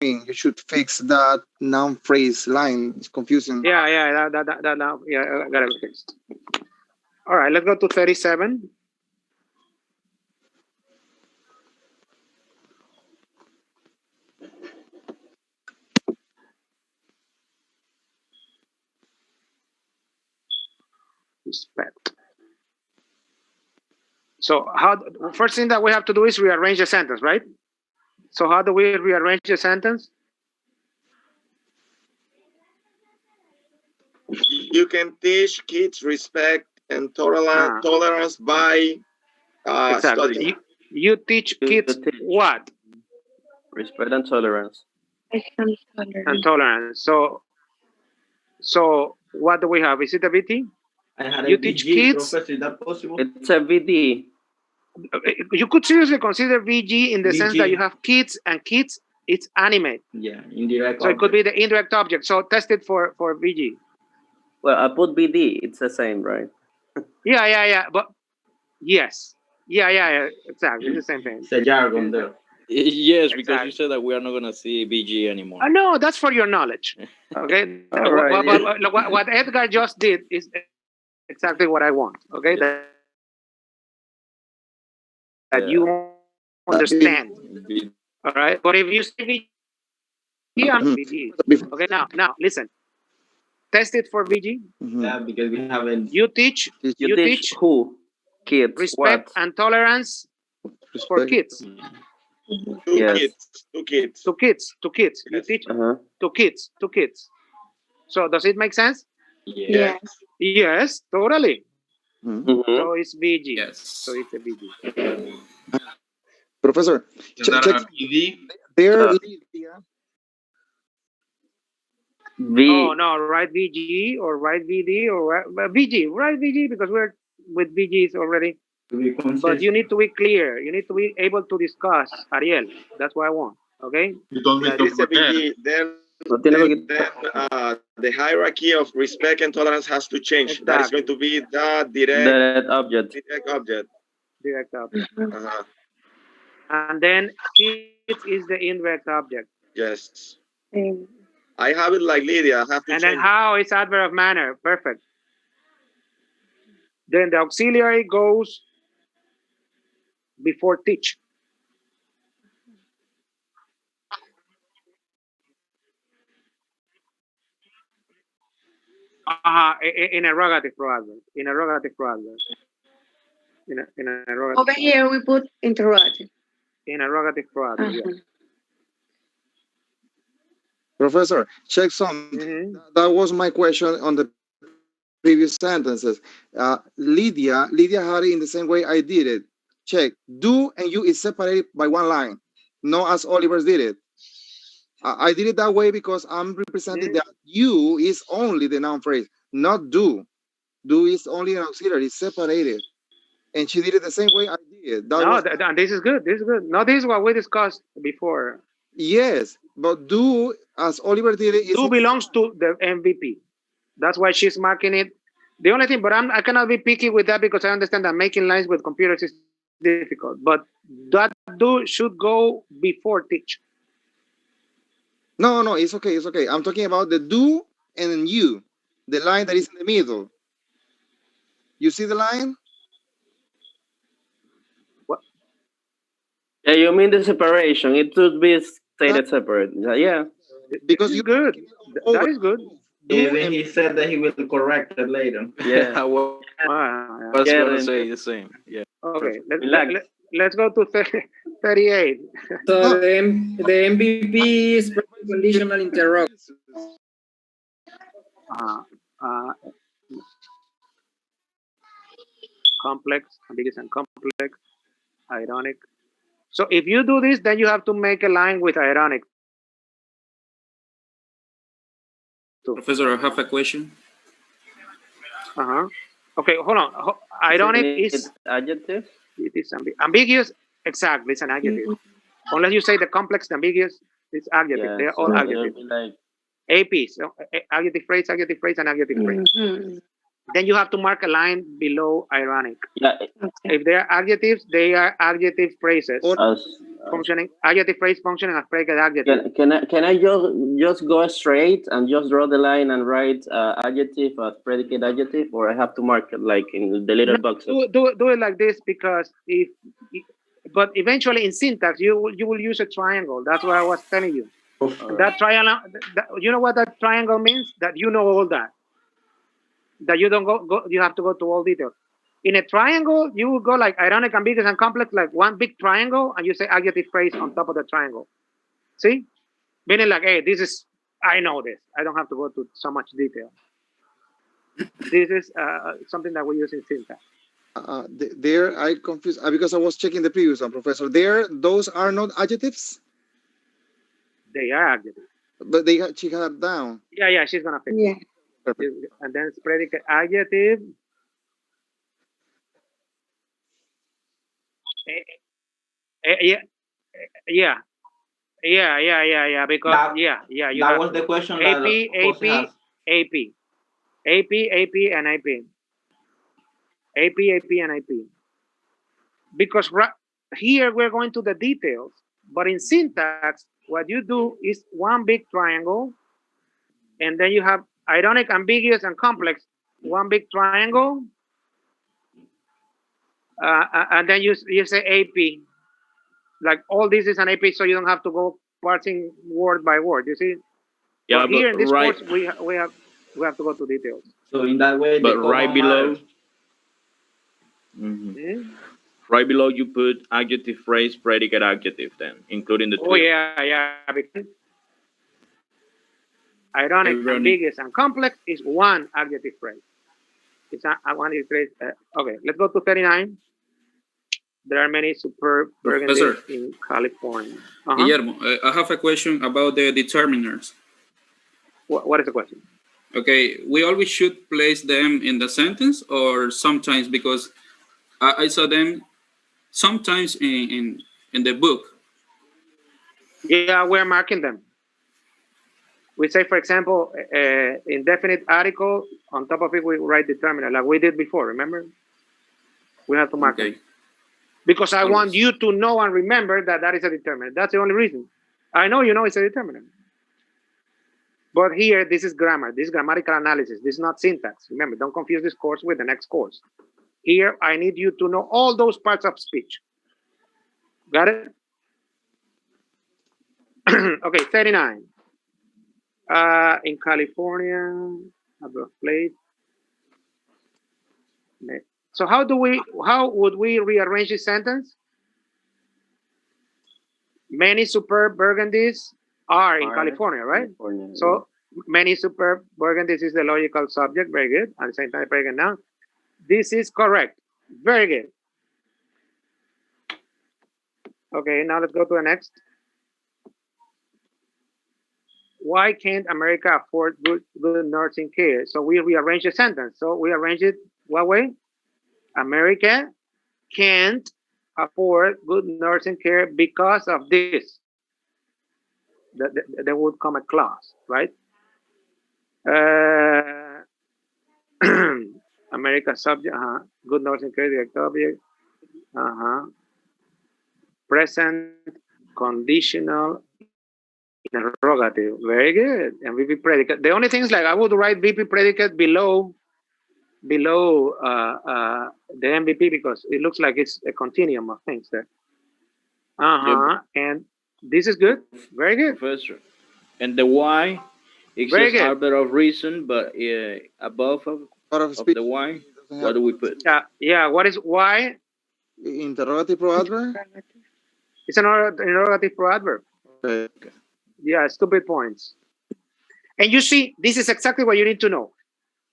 mean, you should fix that noun phrase line. It's confusing. Yeah. That now. Yeah, I got it fixed. All right, let's go to 37. Respect. So first thing that we have to do is rearrange the sentence, right? So how do we rearrange the sentence? You can teach kids respect and tolerance by studying. You teach kids what? Respect and tolerance. And tolerance. So what do we have? Is it a VT? You teach kids. Professor, is that possible? It's a VD. You could seriously consider VG in the sense that you have kids, and kids, it's animate. Yeah, indirect. So it could be the indirect object. So test it for VG. Well, I put BD. It's the same, right? Yeah. But yes. Yeah. Exactly. It's the same thing. It's a jargon there. Yes, because you said that we are not gonna see BG anymore. No, that's for your knowledge. Okay. What Edgar just did is exactly what I want. Okay. That you understand. All right. But if you say VG, okay. Now listen. Test it for VG. Yeah, because we haven't. You teach who? Kids. Respect and tolerance for kids. Two kids. Yes. You teach to kids. So does it make sense? Yes. Yes, totally. So it's VG. Yes. So it's a VG. Professor, check. There, No, write VG or write VD or VG. Write VG because we're with VGs already. But you need to be clear. You need to be able to discuss, Ariel. That's what I want. Okay? The hierarchy of respect and tolerance has to change. Exactly. That is going to be the direct object. Direct object. And then kids is the indirect object. Yes. I have it like Lydia. I have to and change. then how is adverb of manner. Perfect. Then the auxiliary goes before teach. In a rogative proadverb. In a rogative proadverb. In a rogative. Over here we put interrogative. In a rogative proadverb. Yeah. Professor, check some. That was my question on the previous sentences. Lydia had it in the same way I did it. Check. Do and you is separated by one line, not as Oliver did it. I did it that way because I'm representing that you is only the noun phrase, not do. Do is only an auxiliary, it's separated. And she did it the same way I did. This is good. This is good. No, this is what we discussed before. Yes, but do, as Oliver did it, do belongs to the MVP. That's why she's marking it. The only thing, but I cannot be picky with that because I understand that making lines with computers is difficult. But that do should go before teach. No, it's okay. It's okay. I'm talking about the do and then you, the line that is in the middle. You see the line? What? Yeah, you mean the separation? It should be stated separate. Yeah. Because you good. That is good. Even he said that he will correct it later. Yeah. I was gonna say the same. Yeah. Okay. Let's go to 38. So the MVP is conditional interrogative. Complex, ambiguous and complex, ironic. So if you do this, then you have to make a line with ironic. Professor, I have a question. Okay, hold on. Ironic is adjective. It is ambiguous. Exactly, it's an adjective. Unless you say the complex, the ambiguous, it's adjective. Yeah, they're all adjectives. Like AP, so adjective phrase, and adjective phrase. Then you have to mark a line below ironic. Yeah. If they are adjectives, they are adjective phrases. Functioning adjective phrase functioning as predicate adjective. Can I just go straight and just draw the line and write adjective as predicate adjective, or I have to mark it like in the little box? Do it like this because but eventually in syntax you will use a triangle. That's what I was telling you. That triangle, you know what that triangle means? That you know all that. That you don't go you have to go to all details. In a triangle, you will go like ironic, ambiguous, and complex, like one big triangle, and you say adjective phrase on top of the triangle. See? Meaning like, hey, I know this. I don't have to go to so much detail. This is something that we use in syntax. There, I confused because I was checking the previous one, Professor. Those are not adjectives? They are adjectives. But she had it down. Yeah, she's going to fix it. Perfect. And then it's predicate adjective. Yeah, yeah, yeah. Because you That have was the to question AP, that Jose AP, has. AP, AP, and AP, AP, and AP. Because here we're going to the details, but in syntax, what you do is one big triangle, and then you have ironic, ambiguous, and complex. One big triangle, and then you say AP. Like all this is an AP, so you don't have to go parsing word by word. You see, Yeah, but here but in this right. course, we have to go to details. So in that way, But the right common below, matters. right below, you put adjective, phrase, predicate, adjective, then including the Oh twelve. yeah. Because ironic, Ironic. ambiguous, and complex is one adjective phrase. It's a one adjective phrase. Okay, let's go to 39. There are many superb burgundies Professor in California. Guillermo, I have a question about the determiners. What is the question? Okay, we always should place them in the sentence or sometimes, because I saw them sometimes in the book. Yeah, we're marking them. We say, for example, indefinite article, on top of it, we write determiner, like we did before, remember? We have to mark them. Because I want you to know and remember that that is a determiner. That's the only reason. I know you know it's a determiner. But here, this is grammar. This is grammatical analysis. This is not syntax. Remember, don't confuse this course with the next course. Here, I need you to know all those parts of speech. Got it? Okay, 39. In California, a birthplace. So how would we rearrange this sentence? Many superb burgundies are in California, right? California, so many superb burgundies is the logical subject. Very good. At the same time, very good. Now, this is correct. Very good. Okay, now let's go to the next. Why can't America afford good nursing care? So we rearrange the sentence. So we arrange it what way? America can't afford good nursing care because of this. There would come a clause, right? America subject, good nursing care, direct object, present, conditional, interrogative. Very good. And VP predicate. The only thing is like I would write VP predicate below the MVP because it looks like it's a continuum of things there. And this is good. Very good. Professor. And the why, it's Very just good. arbiter of reason, but above of the why, what do we put? Yeah. What is why? Interrogative proadverb? It's an interrogative proadverb. Okay. Yeah, stupid points. And you see, this is exactly what you need to know.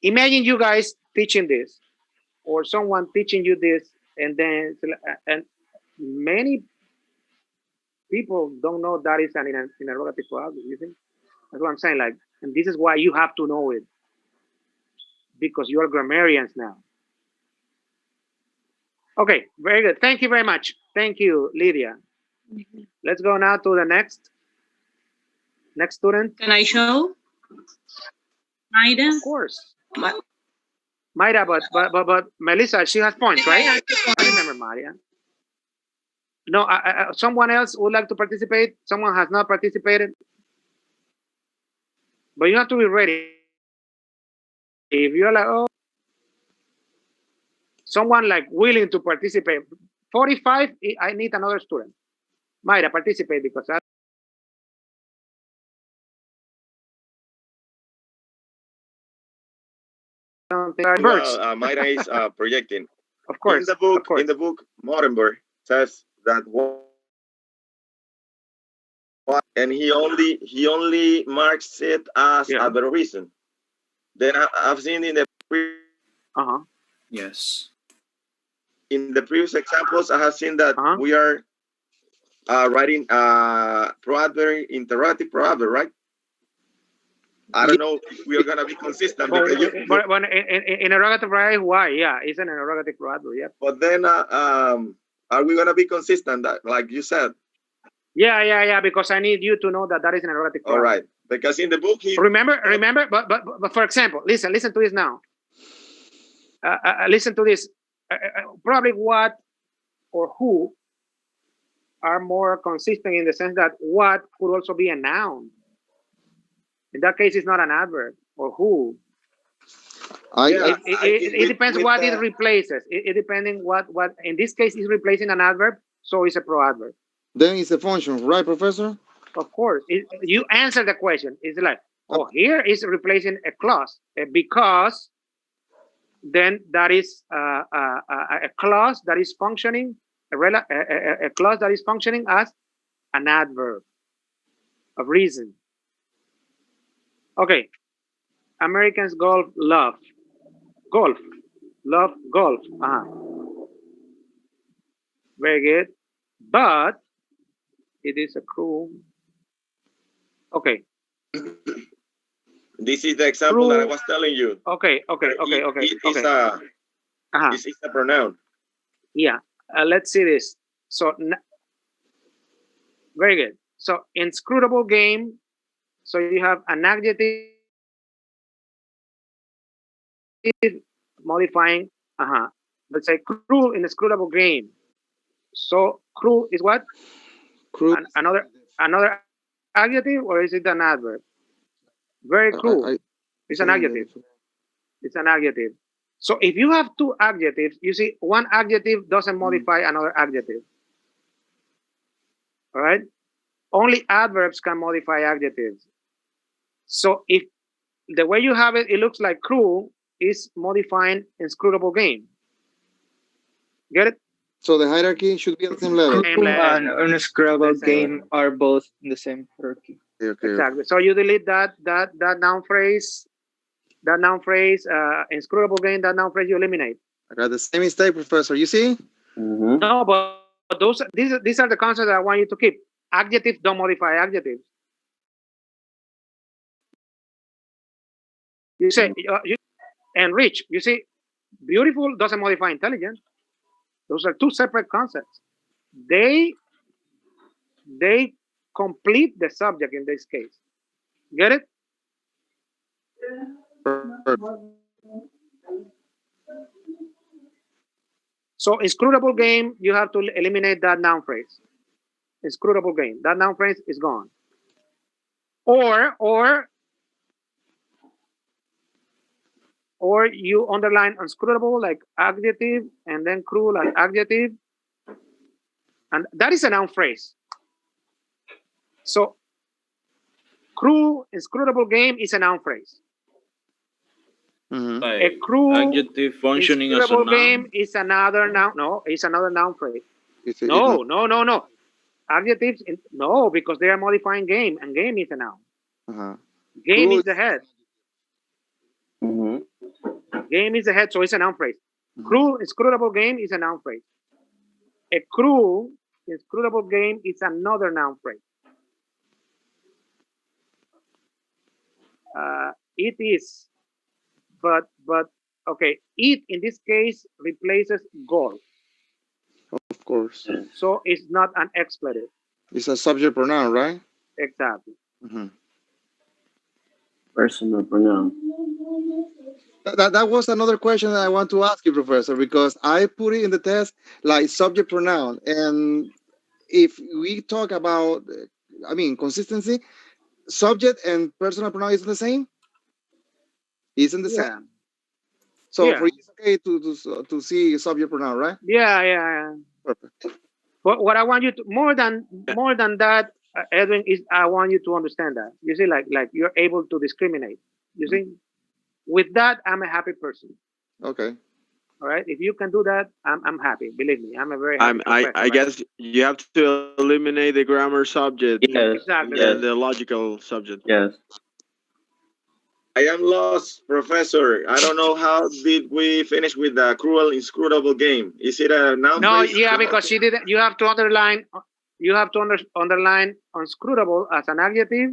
Imagine you guys teaching this, or someone teaching you this, and many people don't know that is an interrogative proadverb. You think? That's what I'm saying. Like, and this is why you have to know it, because you are grammarians now. Okay, very good. Thank you very much. Thank you, Lydia. Let's go now to the next student. Can I show? Maida? Of course. Maida, but Melissa, she has points, right? I remember Maria. No, someone else would like to participate. Someone has not participated. But you have to be ready. If you're like, oh, someone like willing to participate, 45, I need another student. Mayra, participate because I don't think well, Mayra is projecting. Of course. In the book, Morenberg says that and he only marks it as a better reason. Then I've seen in the Yes. In the previous examples, I have seen that we are writing proadverb, interrogative proadverb, right? I don't know if we are gonna be consistent. But in interrogative proadverb, why? Yeah, it's an interrogative proadverb. Yeah. But then Are we gonna be consistent? That, like you said. Yeah. Because I need you to know that is an erratic clause. All right. Because in the book, remember. But for example, listen to this now. Listen to this. Probably what or who are more consistent in the sense that what could also be a noun. In that case, it's not an adverb. Or who. It depends what it replaces. It depending what in this case is replacing an adverb, so it's a pro-adverb. Then it's a function, right, Professor? Of course. You answer the question. It's like, here is replacing a clause because then that is a clause that is functioning, a clause that is functioning as an adverb of reason. Okay. Americans love golf. Very good. But it is a cruel. Okay. This is the example that I was telling you. Okay. It's a pronoun. Yeah. Let's see this. So, very good. So, inscrutable game. So, you have an adjective modifying. Let's say cruel in inscrutable game. So, cruel is what? Cruel. Another adjective, or is it an adverb? Very cruel. It's an adjective. It's an adjective. So if you have two adjectives, you see one adjective doesn't modify another adjective. All right? Only adverbs can modify adjectives. So if the way you have it, it looks like cruel is modifying inscrutable game. Get it? So the hierarchy should be at the same level. Cruel and inscrutable game are both in the same hierarchy. Okay. Exactly. So you delete that noun phrase, inscrutable game, that noun phrase you eliminate. I got the same mistake, Professor. You see? No, but these are the concepts that I want you to keep. Adjectives don't modify adjectives. You say, and rich, you see, beautiful doesn't modify intelligent. Those are two separate concepts. They complete the subject in this case. Get it? So inscrutable game, you have to eliminate that noun phrase. Inscrutable game, that noun phrase is gone. Or you underline inscrutable like adjective, and then cruel like adjective, and that is a noun phrase. So cruel, inscrutable game is a noun phrase. Like A cruel adjective functioning as a inscrutable noun. game is another noun. No, it's another noun phrase. No. Adjectives, no, because they are modifying game, and game is a noun. Game is the head. Game is the head, so it's a noun phrase. Cruel, inscrutable game is a noun phrase. A cruel, inscrutable game is another noun phrase. It is, but okay, it in this case replaces goal. Of course. So it's not an expletive. It's a subject pronoun, right? Exactly. Personal pronoun. That was another question that I want to ask you, Professor, because I put it in the test like subject pronoun. And if we talk about, consistency, subject and personal pronoun isn't the same? Isn't the same? So for you, it's okay to see subject pronoun, right? Yeah. Perfect. But what I want you to more than that, Edwin, is I want you to understand that. You see, like you're able to discriminate. You see, with that, I'm a happy person. Okay. All right. If you can do that, I'm happy. Believe me, I'm a very happy professor, I guess you have to eliminate the grammar subject. Yes. Exactly. And the logical subject. Yes. I am lost, Professor. I don't know how did we finish with the cruel, inscrutable game. Is it a noun? No, phrase? yeah, because she didn't. You have to underline. You have to underline unscrutable as an adjective,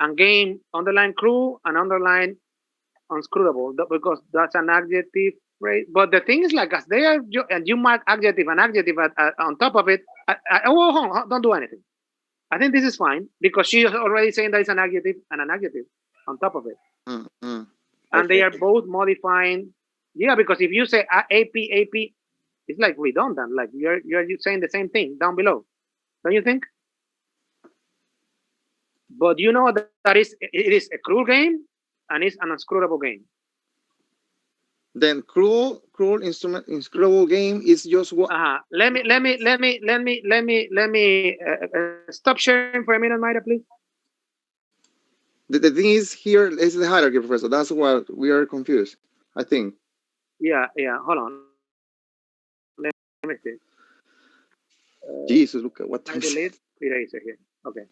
and game underline cruel and underline unscrutable because that's an adjective phrase. But the thing is, like, as they are, and you mark adjective and adjective on top of it. Oh, hold on, don't do anything. I think this is fine because she is already saying that it's an adjective and an adjective on top of it. Mm-hmm. And they are both modifying. Yeah, because if you say AP, it's like redundant. Like you're saying the same thing down below, don't you think? But you know that it is a cruel game and it's an unscrewable game. Then cruel inscrutable game is just what? Let me stop sharing for a minute, Mayra, please. The thing is here is the hierarchy, Professor. That's what we are confused, I think. Yeah. Hold on. Let me see. Jesus, look at what I time. delete eraser here. Okay.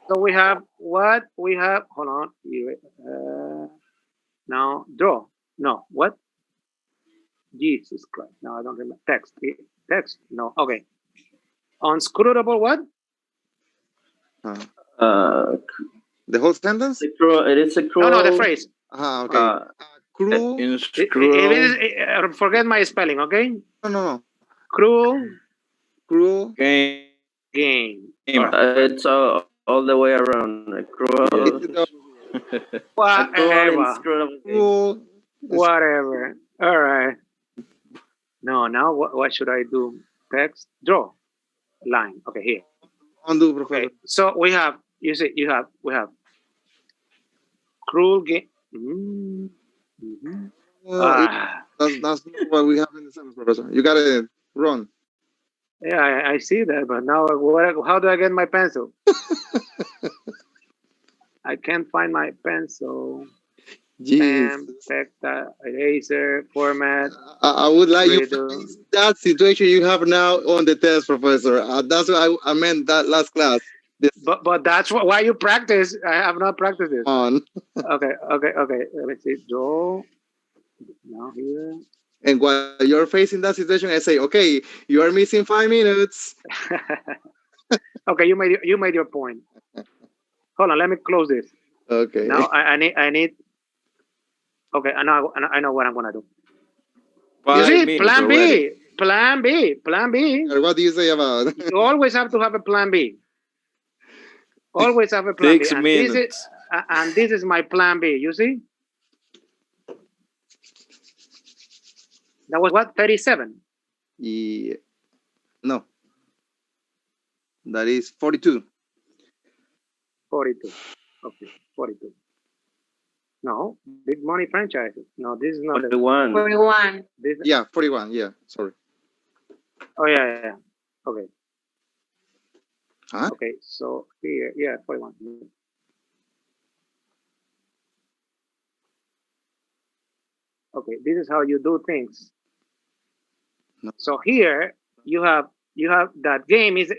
So we have what we have. Hold on. Now draw. No, what? Jesus Christ. No, I don't remember. Text. Text. No. Okay. Unscrutable what? The whole sentence? It is a cruel. No, the phrase. Okay. Cruel. Forget my spelling. Okay. No. Cruel. Game. It's all the way around. Cruel. Whatever. All right. No, now what should I do? Text, draw, line. Okay, here. Undo, Professor. Okay, so we have. We have cruel game. That's not what we have in the sentence, Professor. You got it wrong. Yeah, I see that, but now how do I get my pencil? I can't find my pencil. Stamp, text, eraser, format. I would like you to face that situation you have now on the test, Professor. That's what I meant that last class. But that's why you practice. I have not practiced it. On. Okay. Let me see. Draw. Now here. And while you're facing that situation, I say, okay, you are missing 5 minutes. Okay, you made your point. Hold on, let me close this. Okay. Now I need. Okay, I know what I'm gonna do. You see, plan B. What do you say about it? You always have to have a plan B. Always have a plan B. 6 minutes. And this is my plan B. You see? That was what? 37? Yeah. No. That is 42. 42. Okay, 42. No, big money franchises. No, this is not 41. 41. Yeah, 41. Yeah, sorry. Oh, yeah. Okay. Huh? Okay, so here, yeah, 41. Okay, this is how you do things. No. So here you have that game is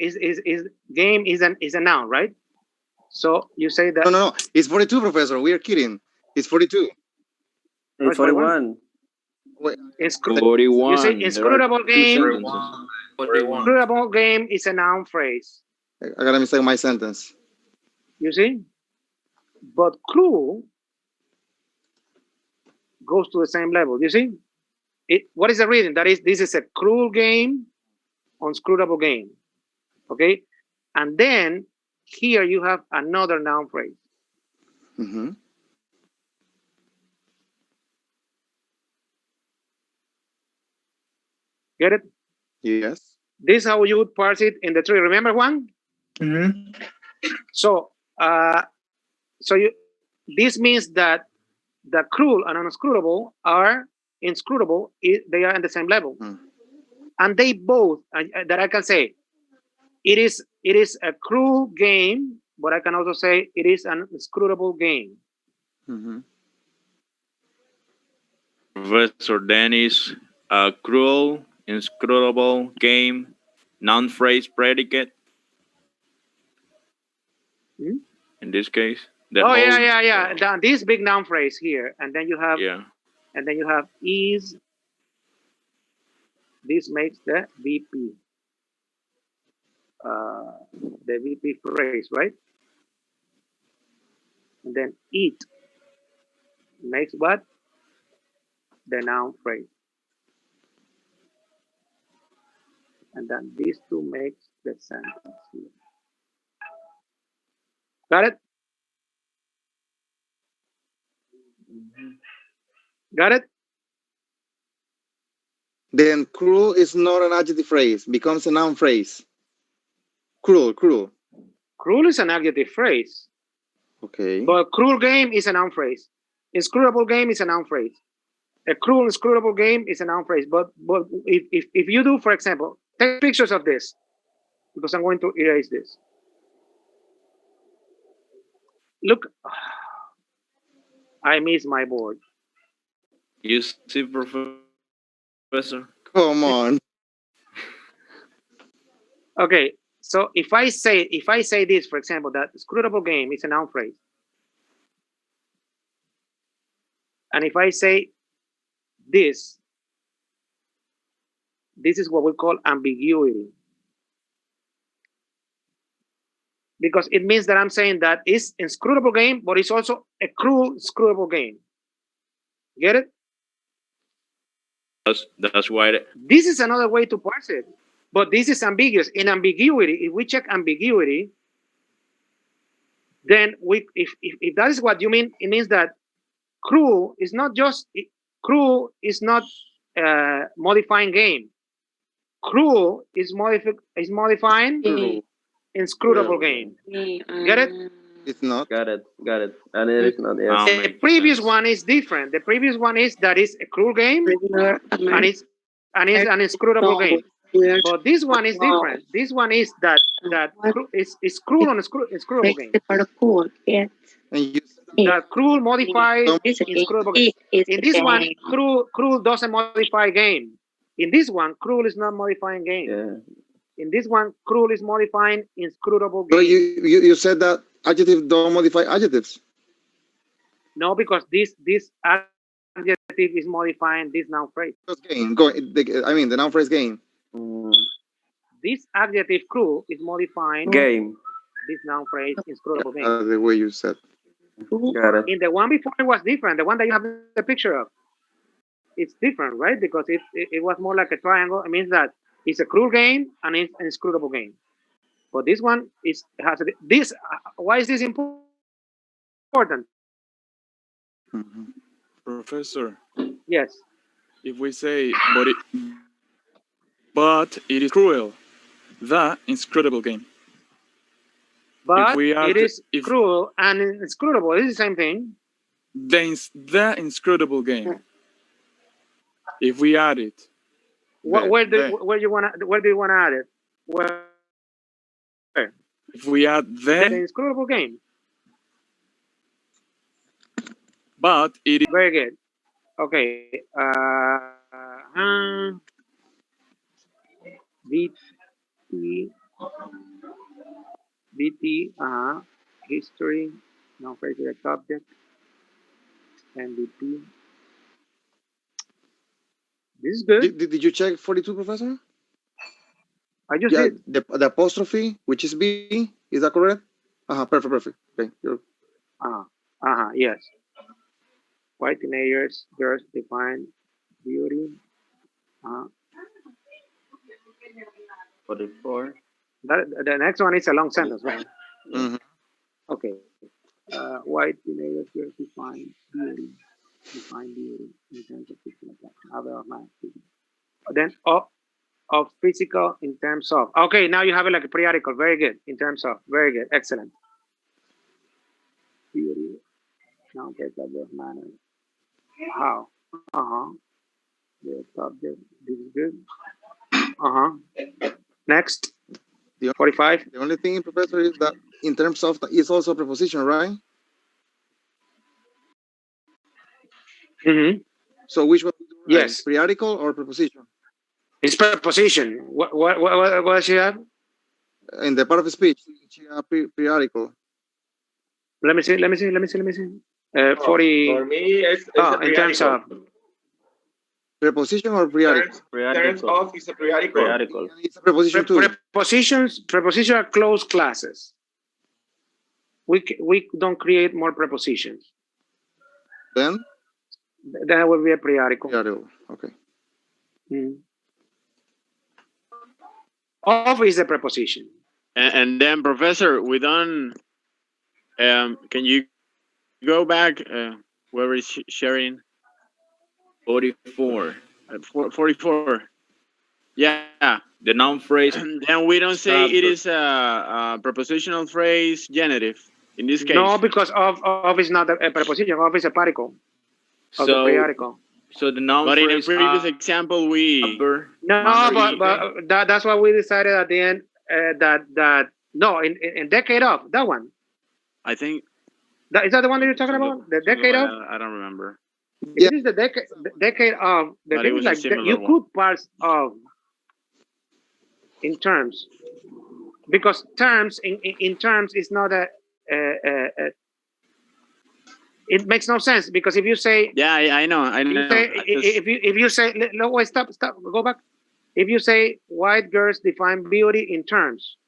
a noun, right? So you say that. No. It's 42, Professor. We are kidding. It's 42. It's 41. It's 41. You say inscrutable game. 41. Inscrutable game is a noun phrase. I gotta mistake my sentence. You see? But cruel goes to the same level. You see? What is the reading? This is a cruel game, unscrutable game. Okay? And then here you have another noun phrase. Mm-hmm. Get it? Yes. This is how you would parse it in the tree. Remember, Juan? Mm-hmm. So, this means that the cruel and unscrutable are inscrutable. They are on the same level, and they both that I can say it is a cruel game, but I can also say it is an inscrutable game. Mm-hmm. Professor Dennis, a cruel, inscrutable game, noun phrase predicate. In this case, yeah. This big noun phrase here, and then you have is. This makes the VP. The VP phrase, right? And then eat makes what? The noun phrase. And then these two makes the sentence here. Got it? Got it? Then cruel is not an adjective phrase, becomes a noun phrase. Cruel. Cruel is an adjective phrase. Okay. But cruel game is a noun phrase. Inscrutable game is a noun phrase. A cruel, inscrutable game is a noun phrase. But if you do, for example, take pictures of this, because I'm going to erase this. Look, I miss my board. You see, Professor? Come on. Okay, so if I say this, for example, that inscrutable game is a noun phrase, and if I say this is what we call ambiguity, because it means that I'm saying that it's inscrutable game, but it's also a cruel, inscrutable game. Get it? That's why. This is another way to parse it, but this is ambiguous. In ambiguity, if we check ambiguity, then if that is what you mean, it means that cruel is not just cruel is not modifying game. Cruel is modifying inscrutable game. Get it? It's not. Got it. And it is not. Yes. The previous one is different. The previous one is that it's a cruel game and it's an inscrutable game. But this one is different. This one is that is cruel on inscrutable game. That cruel modifies inscrutable game. In this one, cruel doesn't modify game. In this one, cruel is not modifying game. Yeah. In this one, cruel is modifying inscrutable game. But you said that adjectives don't modify adjectives. No, because this adjective is modifying this noun phrase. The noun phrase game. This adjective cruel is modifying game. This noun phrase inscrutable game. The way you said. Got it. In the one before it was different. The one that you have the picture of, it's different, right? Because it was more like a triangle. It means that it's a cruel game and it's an inscrutable game. But this one has this. Why is this important? Professor. Yes. If we say, but it is cruel, the inscrutable game. But it is cruel and inscrutable. It's the same thing. The inscrutable game. If we add it. Where do you want to add it? Where? If we add the inscrutable game. But it is very good. Okay. BT, history, non-phrase direct object, MVP. This is good. Did you check 42, Professor? I just did. The apostrophe, which is B, is that correct? Perfect. Okay. Yes. White teenagers, girls define beauty. 44. The next one is a long sentence, right? Mm-hmm. Okay. White teenagers, girls define beauty. In terms of physical attraction. Then of physical in terms of. Okay, now you have it like a pre-article. Very good. In terms of. Very good. Excellent. Beauty. Now get that of manner. How? The subject. This is good. Next. 45. The only thing, Professor, is that in terms of is also a preposition, right? Mm-hmm. So which one? Yes. Pre-article or preposition? It's preposition. What does she have? In the part of speech, she have pre-article. Let me see. 40. For me, it's in terms of preposition or pre-article? Terms of is a pre-article. It's a preposition too. Prepositions are closed classes. we don't create more prepositions. Then that would be a periodical. Okay. Of is a preposition. And then, Professor, we don't. Can you go back? Where is sharing? 44. 44. Yeah. The noun phrase. Then we don't say it is a prepositional phrase genitive in this case. No, because of is not a preposition. Of is a particle. Of the periodical. So the noun but phrase. But in a previous example, we. No, but that's why we decided at the end that no, in decade of that one. I think. Is that the one that you're talking about? The decade of? I don't remember. It is the decade of. The thing is like you could parse of in terms, because terms in terms is not a it makes no sense, because if you say I know if you say no, wait, stop, go back. If you say white girls define beauty in terms,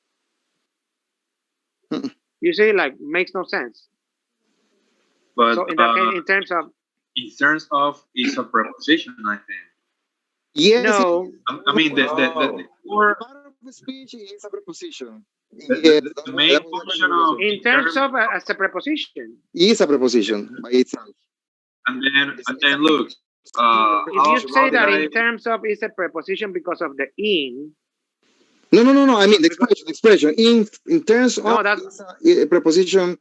you say like makes no sense. But so in that case, in terms of is a preposition, I think. Yes. No. I mean the part of speech is a preposition. The main function of in terms of as a preposition. Is a preposition by itself. And then look. If you say that in terms of is a preposition because of the in. No. I mean the expression. In terms of a preposition.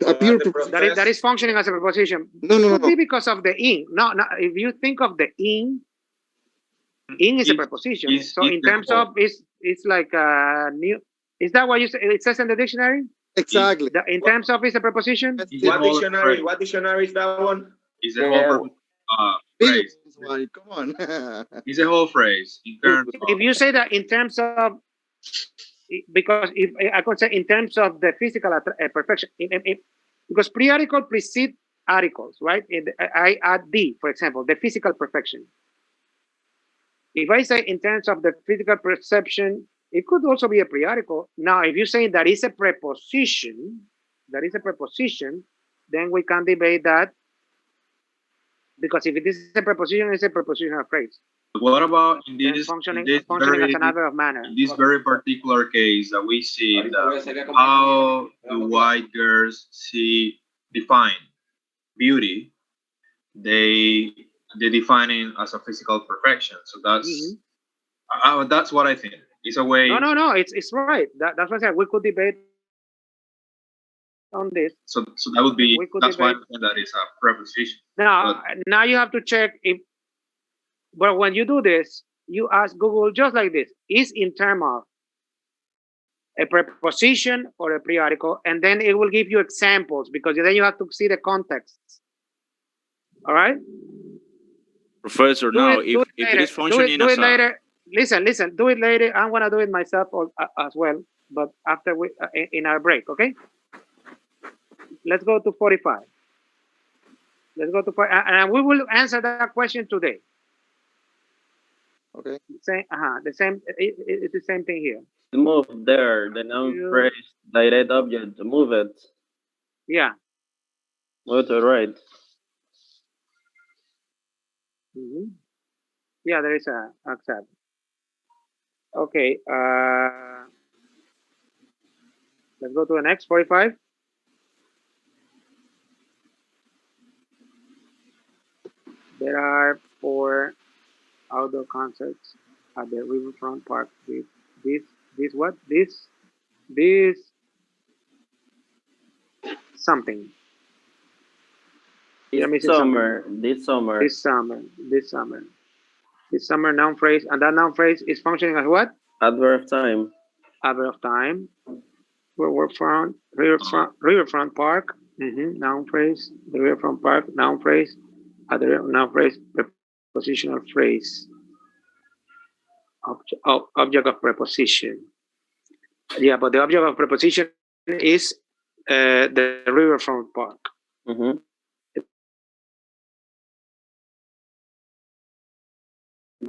A pure preposition. That is functioning as a preposition. No. Could be because of the in. No. If you think of the in is a preposition. So in terms of it's like a new. Is that what you say? It says in the dictionary? Exactly. In terms of is a preposition. What dictionary is that one? Is a whole phrase. Come on. It's a whole phrase. In terms if you say that in terms of, because if I could say in terms of the physical perfection, because pre-article precede articles, right? I add D, for example, the physical perfection. If I say in terms of the physical perception, it could also be a pre-article. Now, if you say that is a preposition, then we can debate that, because if it is a preposition, it's a prepositional phrase. What about in this functioning as an adverb of manner? In this very particular case that we see that how the white girls define beauty, they define it as a physical perfection. So that's what I think. It's a way. No. It's right. That's what I said. We could debate on this. So that would be. That's why that is a preposition. Now you have to check if. But when you do this, you ask Google just like this: is in terms of a preposition or a pre-article, and then it will give you examples, because then you have to see the context. All right. Professor, if it is functioning do it later. Listen, do it later. I'm gonna do it myself as well, but after we in our break, okay? Let's go to 45. Let's go to 4, and we will answer that question today. Okay. The same. It's the same thing here. Move there. The noun phrase direct object. Move it. Yeah. Move to the right. Yeah, there is a accept. Okay. Let's go to the next 45. There are 4 outdoor concerts at the Riverfront Park with this something. This summer. This summer noun phrase, and that noun phrase is functioning as what? Adverb of time. Adverb of time. Riverfront Park. Noun phrase. The Riverfront Park. Noun phrase. Noun phrase. Prepositional phrase. Object of preposition. Yeah, but the object of preposition is the Riverfront Park.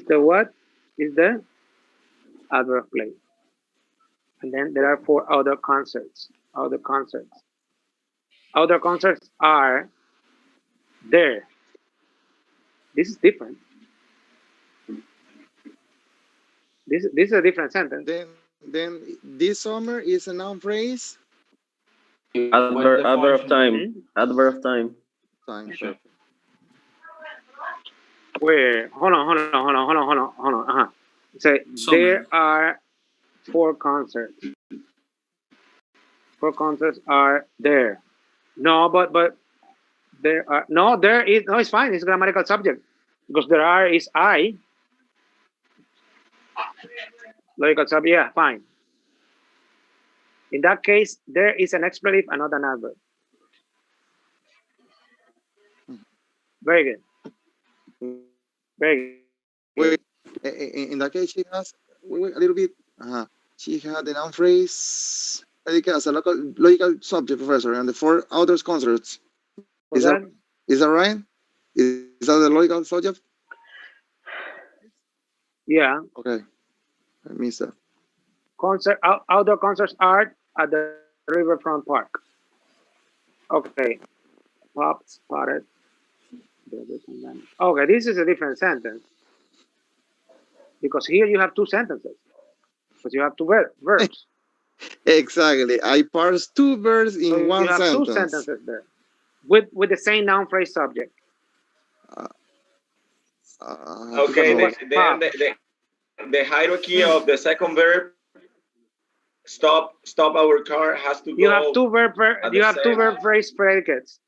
The what is the adverb of place. And then there are 4 other concerts. Other concerts are there. This is different. This is a different sentence. Then this summer is a noun phrase. Adverb of time. Adverb of time. Time. Sure. Where? Hold on. So there are 4 concerts. 4 concerts are there. No, but there are there is no. It's fine. It's a grammatical subject because there are is I. Logical subject. Yeah, fine. In that case, there is an expletive and not an adverb. Very good. Very good. Wait, in that case, she has wait, a little bit. She had the noun phrase as a logical subject, professor, and the 4 others concerts. Is that right? Is that the logical subject? Yeah. Okay, I missed that. Outdoor concerts are at the riverfront park. Okay. Pop spotted. Okay, this is a different sentence because here you have 2 sentences because you have 2 verbs. Exactly. I parsed 2 verbs in one you have sentence. 2 sentences there with the same noun phrase subject. Okay, then the hierarchy of the second verb, stop our car, has to go. You have 2 verb phrase predicates.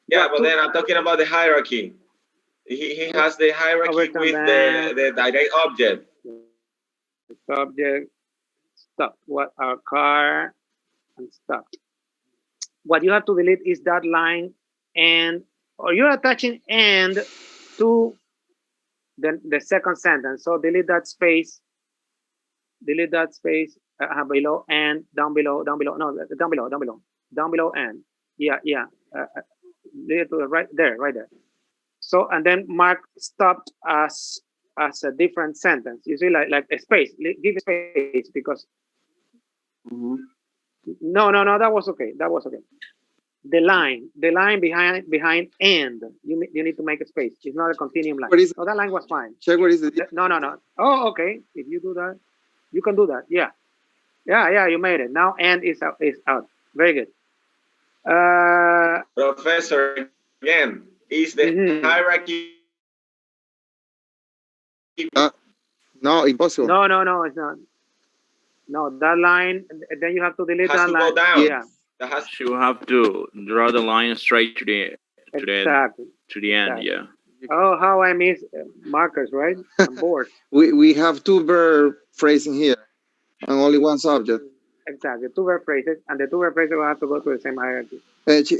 Yeah, but then I'm talking about the hierarchy. He has the hierarchy with the direct object. The subject, stop. What our car and stop. What you have to delete is that line and, or you're attaching and to the second sentence. So delete that space. Delete that space below and down below. No, down below and. Yeah. Leave it to the right there. So and then mark stopped as a different sentence. You see, like a space. Give space because. No, that was okay. The line behind and you need to make a space. It's not a continuum line. So that line was fine. Check what is the no. Oh, okay. If you do that, you can do that. Yeah. You made it. Now and is out. Very good. Professor, again, is the hierarchy? No, impossible. No, it's not. No, that line. Then you have to delete that line. Go down. Yeah. You have to draw the line straight to the end. Yeah. Oh, how I miss markers, right? I'm bored. we have 2 verb phrasing here and only 1 subject. Exactly, 2 verb phrases, and the 2 verb phrases will have to go to the same hierarchy.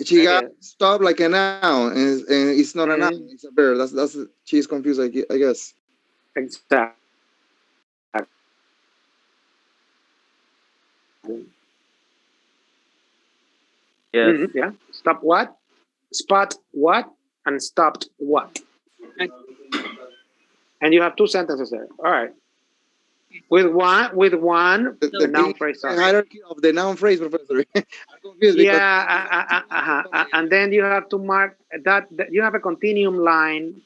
She got stopped like a noun, and it's not a noun; it's a verb. That's she's confused, I guess. Exactly. Yes. Yeah. Stop what? Spot what? And stopped what? And you have 2 sentences there. All right. With one, the noun phrase. The hierarchy of the noun phrase, professor. I'm confused. And then you have to mark that you have a continuum line,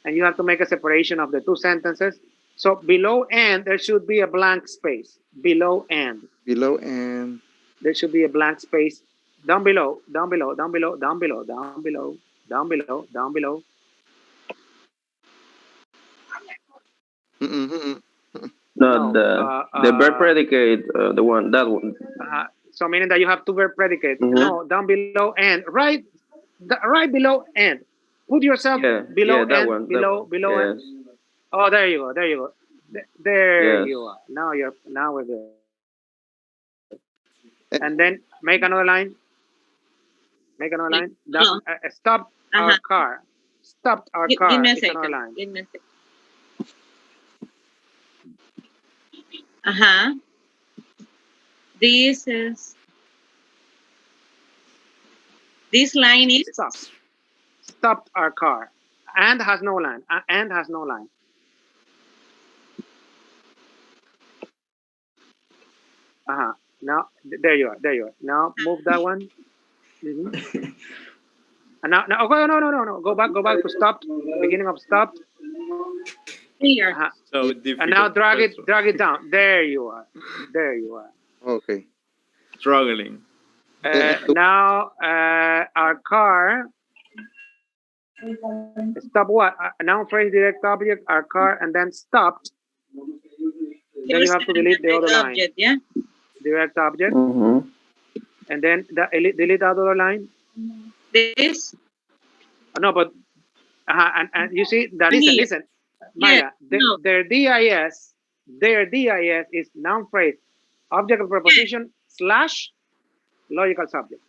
and you have to make a separation of the 2 sentences. So below and there should be a blank space. Below and there should be a blank space. Down below. No, the verb predicate, that one. So meaning that you have 2 verb predicates. No, down below and right below and. Put yourself below and one, below and. Oh, there you go. There you are. Now we're good. And then make another line. Stop our car. Stopped our car. Give me a It's second. another line. Give me a second. This line is stopped our car. And has no line. Now, there you are. There you are. Now move that one. And now, oh, no. Go back to stopped. Beginning of stopped. Here. So And now difficult. drag it down. There you are. There you are. Okay. Struggling. Now, our car. Stop what? Noun phrase, direct object, our car, and then stopped. Then you have to delete the other line. Object, yeah. Direct object. And then delete the other line. This. No, but and you see that. Listen, Mayra. Their DIS is noun phrase, object of preposition slash logical subject.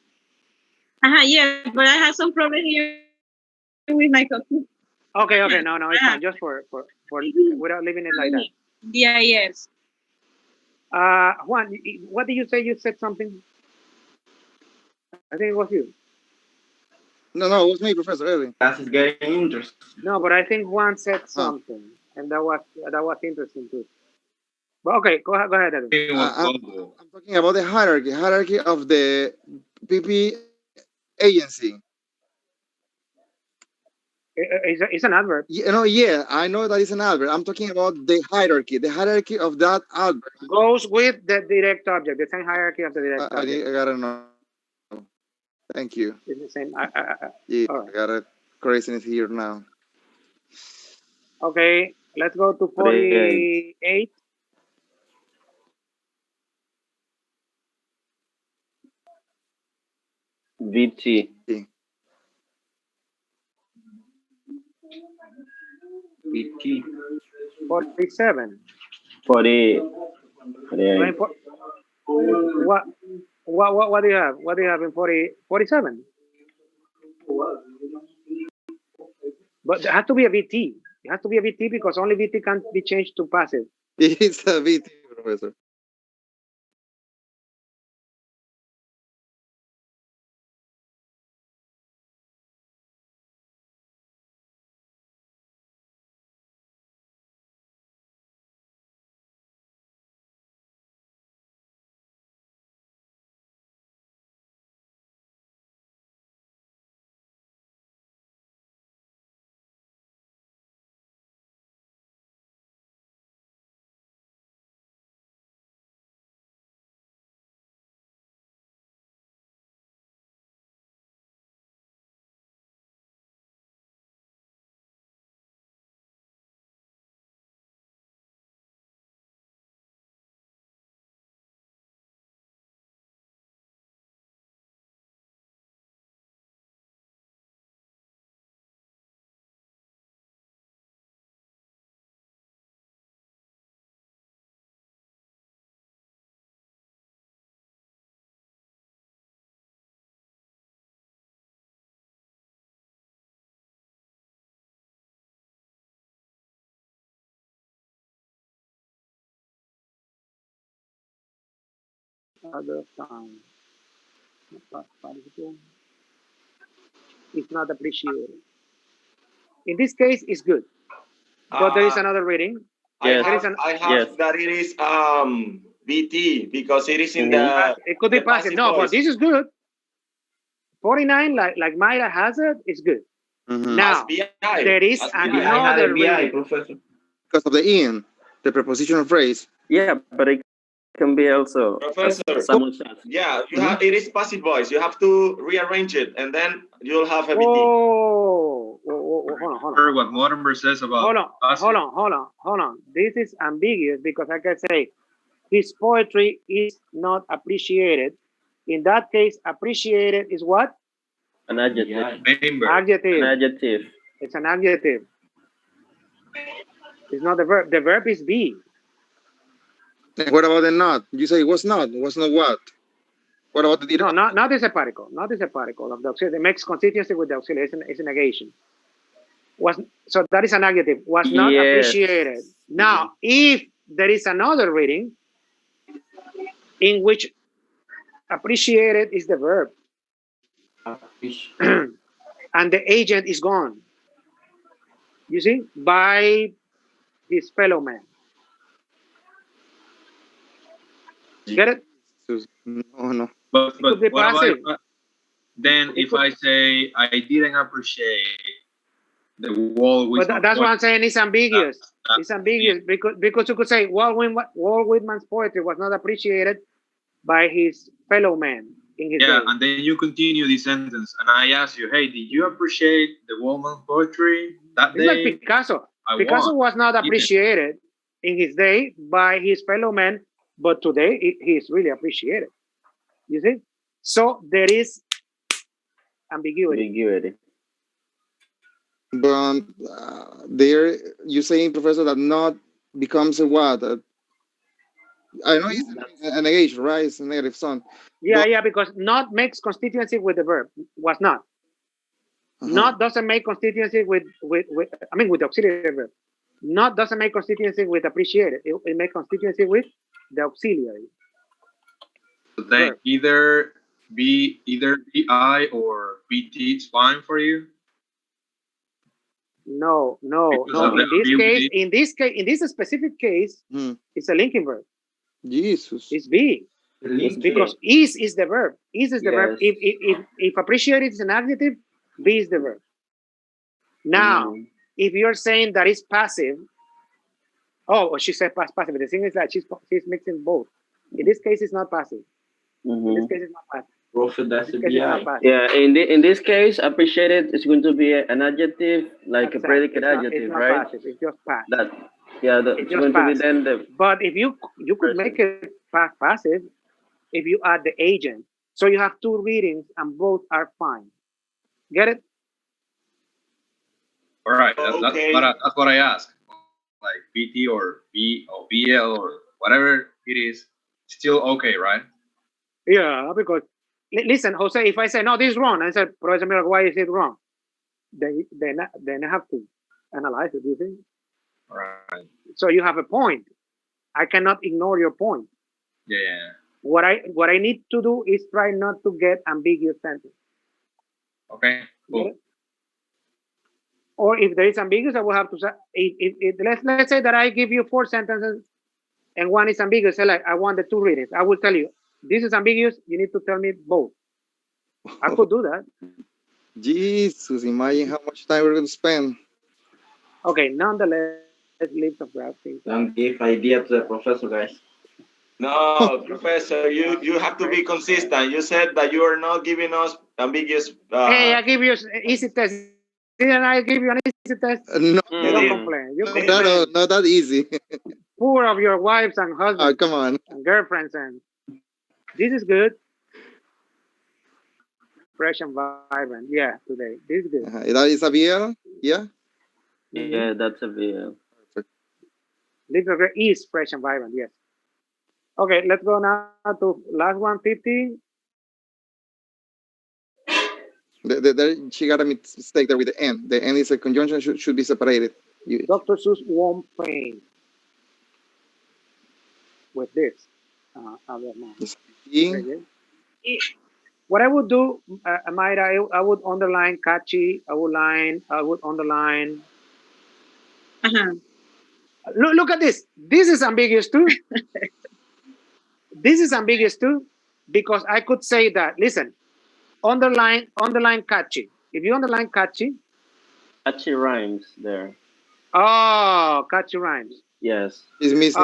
Yeah, but I have some problem here with my computer. Okay, no, it's fine. Just for without leaving it like that. DIS. Juan, what did you say? You said something. I think it was you. No, it was me, Professor Edwin. That is getting interesting. No, but I think Juan said something, and that was interesting too. But okay, go ahead, Edwin. I'm talking about the hierarchy of the PP agency. It's an adverb. Yeah, I know that it's an adverb. I'm talking about the hierarchy of that adverb. Goes with the direct object, the same hierarchy of the direct object. I gotta know. Thank you. It's the same. Yeah, right. I got it. Craziness here now. Okay, let's go to 48. VT. VT. 47. 48. What do you have? What do you have in 47? But there has to be a VT. It has to be a VT because only VT can be changed to passive. It's a VT, Professor. Other time. It's not appreciated. In this case, it's good. But there is another reading. Yes. I have that it is VT because it is in the. It could be passive. No, but this is good. 49, like Mayra has it, is good. Now, there is another reading. Professor. Because of the in, the prepositional phrase. Yeah, but it can be also Professor. Yeah, it is passive voice. You have to rearrange it, and then you'll have a VT. Hold on. Heard what Morenberg says about. Hold on. This is ambiguous because I can say his poetry is not appreciated. In that case, appreciated is what? An adjective. Adjective. An adjective. It's an adjective. It's not the verb. The verb is be. And what about the not? You say it was not. It was not what? What about the No, not is a particle. Not is a particle of the auxiliary. It makes constituency with the auxiliary. It's a negation. So that is an adjective. Was not appreciated. Now, if there is another reading in which appreciated is the verb and the agent is gone, you see, by his fellow man. Get it? No, no. But It could be what about passive. then if I say I didn't appreciate the wall with But that's what I'm saying. It's ambiguous. It's ambiguous because you could say Walt Whitman's poetry was not appreciated by his fellow men in his day. and then you continue the sentence, and I ask you, hey, did you appreciate the Wallman poetry that It's day? like Picasso. I Picasso won. was not He didn't. appreciated in his day by his fellow men, but today he is really appreciated. You see? So there is ambiguity. But there, you saying, Professor, that not becomes a what? I know it's a negation, right? It's a negative song. Yeah, because not makes constituency with the verb. Was not. Not doesn't make constituency with the auxiliary verb. Not doesn't make constituency with appreciated. It makes constituency with the auxiliary. So then either BI or BT is fine for you. No. In this specific case, it's a linking verb. Jesus. It's be. Because is the verb. Is the verb. If appreciated is an adjective, be is the verb. Now, if you're saying that it's passive, she said passive. The thing is that she's mixing both. In this case, it's not passive. In this case, it's not passive. Yeah, in this case, appreciated is going to be an adjective, like a predicate adjective, right? Passive. It's just passive. It's going to be then the. But if you could make it passive if you add the agent. So you have two readings and both are fine. Get it? All right, that's what I asked. Like BT or B or BL or whatever it is, still okay, right? Yeah, because listen, Jose, if I say no, this is wrong, I said, Professor Miller, why is it wrong? Then I have to analyze it. Do you think? All right. So you have a point. I cannot ignore your point. Yeah. What I need to do is try not to get ambiguous sentence. Okay. Cool. Or if there is ambiguous, I will have to say. Let's say that I give you 4 sentences, and one is ambiguous. Say like I want the 2 readings. I will tell you this is ambiguous. You need to tell me both. I could do that. Jesus, imagine how much time we're going to spend. Okay, nonetheless, leaves of drafting. Don't give idea to the professor, guys. No, Professor, you have to be consistent. You said that you are not giving us ambiguous. Hey, I give you easy test. Didn't I give you an easy test? No, you don't complain. You complain. No, not that easy. Poor of your wives and husbands. Oh, come on. And girlfriends, and this is good. Fresh and vibrant. Yeah, today. This is good. That is a BL? Yeah? Yeah, that's a BL. Little is fresh and vibrant, yes. Okay, let's go now to last 150. She got a mistake there with the N. The N is a conjunction, should be separated. Dr. Seuss won't paint with this. What I would do, Mayra, I would underline catchy. I would underline. Look at this. This is ambiguous too. This is ambiguous too, because I could say that. Listen, underline catchy. If you underline catchy rhymes there. Oh, catchy rhymes. Yes. Okay.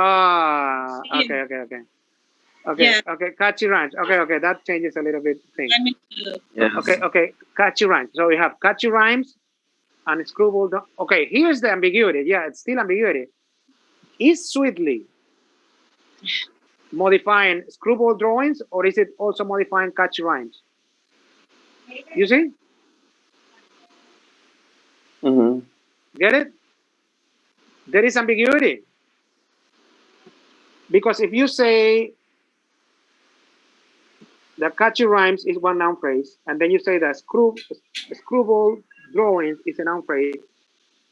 Catchy rhymes. Okay. That changes a little bit things. Yes. Okay. Catchy rhymes. So we have catchy rhymes and screwball. Okay, here's the ambiguity. Yeah, it's still ambiguity. Is sweetly modifying screwball drawings, or is it also modifying catchy rhymes? You see? Get it? There is ambiguity. Because if you say that catchy rhymes is one noun phrase, and then you say that screwball drawings is a noun phrase,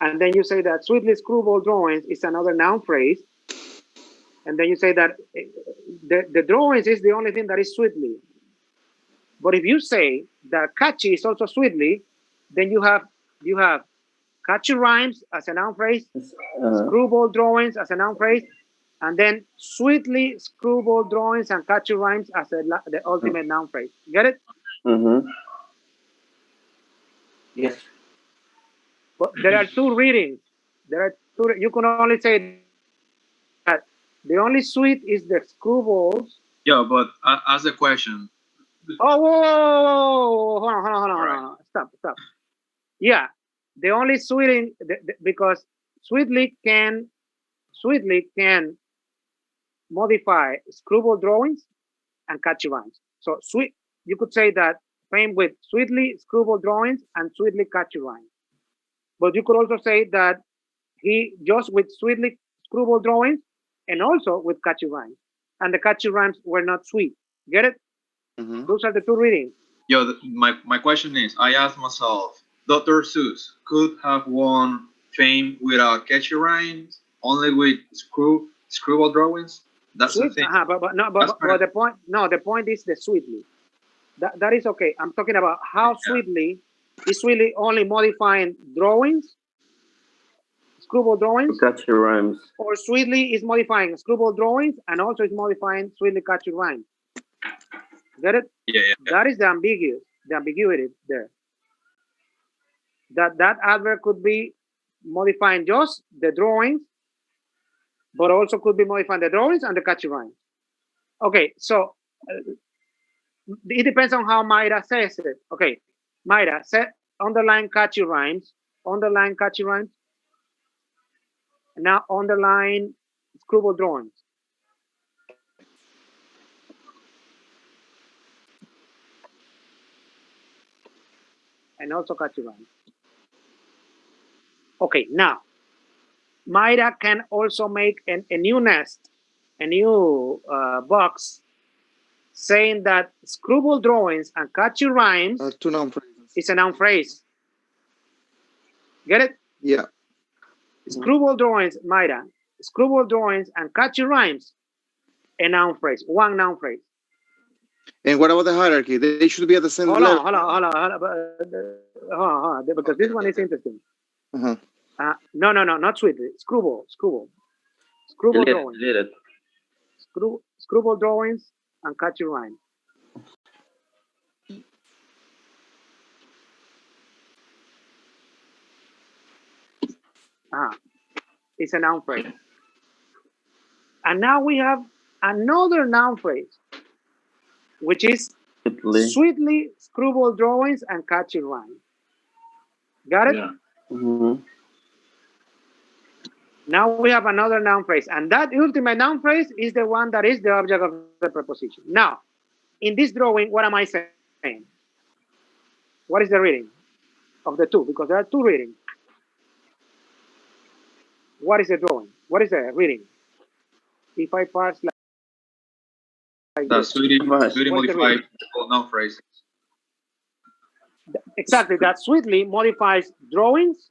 and then you say that sweetly screwball drawings is another noun phrase, and then you say that the drawings is the only thing that is sweetly. But if you say that catchy is also sweetly, then you have catchy rhymes as a noun phrase, screwball drawings as a noun phrase, And then sweetly screwball drawings and catchy rhymes as the ultimate noun phrase. Get it? Yes. But there are two readings. There are two. You can only say that the only sweet is the screwballs. Yeah, but ask the question. Oh, whoa. Hold on. Stop. Yeah, the only sweeting because sweetly can modify screwball drawings and catchy rhymes. So sweet, you could say that same with sweetly screwball drawings and sweetly catchy rhymes. But you could also say that he just with sweetly screwball drawings and also with catchy rhymes. And the catchy rhymes were not sweet. Get it? Those are the two readings. Yo, my question is, I asked myself, Dr. Seuss could have won fame without catchy rhymes, only with screwball drawings. That's Sweet, the thing. but the point is the sweetly. That is okay. I'm talking about how sweetly is sweetly only modifying drawings, screwball drawings, catchy rhymes, or sweetly is modifying screwball drawings and also is modifying sweetly catchy rhymes. Get it? Yeah. That is the ambiguity there. That adverb could be modifying just the drawings, but also could be modifying the drawings and the catchy rhymes. Okay, so it depends on how Mayra says it. Okay, Mayra, set underline catchy rhymes, and now underline screwball drawings. And also catchy rhymes. Okay, now Mayra can also make a new nest, a new box, saying that screwball drawings and catchy rhymes two noun phrases. Is a noun phrase. Get it? Yeah. Screwball drawings, Mayra. Screwball drawings and catchy rhymes, a noun phrase, one noun phrase. And what about the hierarchy? They should be at the same hold level. On, because this one is interesting. No, not sweetly. Screwball drawings. Screwball drawings and catchy rhymes. It's a noun phrase. And now we have another noun phrase, which is sweetly screwball drawings and catchy rhymes. Got it? Yeah. Now we have another noun phrase, and that ultimate noun phrase is the one that is the object of the preposition. Now, in this drawing, what am I saying? What is the reading of the two? Because there are two readings. What is the drawing? What is the reading? If I parse like That's sweetly modified noun phrases. Exactly, that sweetly modifies drawings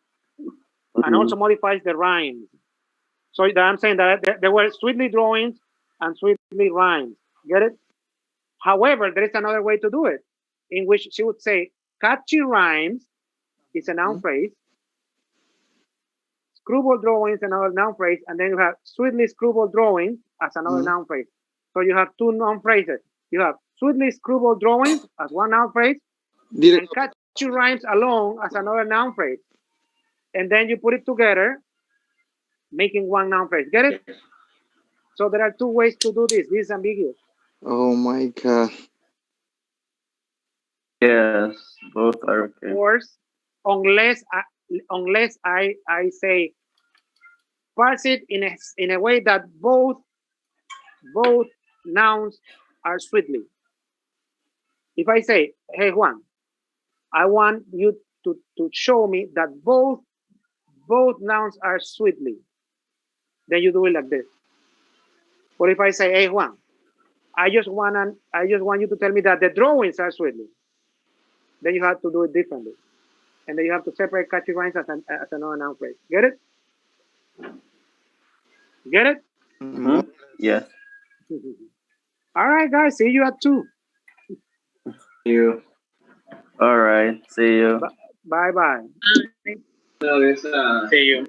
and also modifies the rhymes. So that I'm saying that there were sweetly drawings and sweetly rhymes. Get it? However, there is another way to do it, in which she would say catchy rhymes is a noun phrase, screwball drawings another noun phrase, and then you have sweetly screwball drawings as another noun phrase. So you have two noun phrases. You have sweetly screwball drawings as one noun phrase, and catchy rhymes alone as another noun phrase. And then you put it together, making one noun phrase. Get it? So there are two ways to do this. This is ambiguous. Oh my God. Yes, both are okay. Of course, unless I say parse it in a way that both nouns are sweetly. If I say, hey Juan, I want you to show me that both nouns are sweetly, then you do it like this. Or if I say, hey Juan, I just want you to tell me that the drawings are sweetly, then you have to do it differently. And then you have to separate catchy rhymes as another noun phrase. Get it? Get it? Yes. All right, guys. See you at 2. See you. All right. See you. Bye-bye. No, see you.